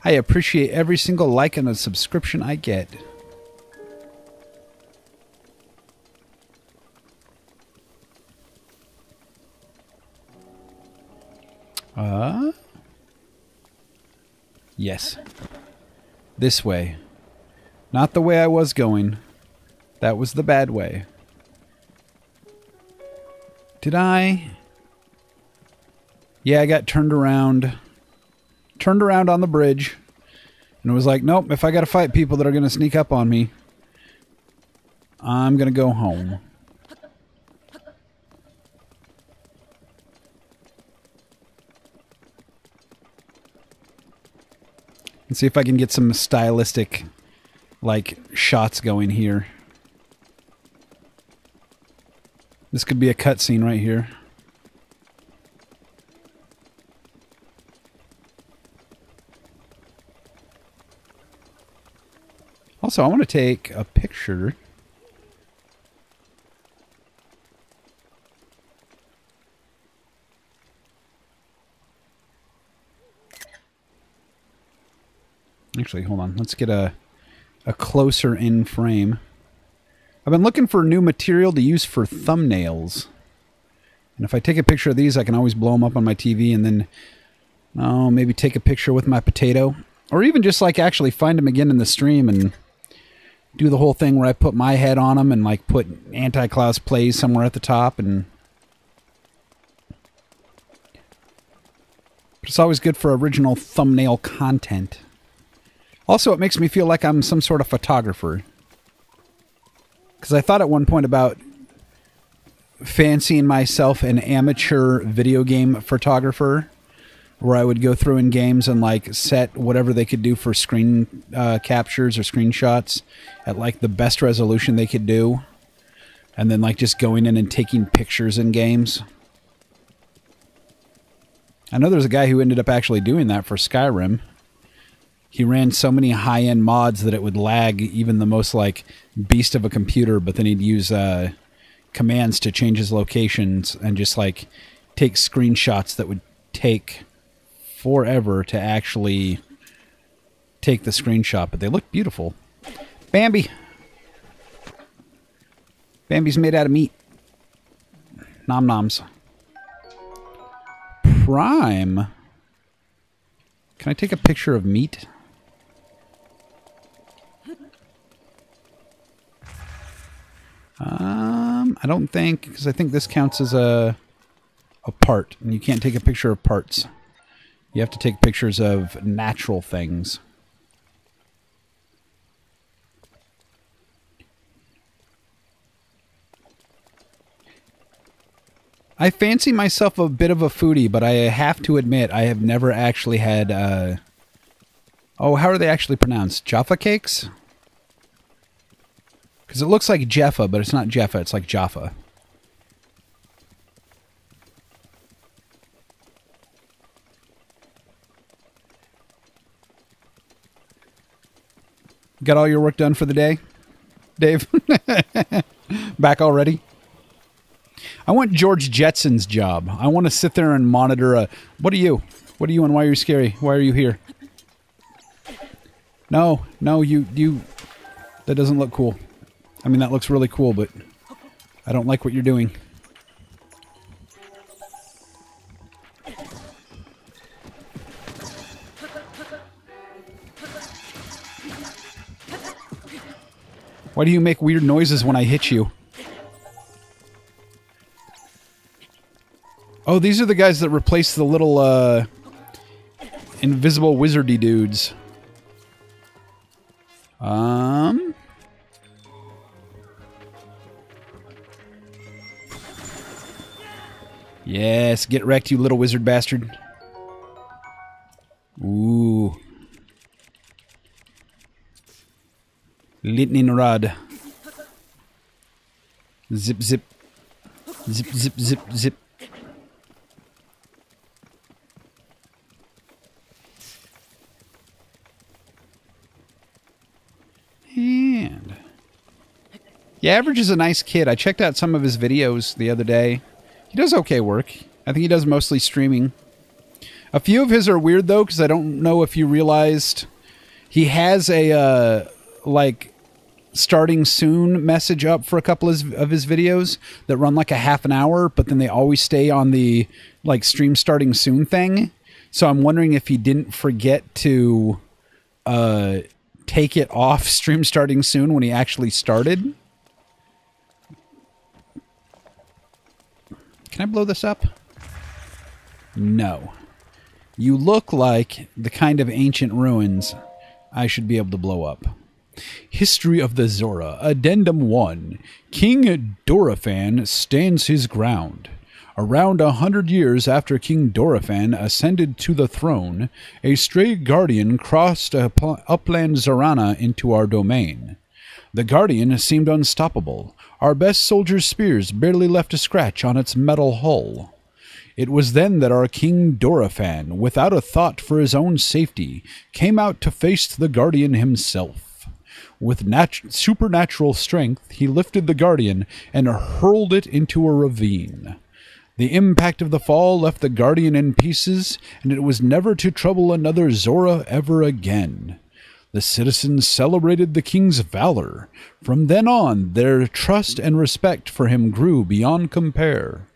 I appreciate every single like and a subscription I get. Yes. This way. Not the way I was going. That was the bad way. Did I? Yeah, I got turned around. Turned around on the bridge. And it was like, nope, if I gotta fight people that are gonna sneak up on me, I'm gonna go home. Let's see if I can get some stylistic, like, shots going here. This could be a cutscene right here. Also, I want to take a picture. Actually, hold on. Let's get a closer in frame. I've been looking for new material to use for thumbnails. And if I take a picture of these, I can always blow them up on my TV and then, oh, maybe take a picture with my potato. Or even just, like, actually find them again in the stream and do the whole thing where I put my head on them and, like, put AntiClause plays somewhere at the top. And but it's always good for original thumbnail content. Also, it makes me feel like I'm some sort of photographer. Because I thought at one point about fancying myself an amateur video game photographer, where I would go through in games and like set whatever they could do for screen captures or screenshots at like the best resolution they could do. And then like just going in and taking pictures in games. I know there's a guy who ended up actually doing that for Skyrim. He ran so many high-end mods that it would lag even the most, like, beast of a computer, but then he'd use commands to change his locations and just, like, take screenshots that would take forever to actually take the screenshot, but they look beautiful. Bambi! Bambi's made out of meat. Nom-noms. Prime. Can I take a picture of meat? I don't think, because I think this counts as a part, and you can't take a picture of parts. You have to take pictures of natural things. I fancy myself a bit of a foodie, but I have to admit I have never actually had, oh, how are they actually pronounced? Jaffa cakes? Because it looks like Jaffa, but it's not Jaffa, it's like Jaffa. Got all your work done for the day, Dave? Back already? I want George Jetson's job. I want to sit there and monitor a... What are you? What are you and why are you scary? Why are you here? No, you... That doesn't look cool. I mean, that looks really cool, but I don't like what you're doing. Why do you make weird noises when I hit you? Oh, these are the guys that replace the little, invisible wizardy dudes. Yes, get wrecked, you little wizard bastard. Ooh. Lightning rod. Zip, zip. Zip, zip, zip, zip. And... yeah, Average is a nice kid. I checked out some of his videos the other day. He does okay work. I think he does mostly streaming. A few of his are weird, though, because I don't know if you realized he has a, like, starting soon message up for a couple of his videos that run like a half an hour, but then they always stay on the like stream starting soon thing. So I'm wondering if he didn't forget to take it off stream starting soon when he actually started. Can I blow this up? No. You look like the kind of ancient ruins I should be able to blow up. History of the Zora, Addendum 1. King Dorephan stands his ground. Around 100 years after King Dorephan ascended to the throne, a stray guardian crossed upland Zorana into our domain. The guardian seemed unstoppable. Our best soldiers' spears barely left a scratch on its metal hull. It was then that our King Dorephan, without a thought for his own safety, came out to face the guardian himself. With supernatural strength, he lifted the guardian and hurled it into a ravine. The impact of the fall left the guardian in pieces, and it was never to trouble another Zora ever again. The citizens celebrated the king's valor. From then on, their trust and respect for him grew beyond compare.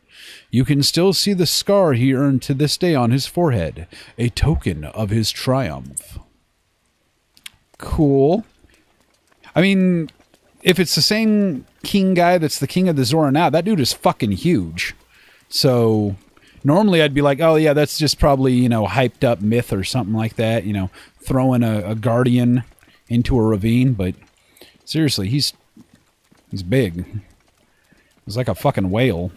You can still see the scar he earned to this day on his forehead, a token of his triumph. Cool. I mean, if it's the same king guy that's the king of the Zora now, that dude is fucking huge. So normally I'd be like, oh yeah, that's just probably, you know, hyped up myth or something like that, you know, throwing a guardian into a ravine. But seriously, he's big. He's like a fucking whale.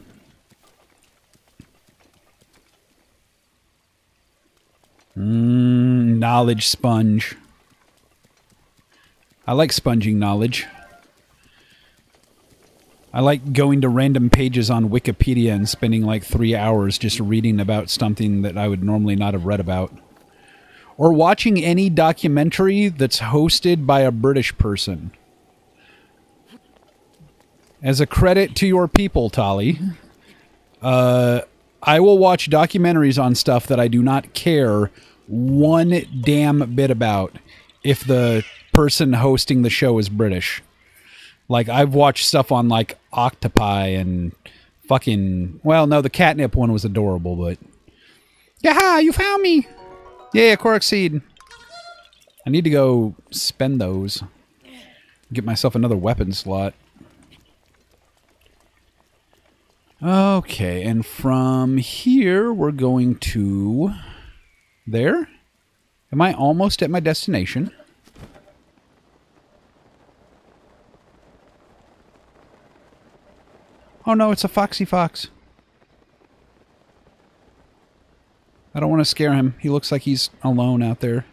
Knowledge sponge. I like sponging knowledge. I like going to random pages on Wikipedia and spending like 3 hours just reading about something that I would normally not have read about. Or watching any documentary that's hosted by a British person. As a credit to your people, Tali, I will watch documentaries on stuff that I do not care one damn bit about if the person hosting the show is British. Like, I've watched stuff on, like, octopi and fucking... Well, no, the catnip one was adorable, but... Yaha, you found me! Yeah, Korok seed. I need to go spend those. Get myself another weapon slot. Okay, and from here, we're going to... There? Am I almost at my destination? Oh no, it's a foxy fox. I don't want to scare him. He looks like he's alone out there.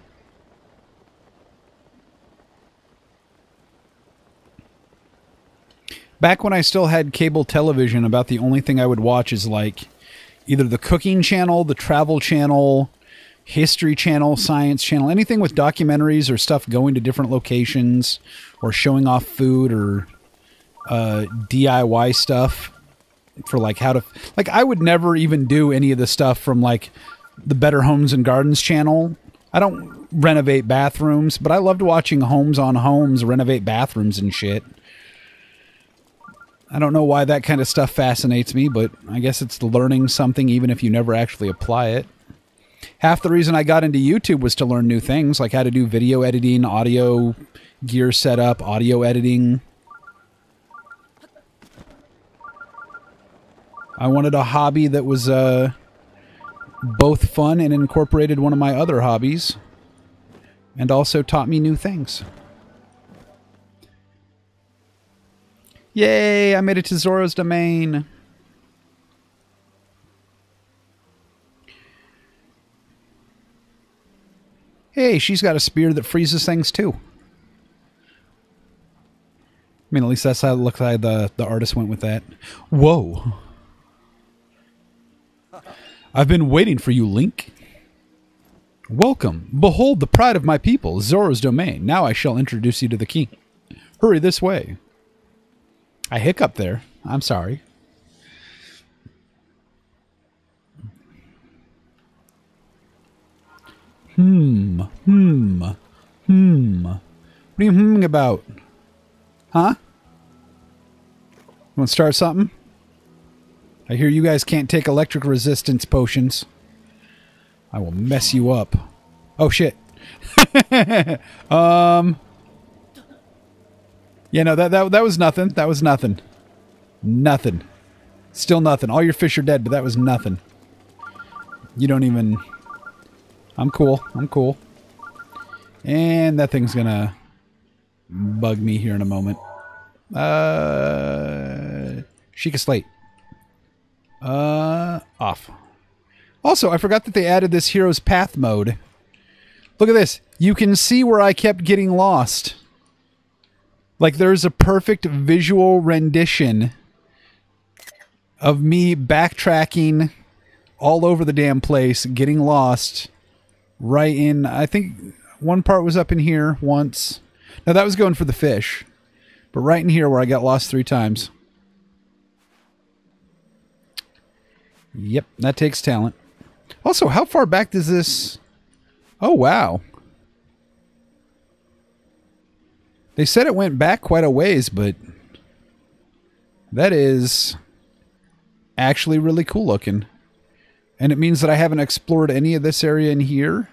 Back when I still had cable television, about the only thing I would watch is like either the cooking channel, the travel channel, history channel, science channel, anything with documentaries or stuff going to different locations or showing off food or DIY stuff for like how to... Like, I would never even do any of the stuff from like the Better Homes and Gardens channel. I don't renovate bathrooms, but I loved watching Homes on Homes renovate bathrooms and shit. I don't know why that kind of stuff fascinates me, but I guess it's learning something even if you never actually apply it. Half the reason I got into YouTube was to learn new things, like how to do video editing, audio gear setup, audio editing. I wanted a hobby that was both fun and incorporated one of my other hobbies, and also taught me new things. Yay, I made it to Zora's domain. Hey, she's got a spear that freezes things too. I mean, at least that's how it looks like the artist went with that. Whoa. I've been waiting for you, Link. Welcome. Behold the pride of my people, Zora's domain. Now I shall introduce you to the king. Hurry this way. I hiccuped there. I'm sorry. What are you about? Huh? You want to start something? I hear you guys can't take electric resistance potions. I will mess you up. Oh, shit. Yeah, no, that was nothing. That was nothing. Nothing. Still nothing. All your fish are dead, but that was nothing. You don't even... I'm cool. I'm cool. And that thing's gonna bug me here in a moment. Sheikah Slate. Off. Also, I forgot that they added this Hero's Path mode. Look at this. You can see where I kept getting lost. Like, there's a perfect visual rendition of me backtracking all over the damn place, getting lost right in... I think one part was up in here once. Now, that was going for the fish. But right in here where I got lost 3 times. Yep, that takes talent. Also, how far back does this... Oh, wow. They said it went back quite a ways, but... that is actually really cool looking. And it means that I haven't explored any of this area in here.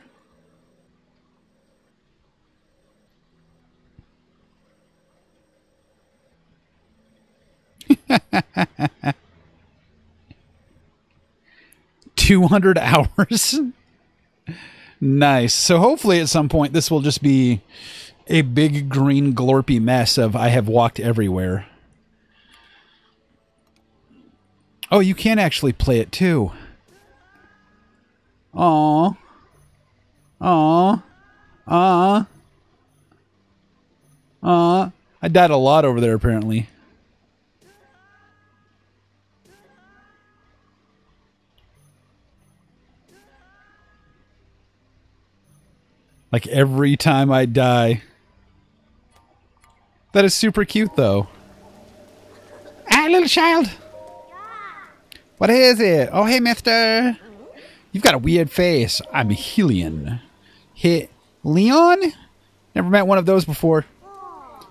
$200 hours. Nice. So hopefully at some point this will just be a big green glorpy mess of I have walked everywhere. Oh, you can actually play it too. Aww. Aww. Aww. Aww. I died a lot over there apparently. Like every time I die. That is super cute though. Ah, little child. What is it? Oh, hey, mister. You've got a weird face. I'm Helion. Leon? Never met one of those before.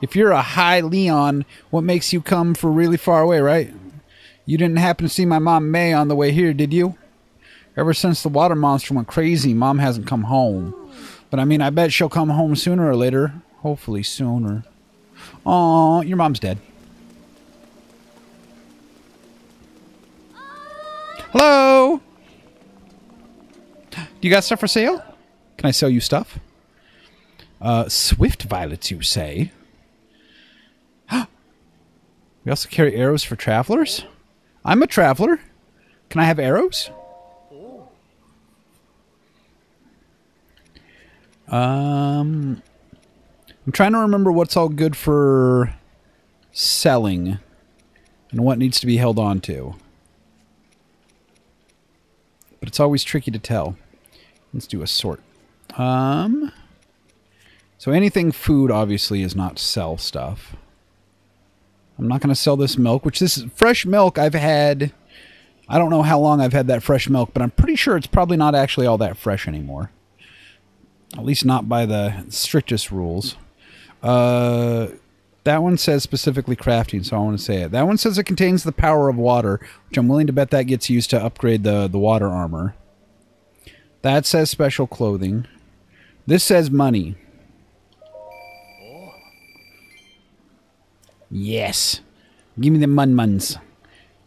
If you're a high Leon, what makes you come from really far away, right? You didn't happen to see my mom May on the way here, did you? Ever since the water monster went crazy, Mom hasn't come home. But I mean, I bet she'll come home sooner or later. Hopefully sooner. Aw, your mom's dead. Hello? Do you got stuff for sale? Can I sell you stuff? Swift violets, you say? We also carry arrows for travelers? I'm a traveler. Can I have arrows? I'm trying to remember what's all good for selling and what needs to be held on to. But it's always tricky to tell. Let's do a sort. So anything food obviously is not sell stuff. I'm not going to sell this milk, which this is fresh milk I've had. I don't know how long I've had that fresh milk, but I'm pretty sure it's probably not actually all that fresh anymore. At least not by the strictest rules. That one says specifically crafting, so I want to say it. That one says it contains the power of water, which I'm willing to bet that gets used to upgrade the water armor. That says special clothing. This says money. Yes. Give me the mun-muns.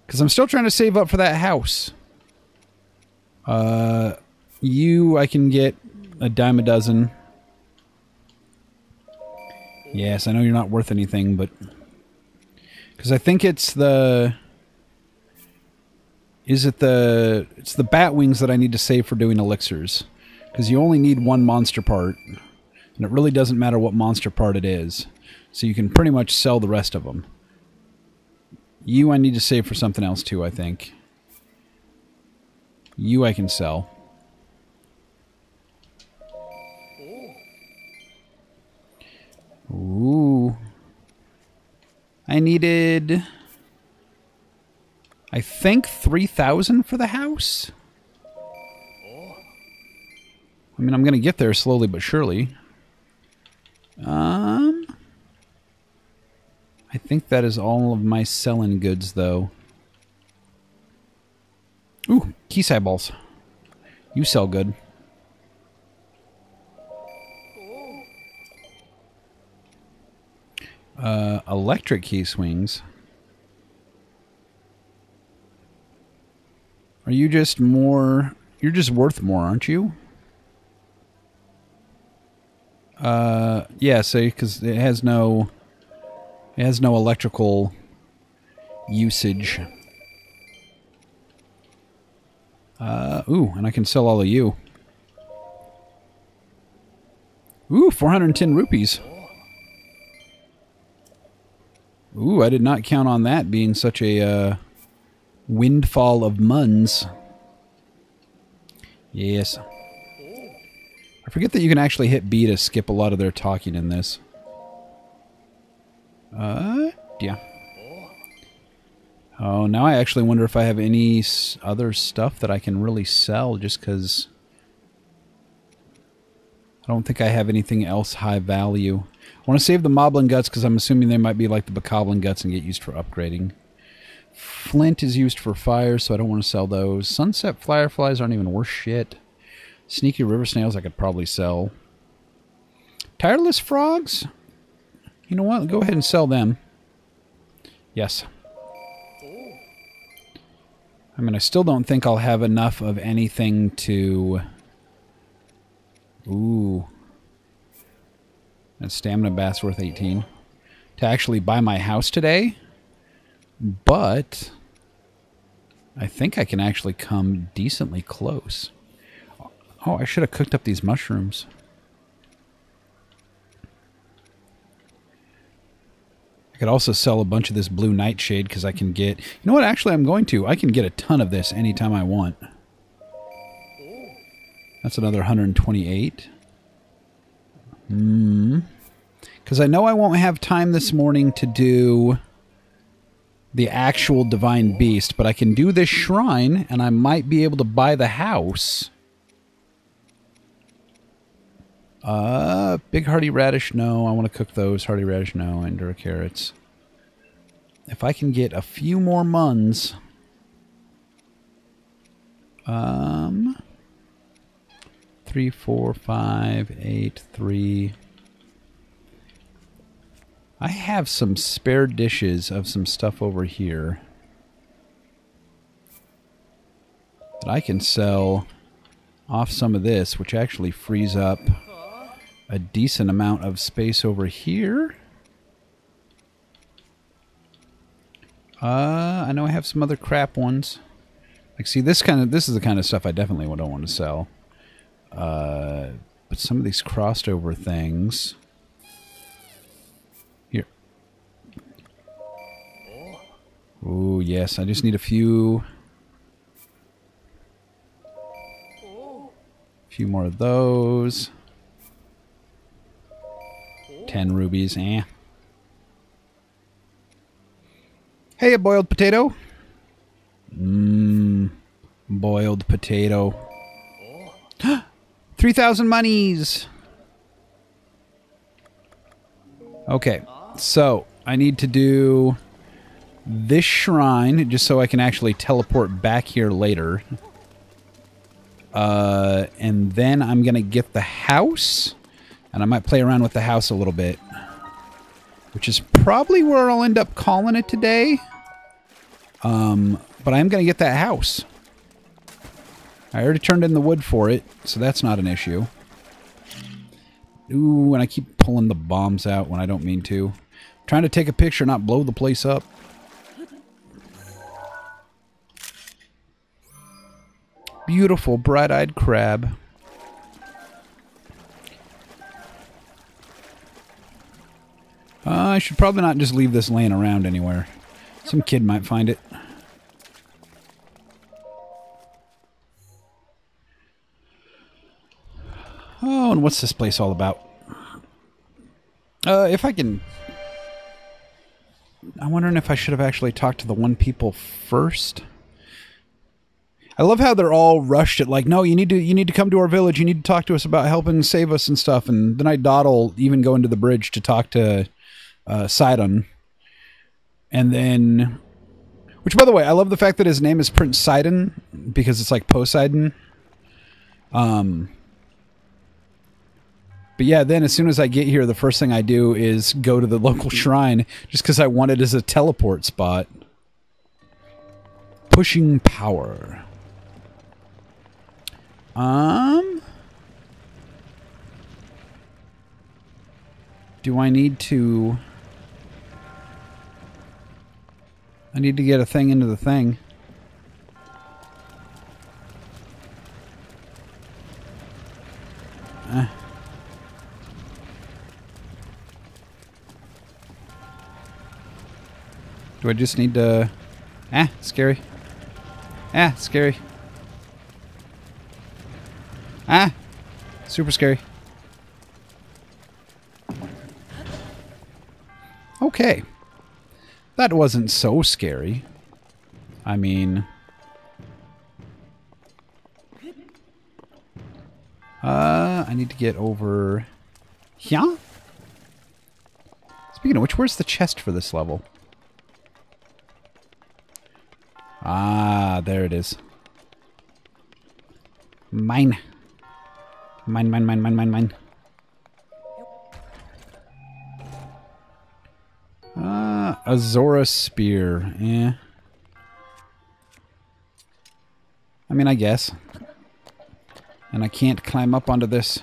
Because I'm still trying to save up for that house. You, I can get a dime a dozen. Yes, I know you're not worth anything, but... because I think it's the... Is it the... It's the bat wings that I need to save for doing elixirs. Because you only need one monster part. And it really doesn't matter what monster part it is. So you can pretty much sell the rest of them. You I need to save for something else too, I think. You I can sell. Ooh. I needed... I think 3,000 for the house? I mean, I'm going to get there slowly but surely. think that is all of my selling goods, though. Ooh, key eyeballs. You sell good. Electric key swings. Are you just more... You're just worth more, aren't you? Yeah, so because it has no electrical usage. Ooh, and I can sell all of you. Ooh, 410 rupees. Ooh, I did not count on that being such a windfall of muns. Yes. I forget that you can actually hit B to skip a lot of their talking in this. Yeah. Oh, now I actually wonder if I have any other stuff that I can really sell, just because I don't think I have anything else high value. I want to save the Moblin Guts because I'm assuming they might be like the Bokoblin Guts and get used for upgrading. Flint is used for fire, so I don't want to sell those. Sunset Fireflies aren't even worth shit. Sneaky River Snails I could probably sell. Tireless Frogs? You know what? Go ahead and sell them. Yes. I mean, I still don't think I'll have enough of anything to... Ooh. That stamina bath's worth 18. To actually buy my house today. But I think I can actually come decently close. Oh, I should have cooked up these mushrooms. I could also sell a bunch of this blue nightshade because I can get... You know what? Actually, I'm going to. I can get a ton of this anytime I want. That's another 128. Because I know I won't have time this morning to do the actual Divine Beast, but I can do this shrine, and I might be able to buy the house. Big Hardy Radish, no. I want to cook those. Hardy Radish, no. Endura Carrots. If I can get a few more muns... 3, 4, 5, 8, 3... I have some spare dishes of some stuff over here that I can sell off some of this, which actually frees up a decent amount of space over here. I know I have some other crap ones. Like, see, this is the kind of stuff I definitely don't want to sell. But some of these crossed over things... Ooh, yes, I just need a few more of those. 10 rubies, eh. Hey, a boiled potato. Boiled potato. 3,000 monies! Okay, so I need to do... this shrine, just so I can actually teleport back here later. And then I'm going to get the house. And I might play around with the house a little bit. Which is probably where I'll end up calling it today. But I am going to get that house. I already turned in the wood for it, so that's not an issue. Ooh, and I keep pulling the bombs out when I don't mean to. I'm trying to take a picture, not blow the place up. Beautiful bright-eyed crab. I should probably not just leave this laying around anywhere. Some kid might find it. Oh, and what's this place all about? If I can... I'm wondering if I should have actually talked to the one people first. I love how they're all rushed at like, no, you need to come to our village. You need to talk to us about helping save us and stuff. And then I dawdle even go into the bridge to talk to Sidon. And then... Which, by the way, I love the fact that his name is Prince Sidon, because it's like Poseidon. But yeah, then as soon as I get here, the first thing I do is go to the local shrine, just because I want it as a teleport spot. Pushing power. Do I need to... I need to get a thing into the thing. Do I just need to... scary. Scary. Super scary. Okay. That wasn't so scary. I mean... I need to get over... here? Speaking of which, where's the chest for this level? Ah, there it is. Mine. Mine. Azora Spear. Yeah. I mean, I guess. And I can't climb up onto this,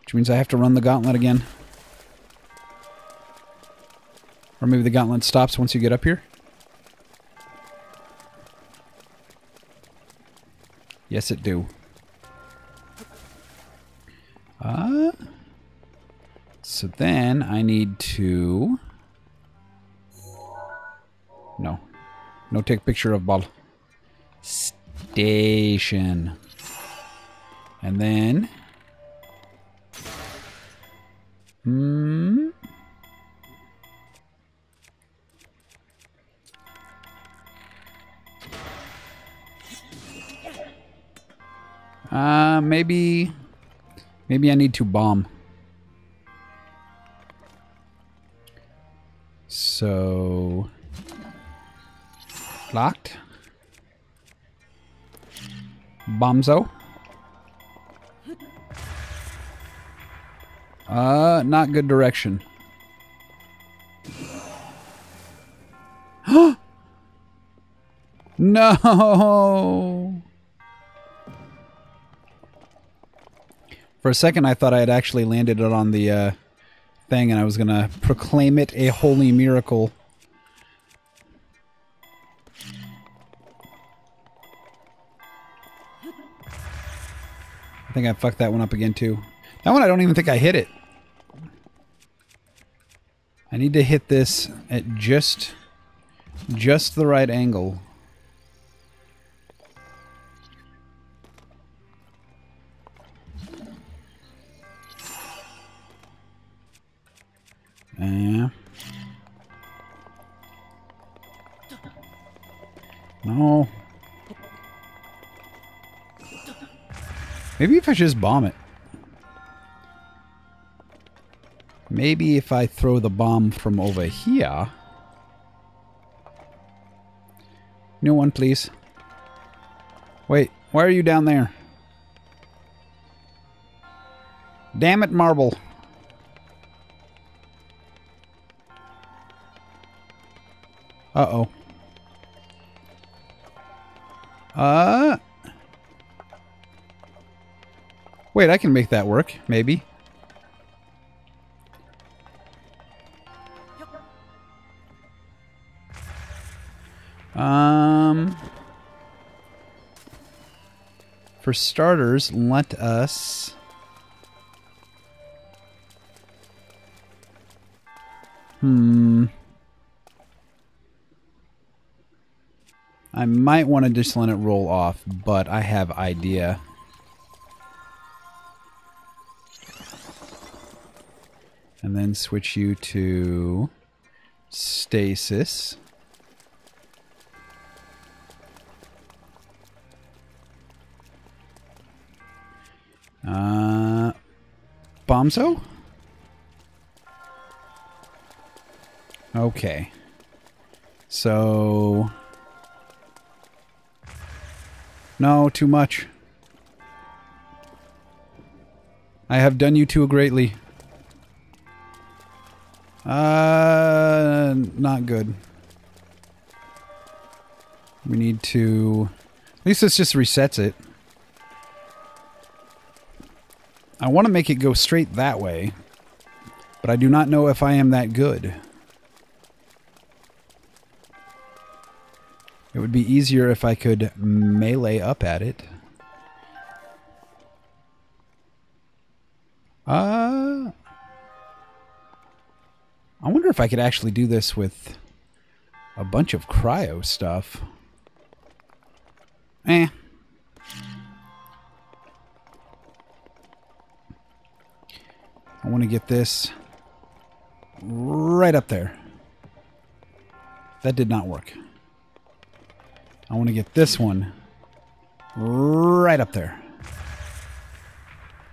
which means I have to run the gauntlet again. Or maybe the gauntlet stops once you get up here. Yes, it do. So then I need to... No. No take picture of ball. Station. And then... Maybe I need to bomb. So... Locked. Bombzo. Not good direction. No! For a second, I thought I had actually landed it on the thing, and I was going to proclaim it a holy miracle. I think I fucked that one up again, too. That one, I don't even think I hit it. I need to hit this at just the right angle. No. Maybe if I just bomb it. Maybe if I throw the bomb from over here. New one, please. Wait, why are you down there? Damn it, marble. Uh-oh. Wait, I can make that work, maybe. For starters, let us... I might want to just let it roll off, but I have idea. And then switch you to stasis. Bombzo? Okay. So... No, too much. I have done you too greatly. Not good. We need to... At least this just resets it. I want to make it go straight that way, but I do not know if I am that good. It would be easier if I could melee up at it. I wonder if I could actually do this with a bunch of cryo stuff. Eh. I want to get this right up there. That did not work. I want to get this one right up there.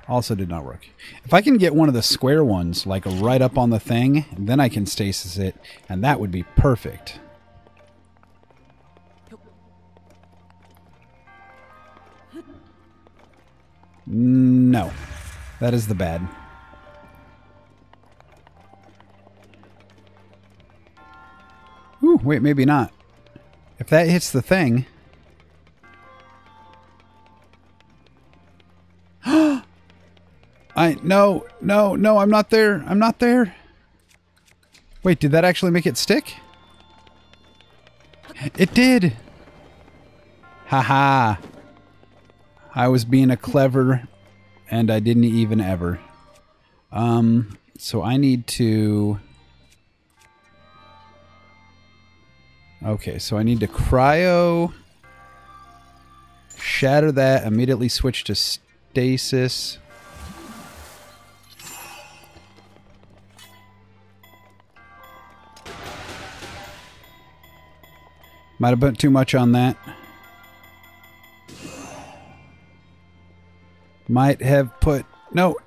Also did not work. If I can get one of the square ones, like right up on the thing, then I can stasis it, and that would be perfect. No. That is the bad. Ooh, wait, maybe not. If that hits the thing... No, I'm not there. I'm not there. Wait, did that actually make it stick? It did! Haha. I was being a clever, and I didn't even ever. So I need to... Okay, so I need to cryo, shatter that, immediately switch to stasis. Might have put too much on that. Might have put... No.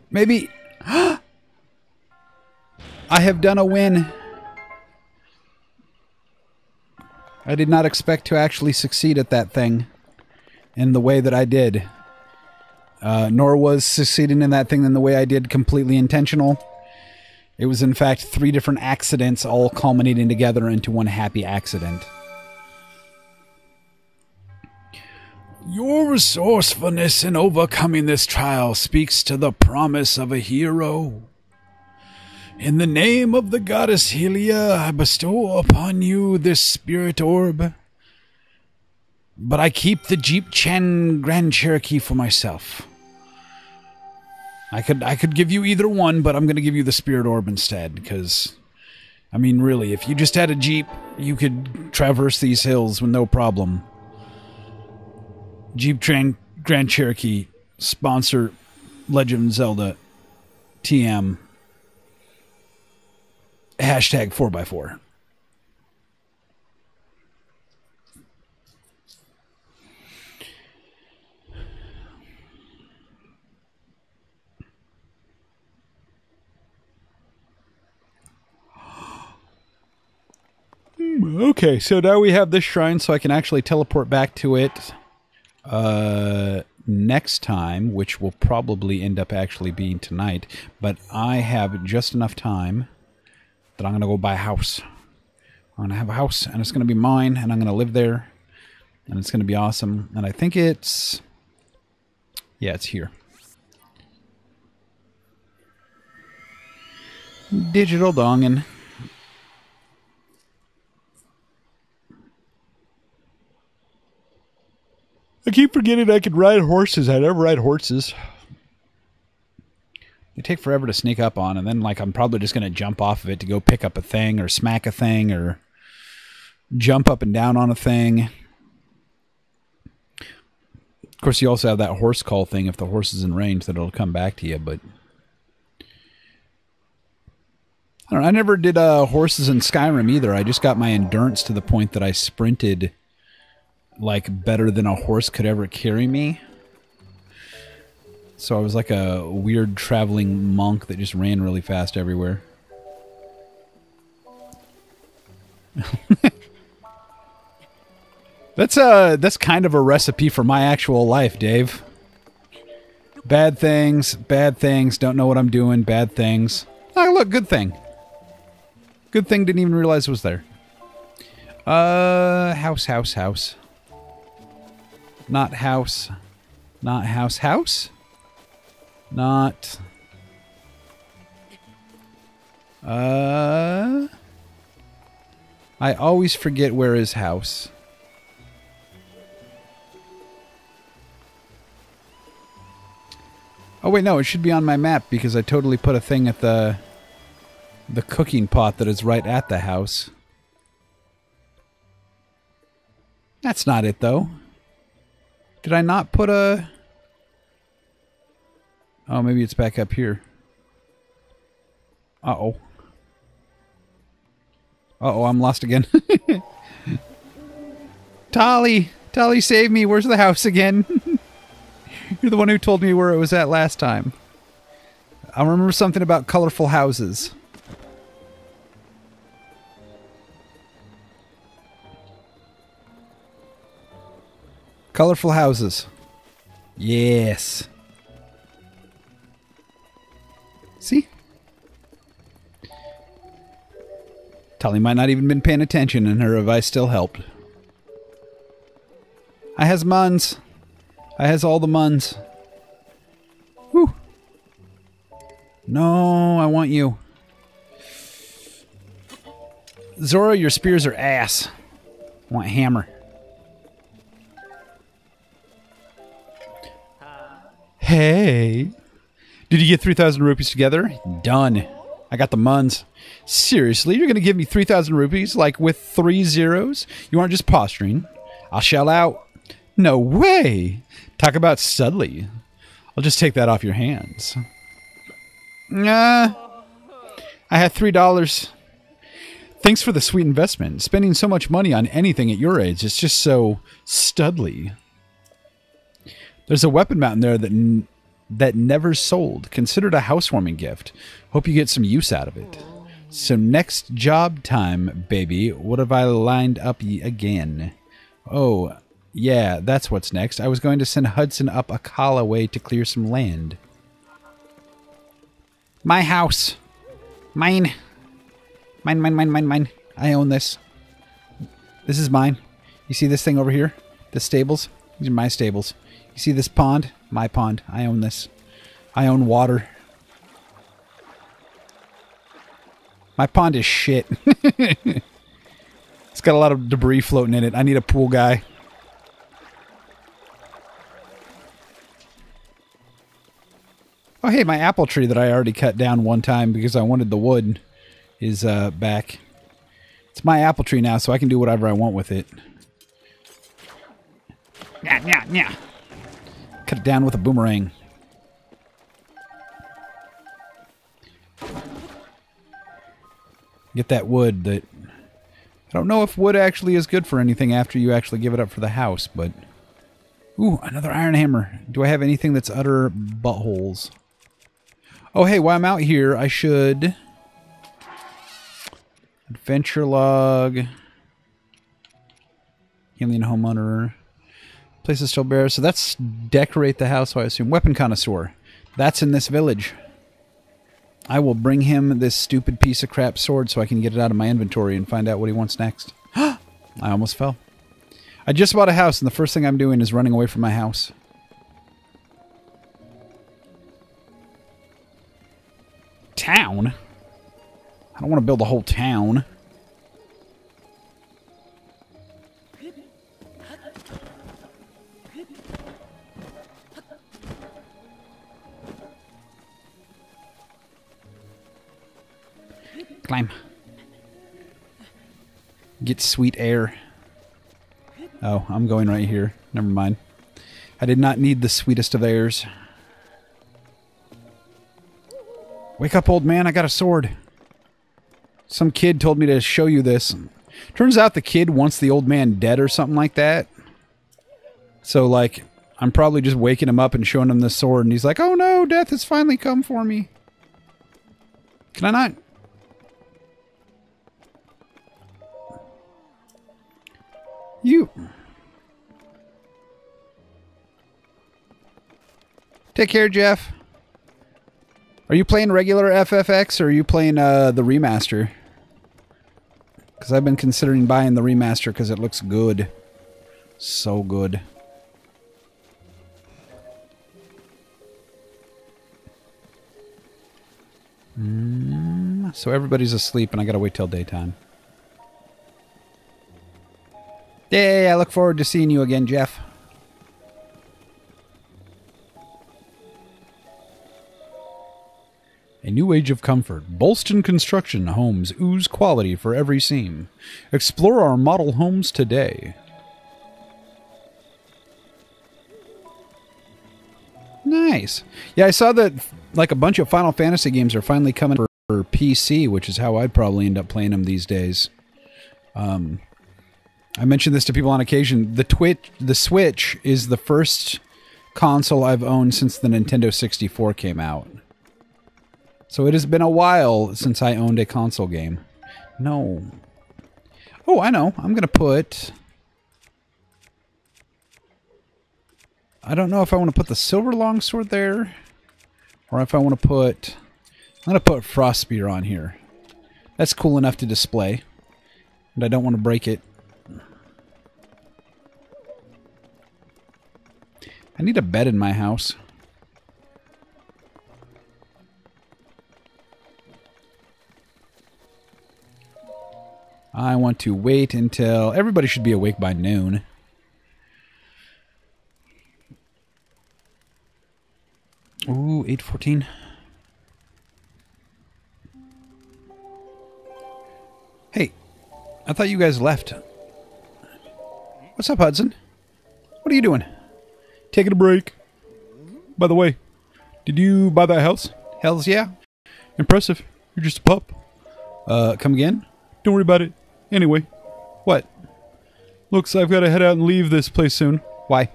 Maybe... I have done a win. I did not expect to actually succeed at that thing in the way that I did. Nor was succeeding in that thing in the way I did completely intentional. It was in fact 3 different accidents all culminating together into one happy accident. Your resourcefulness in overcoming this trial speaks to the promise of a hero. In the name of the goddess Helia, I bestow upon you this spirit orb. But I keep the Jeep Chen Grand Cherokee for myself. I could give you either one, but I'm going to give you the spirit orb instead, because, I mean, really, if you just had a Jeep, you could traverse these hills with no problem. Jeep Grand Cherokee, sponsor Legend of Zelda, TM. Hashtag 4x4. Okay, so now we have this shrine, so I can actually teleport back to it next time, which will probably end up actually being tonight. But I have just enough time that I'm going to go buy a house. I'm going to have a house, and it's going to be mine, and I'm going to live there, and it's going to be awesome. And I think it's... Yeah, it's here. Digital dongin'. I keep forgetting I could ride horses. I never ride horses. They take forever to sneak up on, and then like I'm probably just going to jump off of it to go pick up a thing or smack a thing or jump up and down on a thing. Of course, you also have that horse call thing. If the horse is in range, that it'll come back to you, but... I don't know, I never did horses in Skyrim either. I just got my endurance to the point that I sprinted like better than a horse could ever carry me. So I was like a weird traveling monk that just ran really fast everywhere. That's kind of a recipe for my actual life, Dave. Bad things, don't know what I'm doing, bad things. Oh, look, good thing. Good thing, didn't even realize it was there. House. Not house. Not house. Not... I always forget where is house. Oh wait, no, it should be on my map because I totally put a thing at the cooking pot that is right at the house. That's not it though. Did I not put a... Oh, maybe it's back up here. Uh-oh. Uh-oh, I'm lost again. Tolly! Tolly, save me! Where's the house again? You're the one who told me where it was at last time. I remember something about colorful houses. Colorful houses. Yes. See? Tolly might not even been paying attention and her advice still helped. I has muns. I has all the muns. Whew. No, I want you. Zora, your spears are ass. I want a hammer. Hey. Did you get 3,000 rupees together? Done. I got the muns. Seriously, you're going to give me 3,000 rupees, like with 3 zeros? You aren't just posturing. I'll shell out. No way. Talk about subtly. I'll just take that off your hands. Nah. I had $3. Thanks for the sweet investment. Spending so much money on anything at your age is just so studly. There's a weapon mountain there that never sold. Considered a housewarming gift. Hope you get some use out of it. So next job time, baby. What have I lined up again? Oh, yeah, that's what's next. I was going to send Hudson up Akala way to clear some land. My house. Mine. Mine. I own this. This is mine. You see this thing over here? The stables? These are my stables. You see this pond? My pond. I own this. I own water. My pond is shit. It's got a lot of debris floating in it. I need a pool guy. Oh, hey, my apple tree that I already cut down one time because I wanted the wood is back. It's my apple tree now, so I can do whatever I want with it. Yeah. Cut it down with a boomerang. Get that wood that... I don't know if wood actually is good for anything after you actually give it up for the house, but... Ooh, another iron hammer. Do I have anything that's utter buttholes? Oh, hey, while I'm out here, I should... Adventure log. Alien homeowner. Place is still bare. So that's decorate the house, so I assume. Weapon connoisseur. That's in this village. I will bring him this stupid piece of crap sword so I can get it out of my inventory and find out what he wants next. I almost fell. I just bought a house, and the first thing I'm doing is running away from my house. Town? I don't want to build a whole town. Climb. Get sweet air. Oh, I'm going right here. Never mind. I did not need the sweetest of airs. Wake up, old man. I got a sword. Some kid told me to show you this. Turns out the kid wants the old man dead or something like that. So, like, I'm probably just waking him up and showing him this sword, and he's like, oh no, death has finally come for me. Can I not? You... Take care, Jeff. Are you playing regular FFX or are you playing the remaster? Because I've been considering buying the remaster because it looks good. So good. So everybody's asleep and I gotta wait till daytime. Yay, I look forward to seeing you again, Jeff. A new age of comfort. Bolston Construction homes ooze quality for every seam. Explore our model homes today. Nice. Yeah, I saw that like a bunch of Final Fantasy games are finally coming for PC, which is how I'd probably end up playing them these days. I mentioned this to people on occasion. The Switch is the first console I've owned since the Nintendo 64 came out. So it has been a while since I owned a console game. No. Oh, I know. I'm going to put... I don't know if I want to put the silver longsword there, or if I want to put... I'm going to put Frostbeard on here. That's cool enough to display, and I don't want to break it. I need a bed in my house. I want to wait until... Everybody should be awake by noon. Ooh, 8:14. Hey, I thought you guys left. What's up, Hudson? What are you doing? Taking a break. By the way, did you buy that house? Hells yeah. Impressive. You're just a pup. Come again? Don't worry about it. Anyway. What? Looks I've got to head out and leave this place soon. Why?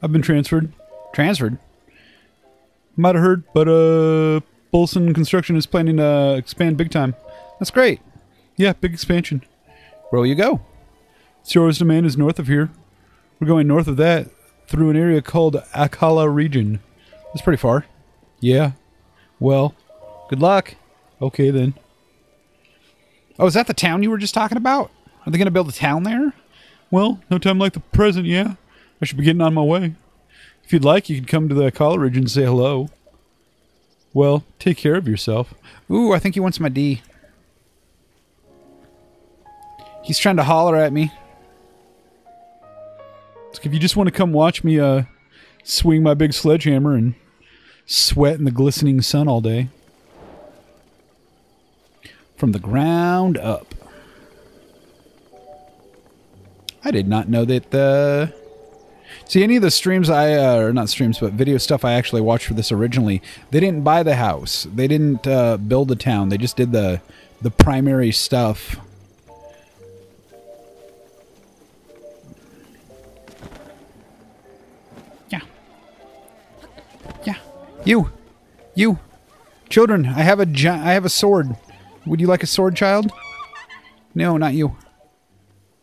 I've been transferred. Transferred? Might have heard, but Bolson Construction is planning to expand big time. That's great. Yeah, big expansion. Where will you go? Shores Domain is north of here. We're going north of that through an area called Akala region. That's pretty far. Yeah. Well, good luck. Okay then. Oh, is that the town you were just talking about? Are they going to build a town there? Well, no time like the present, yeah. I should be getting on my way. If you'd like, you could come to the Akala region and say hello. Well, take care of yourself. Ooh, I think he wants my D. He's trying to holler at me. It's like if you just want to come watch me swing my big sledgehammer and sweat in the glistening sun all day. From the ground up. I did not know that See, any of the streams or not streams, but video stuff I actually watched for this originally, they didn't buy the house. They didn't build the town. They just did the primary stuff. Yeah. Yeah. You. Children, I have a sword. Would you like a sword, child? No, not you.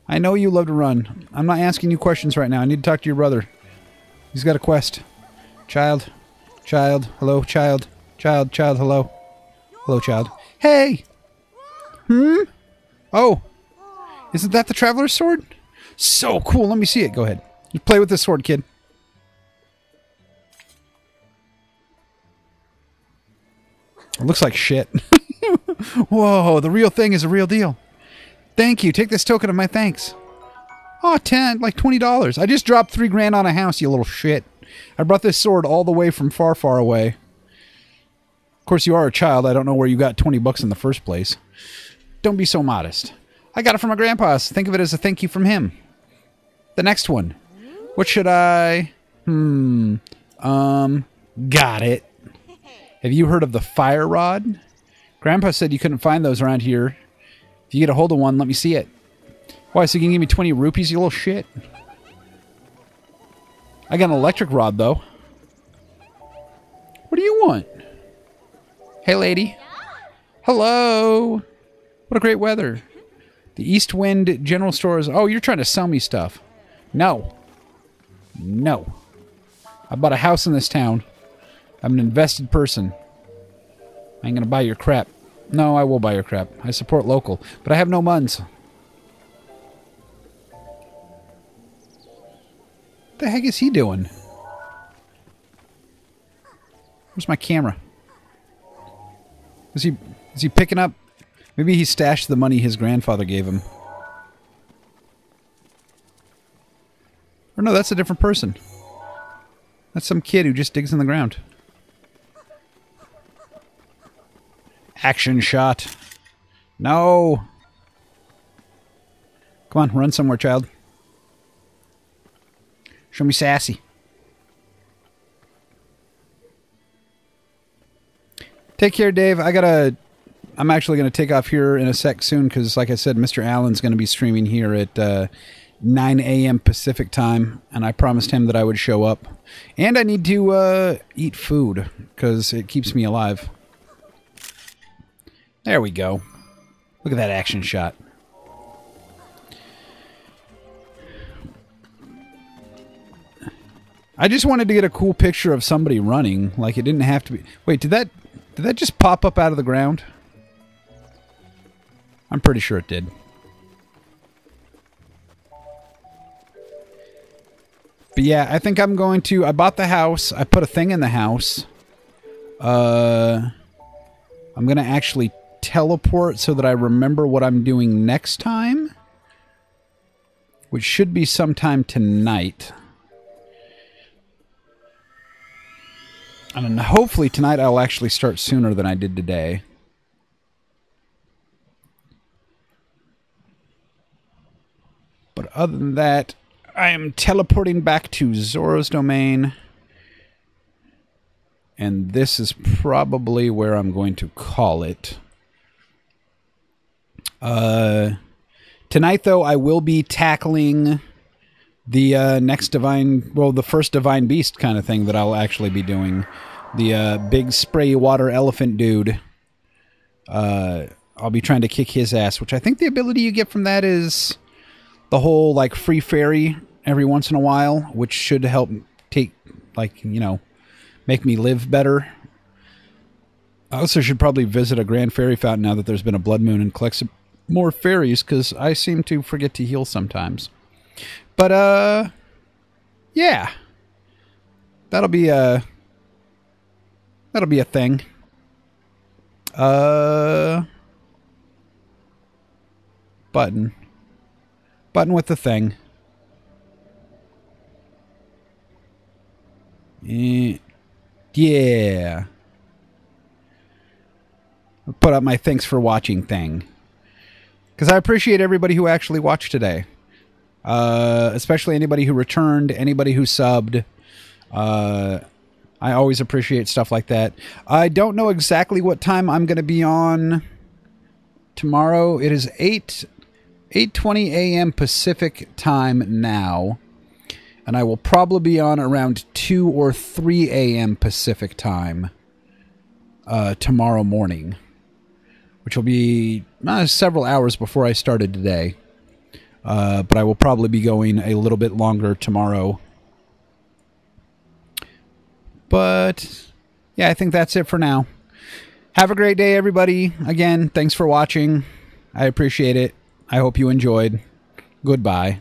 I know you love to run. I'm not asking you questions right now. I need to talk to your brother. He's got a quest. Child. Hello, child. Child, hello. Hello, child. Hey! Oh. Isn't that the Traveler's Sword? So cool. Let me see it. Go ahead. You play with this sword, kid. It looks like shit. Whoa, the real thing is a real deal. Thank you. Take this token of my thanks. Oh, like $20. I just dropped $3 grand on a house, you little shit. I brought this sword all the way from far, far away. Of course, you are a child. I don't know where you got 20 bucks in the first place. Don't be so modest. I got it from my grandpa's. Think of it as a thank you from him. The next one. What should I... Got it. Have you heard of the fire rod? Grandpa said you couldn't find those around here. If you get a hold of one, let me see it. Why, so you can give me 20 rupees, you little shit? I got an electric rod, though. What do you want? Hey, lady. Hello. What a great weather. The East Wind General Stores. Oh, you're trying to sell me stuff. No. No. I bought a house in this town. I'm an invested person. I ain't gonna buy your crap. No, I will buy your crap. I support local. But I have no muns. What the heck is he doing? Where's my camera? Is he picking up? Maybe he stashed the money his grandfather gave him. Or no, that's a different person. That's some kid who just digs in the ground. Action shot. No. Come on, run somewhere, child. Show me sassy. Take care, Dave. I'm actually going to take off here in a sec soon because, like I said, Mr. Allen's going to be streaming here at 9 a.m. Pacific time, and I promised him that I would show up. And I need to eat food because it keeps me alive. There we go. Look at that action shot. I just wanted to get a cool picture of somebody running. Like, it didn't have to be... Wait, did that just pop up out of the ground? I'm pretty sure it did. But yeah, I think I'm going to... I bought the house. I put a thing in the house. I'm going to actually teleport so that I remember what I'm doing next time. Which should be sometime tonight. And hopefully tonight I'll actually start sooner than I did today. But other than that, I am teleporting back to Zoro's domain. And this is probably where I'm going to call it. Tonight, though, I will be tackling the next divine... Well, the first divine beast kind of thing that I'll actually be doing. The big spray water elephant dude. I'll be trying to kick his ass, which I think the ability you get from that is the whole, like, free fairy every once in a while, which should help take, like, you know, make me live better. I also should probably visit a Grand Fairy Fountain now that there's been a blood moon and collect some more fairies, because I seem to forget to heal sometimes. But, yeah. That'll be a thing. Button. Button with the thing. Yeah. I'll put up my thanks for watching thing. Because I appreciate everybody who actually watched today. Especially anybody who returned, anybody who subbed. I always appreciate stuff like that. I don't know exactly what time I'm going to be on tomorrow. It is 8:20 a.m. Pacific time now. And I will probably be on around 2 or 3 a.m. Pacific time tomorrow morning. Which will be several hours before I started today. But I will probably be going a little bit longer tomorrow. But, yeah, I think that's it for now. Have a great day, everybody. Again, thanks for watching. I appreciate it. I hope you enjoyed. Goodbye.